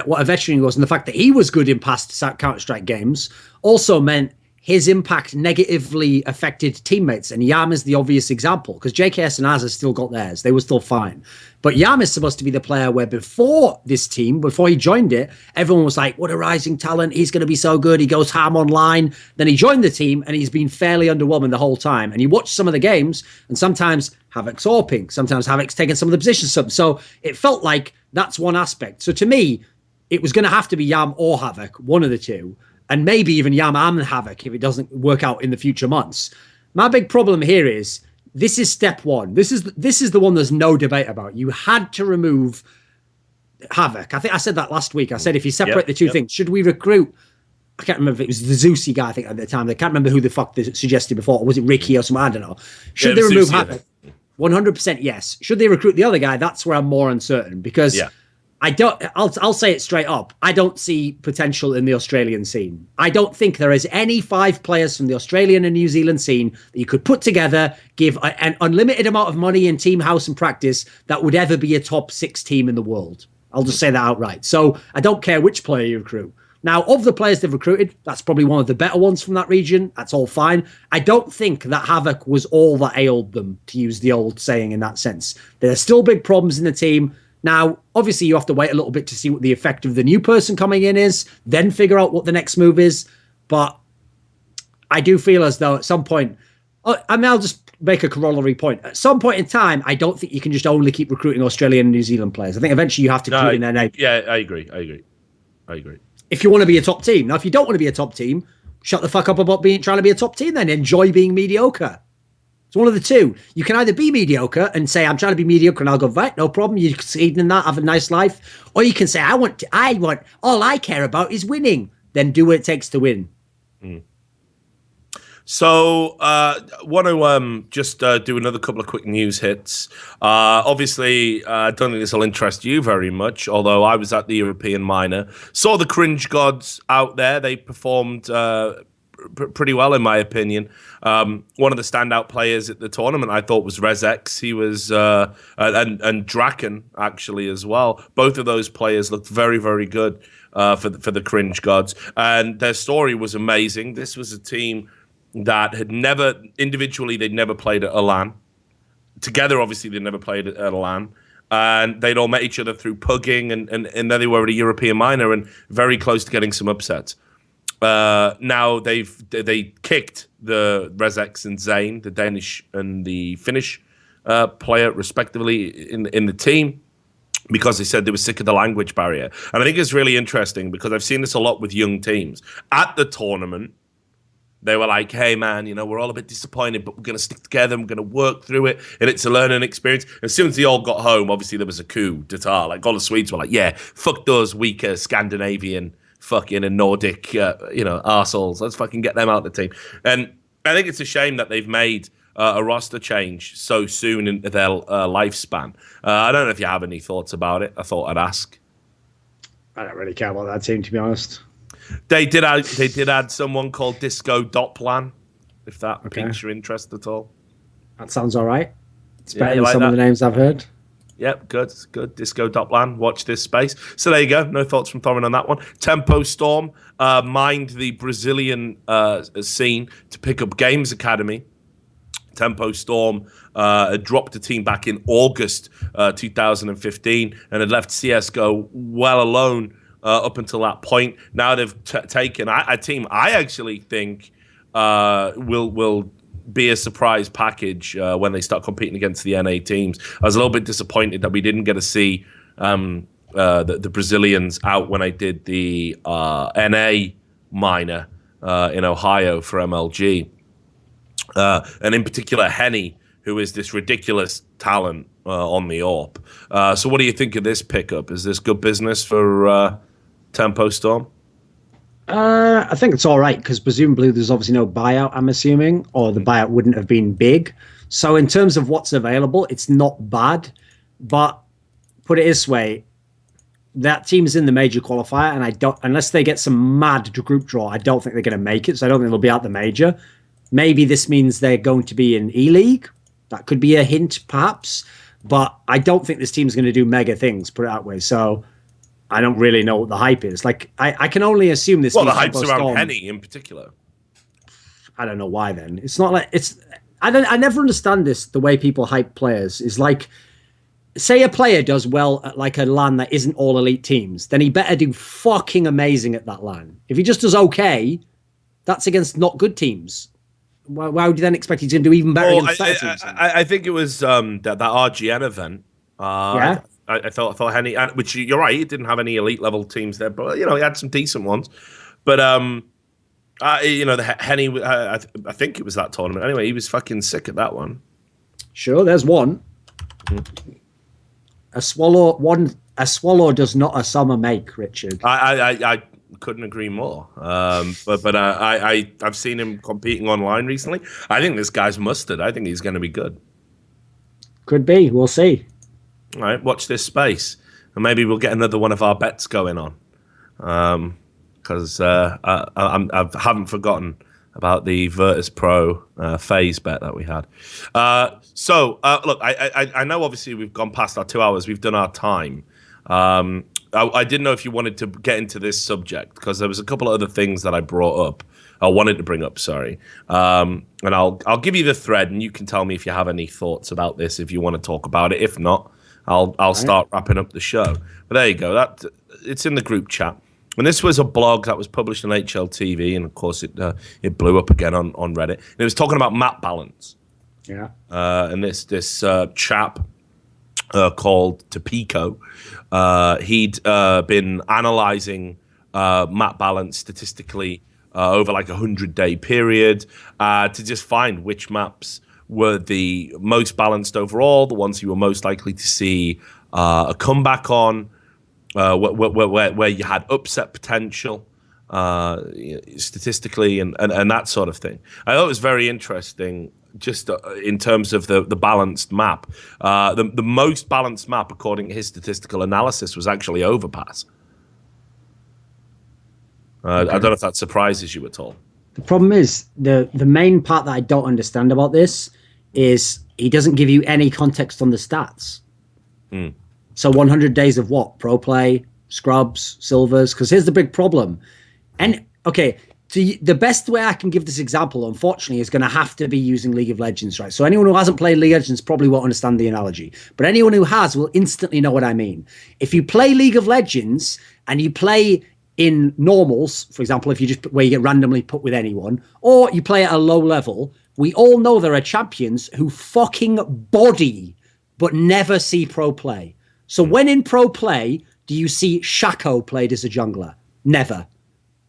what a veteran he was, and the fact that he was good in past Counterstrike games also meant his impact negatively affected teammates. And Yam is the obvious example, because JKS and Azza still got theirs. They were still fine. But Yam is supposed to be the player where before this team, before he joined it, everyone was like, what a rising talent. He's going to be so good. He goes ham online. Then he joined the team and he's been fairly underwhelming the whole time. And you watch some of the games and sometimes Havoc's AWPing. Sometimes Havoc's taking some of the positions. So it felt like that's one aspect. So to me, it was going to have to be Yam or Havoc, one of the two, and maybe even Yam and Havoc if it doesn't work out in the future months. My big problem here is this is step one. This is the one there's no debate about. You had to remove Havoc. I think I said that last week. I said if you separate the two things, should we recruit? I can't remember if it was the Zeusy guy, I think, at the time. I can't remember who the fuck they suggested before. Or was it Ricky or something? I don't know. Should they remove Havoc? 100% yes. Should they recruit the other guy? That's where I'm more uncertain because I don't. I'll say it straight up. I don't see potential in the Australian scene. I don't think there is any 5 players from the Australian and New Zealand scene that you could put together, give an unlimited amount of money in team house and practice that would ever be a top 6 team in the world. I'll just say that outright. So I don't care which player you recruit. Now, of the players they've recruited, that's probably one of the better ones from that region. That's all fine. I don't think that Havoc was all that ailed them, to use the old saying in that sense. There are still big problems in the team. Now, obviously, you have to wait a little bit to see what the effect of the new person coming in is, then figure out what the next move is. But I do feel as though at some point, I'll just make a corollary point. At some point in time, I don't think you can just only keep recruiting Australian and New Zealand players. I think eventually you have to put in their name. Yeah, I agree. If you want to be a top team. Now, if you don't want to be a top team, shut the fuck up about trying to be a top team then. Enjoy being mediocre. It's one of the two. You can either be mediocre and say, I'm trying to be mediocre and I'll go, right, no problem. You succeed in that, have a nice life. Or you can say, I want, all I care about is winning. Then do what it takes to win. So, want to just do another couple of quick news hits. Obviously, I don't think this will interest you very much, although I was at the European Minor. Saw the Cringe Gods out there. They performed pretty well, in my opinion. One of the standout players at the tournament, I thought, was ResX. He was, and Draken, actually, as well. Both of those players looked very, very good for the Cringe Gods. And their story was amazing. This was a team that had never, individually, they'd never played at a LAN. Together, obviously, they'd never played at a LAN. And they'd all met each other through pugging, and there they were at a European Minor and very close to getting some upsets. Now they kicked the ResX and Zane, the Danish and the Finnish player, respectively, in the team, because they said they were sick of the language barrier. And I think it's really interesting because I've seen this a lot with young teams. At the tournament, they were like, hey, man, you know, we're all a bit disappointed, but we're going to stick together and we're going to work through it. And it's a learning experience. As soon as they all got home, obviously there was a coup d'etat. Like, all the Swedes were like, yeah, fuck those weaker Scandinavian fucking and Nordic, arseholes. Let's fucking get them out of the team. And I think it's a shame that they've made a roster change so soon into their lifespan. I don't know if you have any thoughts about it. I thought I'd ask. I don't really care about that team, to be honest. They did add someone called Disco Doplan, if that piques your interest at all. That sounds all right. It's better than some of the names I've heard. Yep, good. Disco Doplan, watch this space. So there you go. No thoughts from Thorin on that one. Tempo Storm mined the Brazilian scene to pick up Games Academy. Tempo Storm had dropped the team back in August 2015 and had left CSGO well alone up until that point. Now they've taken a team I actually think will be a surprise package when they start competing against the NA teams. I was a little bit disappointed that we didn't get to see the Brazilians out when I did the NA minor in Ohio for MLG. And in particular, Henny, who is this ridiculous talent on the AWP. So what do you think of this pickup? Is this good business for Tempo Storm? I think it's all right because presumably there's obviously no buyout, I'm assuming, or the buyout wouldn't have been big. So in terms of what's available, it's not bad. But put it this way, that team's in the major qualifier, and I don't, unless they get some mad group draw, I don't think they're going to make it. So I don't think they'll be out the major. Maybe this means they're going to be in E-League. That could be a hint, perhaps. But I don't think this team's going to do mega things, put it that way. So I don't really know what the hype is. Like, I can only assume this. Well, the hype's around Henny in particular. I don't know why then. It's not like it's. I never understand this. The way people hype players is like, say a player does well at like a LAN that isn't all elite teams, then he better do fucking amazing at that LAN. If he just does okay, that's against not good teams. Why would you then expect he's going to do even better against better teams? I think it was that RGN event. Yeah. I thought Henny, which you're right, he didn't have any elite level teams there, but he had some decent ones. But the Henny, I think it was that tournament. Anyway, he was fucking sick at that one. Sure, there's one. A swallow does not a summer make, Richard. I couldn't agree more. But I've seen him competing online recently. I think this guy's mustard. I think he's going to be good. Could be. We'll see. All right, watch this space, and maybe we'll get another one of our bets going on. Because I haven't forgotten about the Virtus Pro phase bet that we had. Look, I know obviously we've gone past our 2 hours. We've done our time. I didn't know if you wanted to get into this subject because there was a couple of other things that I brought up. I wanted to bring up, sorry. And I'll give you the thread, and you can tell me if you have any thoughts about this, if you want to talk about it. If not, I'll start wrapping up the show. But there you go. It's in the group chat. And this was a blog that was published on HLTV, and of course it blew up again on Reddit. And it was talking about map balance. Yeah. And this chap called Topico, he'd been analyzing map balance statistically over like 100-day period to just find which maps were the most balanced overall, the ones you were most likely to see a comeback on, where you had upset potential statistically and that sort of thing. I thought it was very interesting just in terms of the balanced map. The most balanced map, according to his statistical analysis, was actually Overpass. I don't know if that surprises you at all. The problem is, the main part that I don't understand about this is he doesn't give you any context on the stats. So 100 days of what? Pro play, scrubs, silvers? Because here's the big problem. And, okay, the best way I can give this example, unfortunately, is going to have to be using League of Legends, right? So anyone who hasn't played League of Legends probably won't understand the analogy. But anyone who has will instantly know what I mean. If you play League of Legends and you play in normals, for example, if you just where you get randomly put with anyone, or you play at a low level, we all know there are champions who fucking body but never see pro play. So when in pro play, do you see Shaco played as a jungler? Never.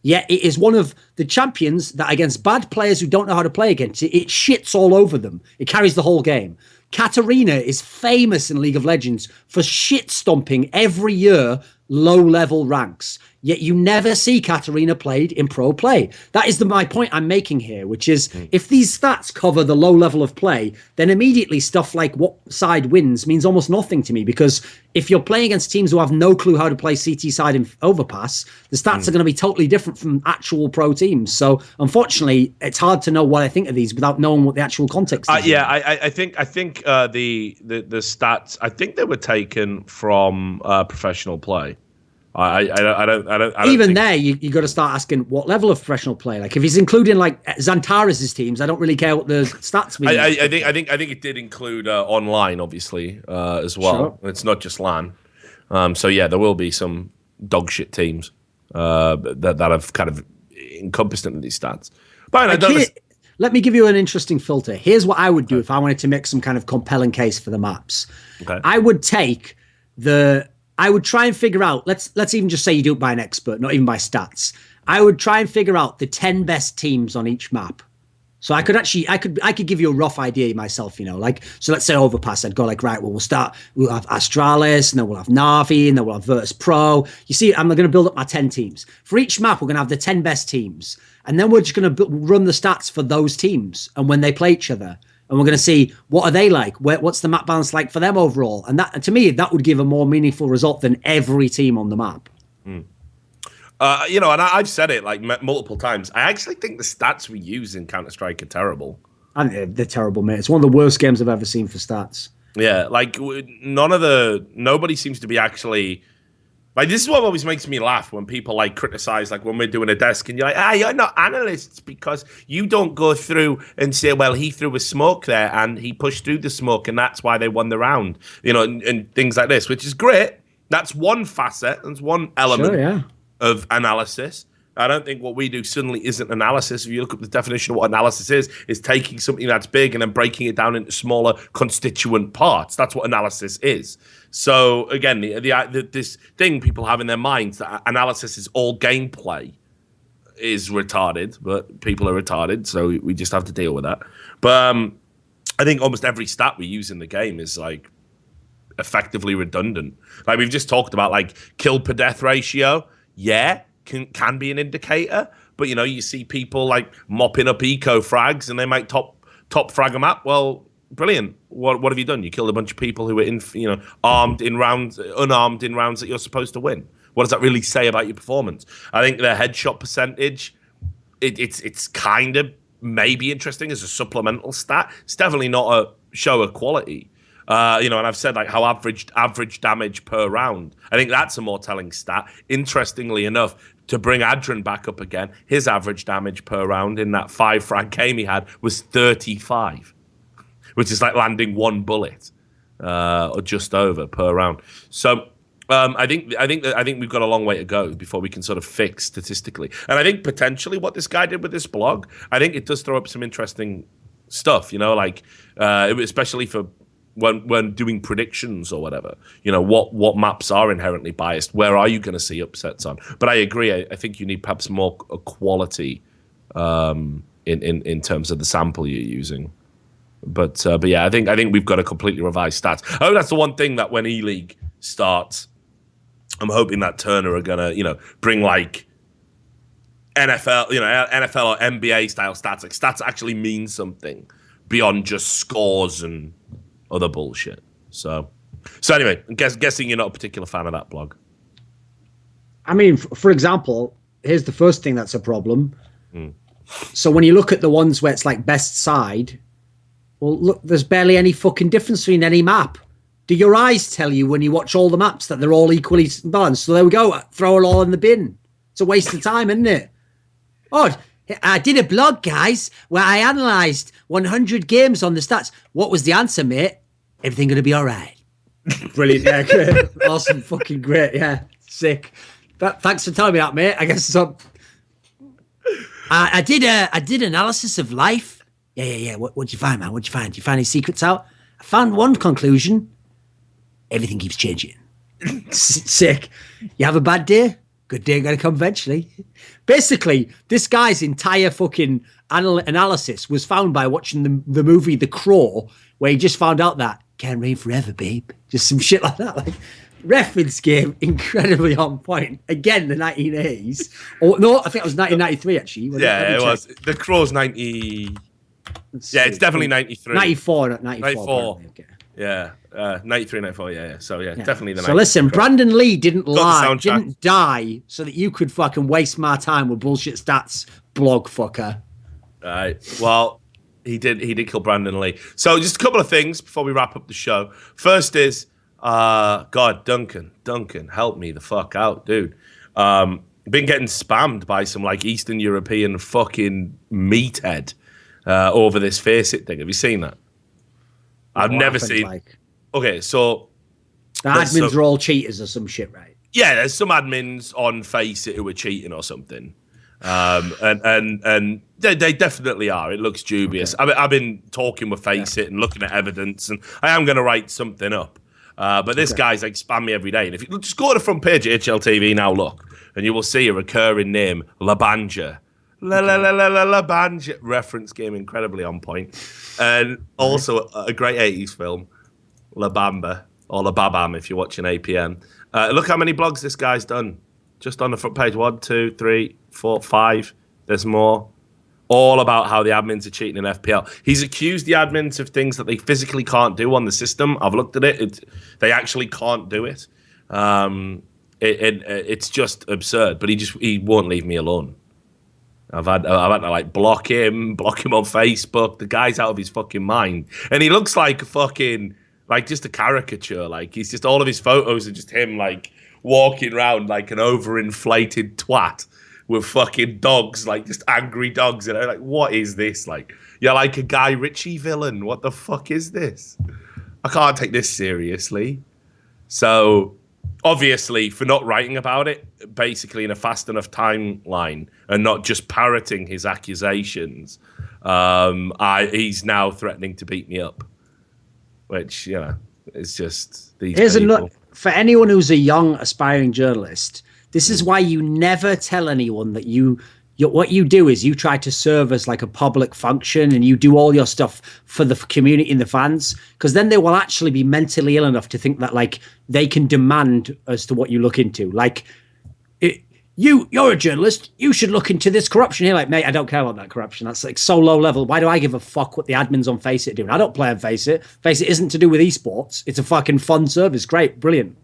Yet it is one of the champions that against bad players who don't know how to play against it shits all over them. It carries the whole game. Katarina is famous in League of Legends for shit stomping every year low-level ranks. Yet you never see Katarina played in pro play. That is my point I'm making here, which is if these stats cover the low level of play, then immediately stuff like what side wins means almost nothing to me, because if you're playing against teams who have no clue how to play CT side in Overpass, the stats are going to be totally different from actual pro teams. So unfortunately, it's hard to know what I think of these without knowing what the actual context is. I think the stats, I think they were taken from professional play. I don't even there, you got to start asking what level of professional play. Like if he's including like Xantares' teams, I don't really care what the stats mean. I think it did include online, obviously, as well. Sure. It's not just LAN. So yeah, there will be some dog shit teams that have kind of encompassed into these stats. But let me give you an interesting filter. Here's what I would do if I wanted to make some kind of compelling case for the maps. Okay. I would try and figure out, let's even just say you do it by an expert, not even by stats. I would try and figure out the 10 best teams on each map. So I could give you a rough idea myself, so let's say Overpass, I'd go like, right, well, we'll have Astralis, and then we'll have Na'Vi, and then we'll have Virtus Pro. You see, I'm going to build up my 10 teams. For each map, we're going to have the 10 best teams. And then we're just going to run the stats for those teams and when they play each other. And we're going to see what are they like? What's the map balance like for them overall? And that, to me, that would give a more meaningful result than every team on the map. And I've said it like multiple times. I actually think the stats we use in Counterstrike are terrible. And they're terrible, mate. It's one of the worst games I've ever seen for stats. Yeah, like nobody seems to be actually. Like, this is what always makes me laugh when people, like, criticize, like, when we're doing a desk, and you're like, you're not analysts because you don't go through and say, well, he threw a smoke there, and he pushed through the smoke, and that's why they won the round, and things like this, which is great. That's one facet, that's one element of analysis. I don't think what we do suddenly isn't analysis. If you look up the definition of what analysis is taking something that's big and then breaking it down into smaller constituent parts. That's what analysis is. So again, this thing people have in their minds that analysis is all gameplay is retarded, but people are retarded, so we just have to deal with that. But I think almost every stat we use in the game is like effectively redundant. Like we've just talked about, like kill per death ratio. Yeah, can be an indicator, but you know, you see people like mopping up eco frags and they might top frag a map. Well, brilliant. What have you done? You killed a bunch of people who were unarmed in rounds that you're supposed to win. What does that really say about your performance? I think the headshot percentage, it's kind of maybe interesting as a supplemental stat. It's definitely not a show of quality. And I've said like how average damage per round. I think that's a more telling stat. Interestingly enough, to bring Adrian back up again, his average damage per round in that 5 frag game he had was 35, which is like landing 1 bullet or just over per round. So I think we've got a long way to go before we can sort of fix statistically. And I think potentially what this guy did with this blog, I think it does throw up some interesting stuff. Like especially for when doing predictions or whatever, what maps are inherently biased, where are you going to see upsets on? But I agree, I think you need perhaps more quality in terms of the sample you're using. But yeah, I think we've got to completely revise stats. I hope that's the one thing that when E-League starts, I'm hoping that Turner are gonna bring like NFL or NBA style stats. Like stats actually mean something beyond just scores and other bullshit. So anyway, I'm guessing you're not a particular fan of that blog. I mean, for example, here's the first thing that's a problem. So when you look at the ones where it's like best side, well, look, there's barely any fucking difference between any map. Do your eyes tell you when you watch all the maps that they're all equally balanced? So there we go. Throw it all in the bin. It's a waste of time, isn't it? Oh, I did a blog, guys, where I analysed 100 games on the stats. What was the answer, mate? Everything going to be all right. Brilliant. Yeah, great. Awesome. Fucking great. Yeah. Sick. Thanks for telling me that, mate. I guess so. I did analysis of life. Yeah. What'd you find, man? What'd you find? Did you find any secrets out? I found one conclusion. Everything keeps changing. Sick. You have a bad day? Good day going to come eventually. Basically, this guy's entire fucking analysis was found by watching the movie The Crow, where he just found out that can't rain forever, babe. Just some shit like that. Like, reference game, incredibly on point. Again, the 1980s. Oh, no, I think it was 1993, actually. Yeah, it was. The Crow's 90... Yeah, it's definitely 93. 94. Okay. Yeah, 93, 94, yeah. So, yeah, definitely the 90s. So, listen, Brandon Lee didn't die so that you could fucking waste my time with bullshit stats, blog fucker. All right. Well, he did kill Brandon Lee. So, just a couple of things before we wrap up the show. First is, God, Duncan, help me the fuck out, dude. Been getting spammed by some, like, Eastern European fucking meathead over this Faceit thing. Have you seen that? I've never seen. Like? Okay, so the admins are all cheaters or some shit, right? Yeah, there's some admins on Faceit who are cheating or something, and they definitely are. It looks dubious. Okay. I've been talking with Faceit and looking at evidence, and I am going to write something up. But this guy's like spam me every day, and if you just go to the front page at HLTV now, look, and you will see a recurring name, La Banja. La Banja reference game, incredibly on point, and also a great 80s film, La Bamba, or La Babam if you're watching APM. Look how many blogs this guy's done just on the front page. 1, 2, 3, 4, 5. There's more, all about how the admins are cheating in FPL. He's accused the admins of things that they physically can't do on the system. I've looked at it. They actually can't do it. It's just absurd, but he won't leave me alone. I've had to like block him on Facebook. The guy's out of his fucking mind, and he looks like a fucking like just a caricature. Like he's just, all of his photos are just him like walking around like an overinflated twat with fucking dogs, like just angry dogs. And I'm like, what is this? Like, you're like a Guy Ritchie villain. What the fuck is this? I can't take this seriously. So obviously, for not writing about it, basically in a fast enough timeline and not just parroting his accusations, he's now threatening to beat me up. Which, you know, is just these people. For anyone who's a young aspiring journalist, this is why you never tell anyone that what you do is you try to serve as like a public function and you do all your stuff for the community and the fans, because then they will actually be mentally ill enough to think that like they can demand as to what you look into. Like, you're a journalist, you should look into this corruption here. Like, mate, I don't care about that corruption. That's like so low level. Why do I give a fuck what the admins on Faceit are doing? I don't play on Faceit. Faceit isn't to do with esports. It's a fucking fun service. Great, brilliant.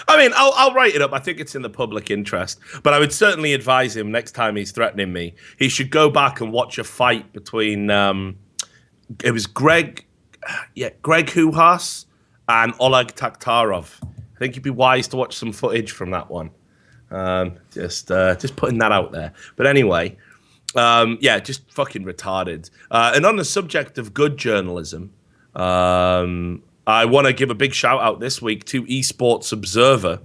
I mean, I'll write it up. I think it's in the public interest. But I would certainly advise him next time he's threatening me, he should go back and watch a fight between it was Greg Huhas and Oleg Takhtarov. I think you'd be wise to watch some footage from that one. Just putting that out there. But anyway, yeah, just fucking retarded. And on the subject of good journalism, I want to give a big shout out this week to eSports Observer.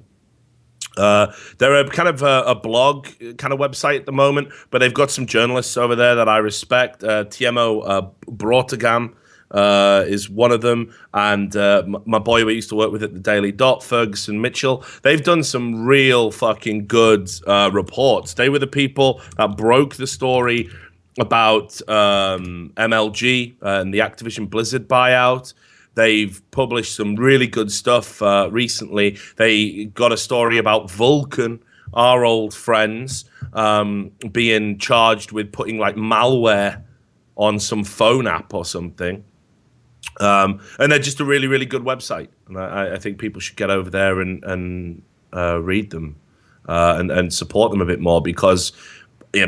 They're a kind of a blog kind of website at the moment, but they've got some journalists over there that I respect. Tiemo Brotegam is one of them, and my boy we used to work with at the Daily Dot, Ferguson Mitchell. They've done some real fucking good reports. They were the people that broke the story about MLG and the Activision Blizzard buyout. They've published some really good stuff recently. They got a story about Vulcan, our old friends, being charged with putting like malware on some phone app or something. And they're just a really, really good website. And I think people should get over there and read them and support them a bit more, because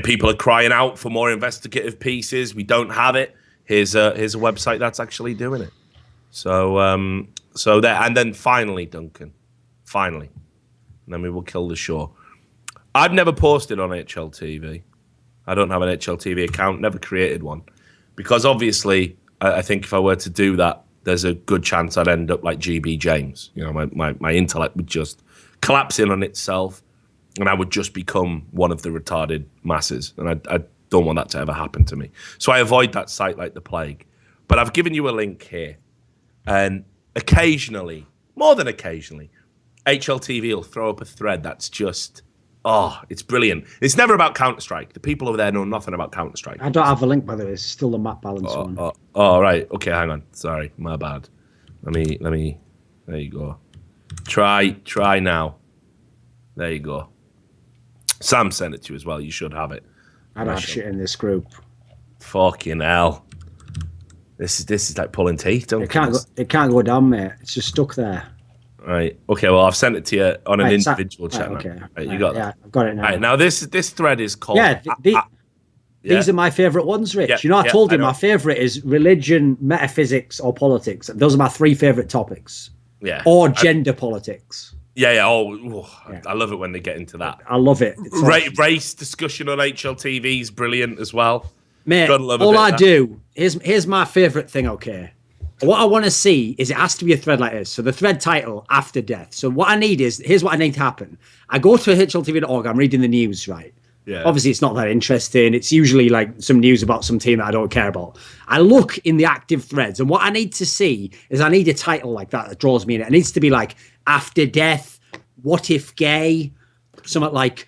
people are crying out for more investigative pieces. We don't have it. Here's a website that's actually doing it. So there, and then finally, Duncan, and then we will kill the show. I've never posted on HLTV. I don't have an HLTV account, never created one, because obviously I think if I were to do that, there's a good chance I'd end up like GB James. You know, my intellect would just collapse in on itself, and I would just become one of the retarded masses, and I don't want that to ever happen to me. So I avoid that site like the plague. But I've given you a link here. And occasionally, more than occasionally, HLTV will throw up a thread that's just, it's brilliant. It's never about Counterstrike. The people over there know nothing about Counterstrike. I don't have a link, by the way. It's still the map balance one. Right. Okay, hang on. Sorry, my bad. Let me. There you go. Try now. There you go. Sam sent it to you as well. You should have it. I don't have shit in this group. Fucking hell. This is like pulling teeth. It can't go down, mate. It's just stuck there. Right. Okay. Well, I've sent it to you on an individual chat. Okay. Right, you got that. Yeah, I've got it now. Right, now this thread is called. Yeah. These are my favourite ones, Rich. Yeah, I told you my favourite is religion, metaphysics, or politics. Those are my three favourite topics. Yeah. Or gender politics. Yeah. I love it when they get into that. I love it. Race discussion on HLTV is brilliant as well. Mate, all I do, here's my favourite thing, okay? What I want to see is it has to be a thread like this. So the thread title, After Death. So what I need is, here's what I need to happen. I go to HLTV.org, I'm reading the news, right? Yeah. Obviously, it's not that interesting. It's usually like some news about some team that I don't care about. I look in the active threads, and what I need to see is I need a title like that draws me in. It needs to be like, After Death, What If Gay, something like,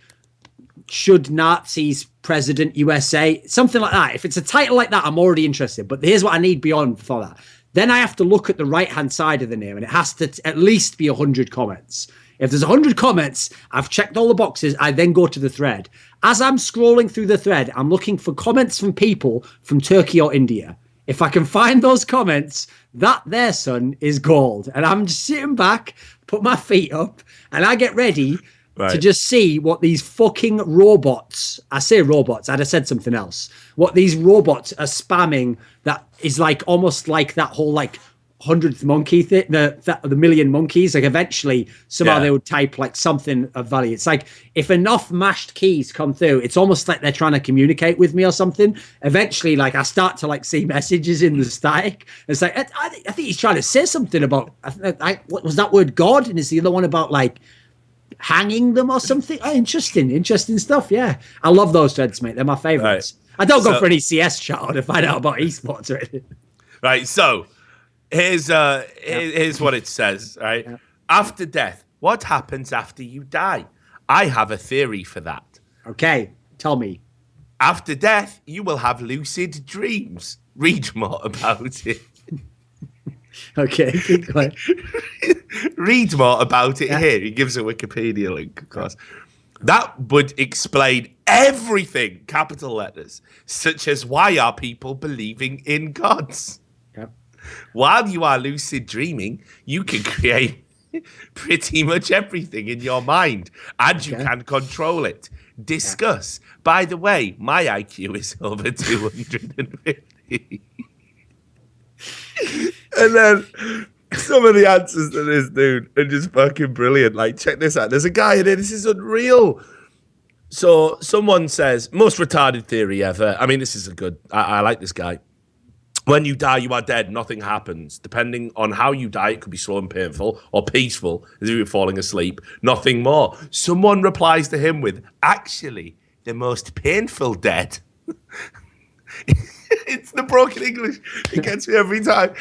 Should Nazis President USA, something like that. If it's a title like that, I'm already interested. But here's what I need beyond for that. Then I have to look at the right-hand side of the name, and it has to at least be 100 comments. If there's 100 comments, I've checked all the boxes. I then go to the thread. As I'm scrolling through the thread, I'm looking for comments from people from Turkey or India. If I can find those comments, that there, son, is gold. And I'm just sitting back, put my feet up, and I get ready to just see what these fucking robots, I say robots, I'd have said something else, what these robots are spamming that is like almost like that whole like hundredth monkey thing, the million monkeys. Like eventually, somehow they would type like something of value. It's like if enough mashed keys come through, it's almost like they're trying to communicate with me or something. Eventually, like I start to like see messages in the static. It's like I think he's trying to say something about. What was that word? God, and is the other one about like hanging them or something? Oh, interesting stuff. Yeah, I love those threads, mate. They're my favorites. Right. I don't go for any CS chat to find out about esports or anything. Right, so here's what it says, right? Yeah. After death, what happens after you die? I have a theory for that. Okay, tell me. After death, you will have lucid dreams. Read more about it. Okay, keep going. Read more about it here. He gives a Wikipedia link, of course. That would explain everything, capital letters, such as why are people believing in gods? Yep. While you are lucid dreaming, you can create pretty much everything in your mind, and you can control it. Discuss. Yeah. By the way, my IQ is over 250. And then some of the answers to this dude are just fucking brilliant. Like, check this out. There's a guy in here. This is unreal. So someone says, most retarded theory ever. I mean, this is a good, I like this guy. When you die, you are dead. Nothing happens. Depending on how you die, it could be slow and painful or peaceful, as if you're falling asleep. Nothing more. Someone replies to him with, actually, the most painful death. It's the broken English. It gets me every time.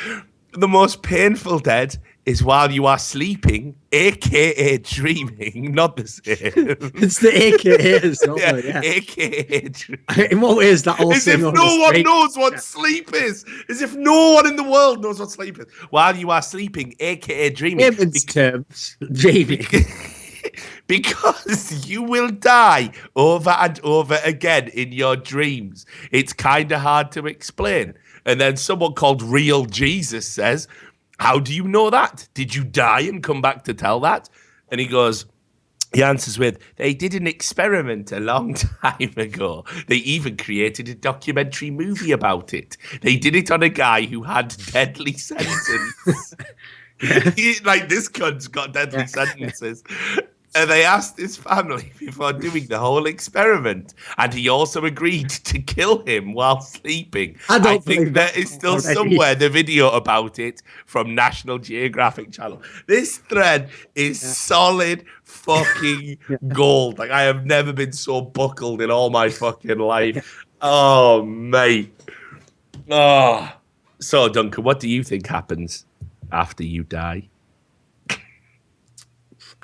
The most painful death is while you are sleeping, a.k.a. dreaming, not the same. It's the a.k.a. as well, yeah. A.k.a. dreaming. In what way is that also? As if no one knows what sleep is. As if no one in the world knows what sleep is. While you are sleeping, a.k.a. dreaming. Terms, dreaming. Because you will die over and over again in your dreams. It's kind of hard to explain. And then someone called Real Jesus says, how do you know that? Did you die and come back to tell that? And he answers with, they did an experiment a long time ago. They even created a documentary movie about it. They did it on a guy who had deadly sentences. Like, this cunt's got deadly sentences. And they asked his family before doing the whole experiment. And he also agreed to kill him while sleeping. I think there is still somewhere the video about it from National Geographic Channel. This thread is solid fucking gold. Like, I have never been so buckled in all my fucking life. Oh, mate. Oh. So, Duncan, what do you think happens after you die?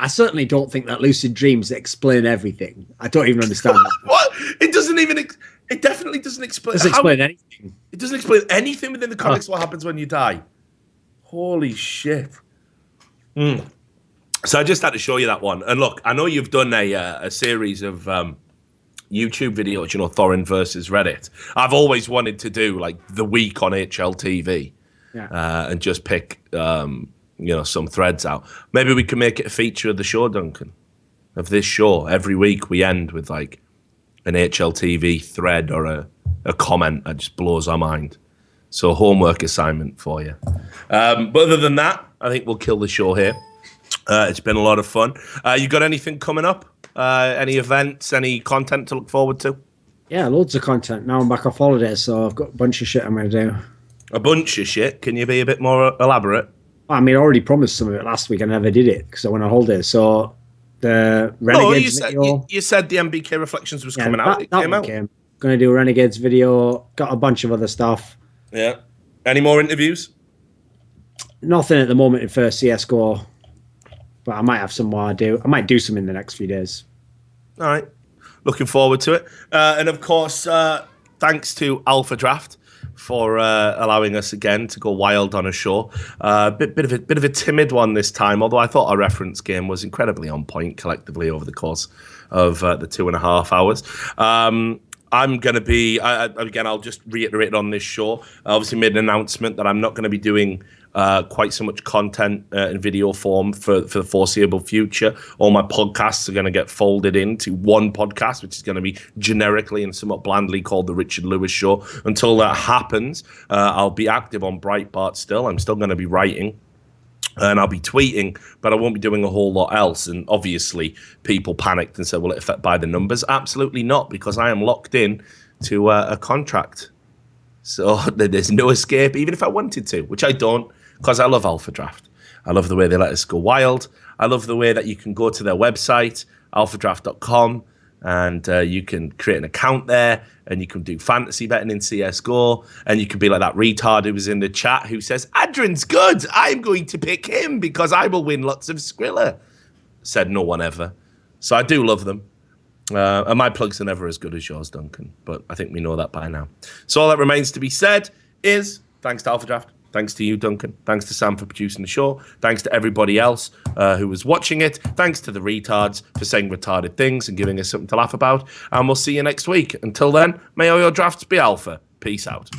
I certainly don't think that lucid dreams explain everything. I don't even understand that. What? It doesn't even. It definitely doesn't explain. It doesn't explain anything. It doesn't explain anything within the context of what happens when you die. Holy shit. So I just had to show you that one. And look, I know you've done a series of YouTube videos, you know, Thorin versus Reddit. I've always wanted to do like the week on HLTV and just pick. You know, some threads out. Maybe we can make it a feature of the show, Duncan. Of this show. Every week we end with like an HLTV thread or a comment that just blows our mind. So homework assignment for you. But other than that, I think we'll kill the show here. It's been a lot of fun. You got anything coming up? Any events, any content to look forward to? Yeah, loads of content. Now I'm back off holiday, so I've got a bunch of shit I'm going to do. A bunch of shit? Can you be a bit more elaborate? I mean, I already promised some of it last week. I never did it because I went on holiday. So the Renegades video. You said the MBK Reflections was coming out. It came out. Going to do a Renegades video. Got a bunch of other stuff. Yeah. Any more interviews? Nothing at the moment for CSGO. But I might have some more I do. I might do some in the next few days. All right. Looking forward to it. And of course, thanks to Alphadraft for allowing us again to go wild on a show. Bit of a timid one this time, although I thought our reference game was incredibly on point collectively over the course of the 2.5 hours. I'm going to be, again, I'll just reiterate on this show. I obviously made an announcement that I'm not going to be doing quite so much content in video form for the foreseeable future. All my podcasts are going to get folded into one podcast, which is going to be generically and somewhat blandly called The Richard Lewis Show. Until that happens, I'll be active on Breitbart still. I'm still going to be writing. And I'll be tweeting, but I won't be doing a whole lot else. And obviously, people panicked and said, will it affect by the numbers? Absolutely not, because I am locked in to a contract. So there's no escape, even if I wanted to, which I don't, because I love Alphadraft. I love the way they let us go wild. I love the way that you can go to their website, alphadraft.com, and you can create an account there, and you can do fantasy betting in CSGO, and you can be like that retard who was in the chat who says, Adrian's good, I'm going to pick him because I will win lots of Skrilla. Said no one ever. So I do love them. And my plugs are never as good as yours, Duncan, but I think we know that by now. So all that remains to be said is thanks to Alphadraft. Thanks to you, Duncan. Thanks to Sam for producing the show. Thanks to everybody else who was watching it. Thanks to the retards for saying retarded things and giving us something to laugh about. And we'll see you next week. Until then, may all your drafts be alpha. Peace out.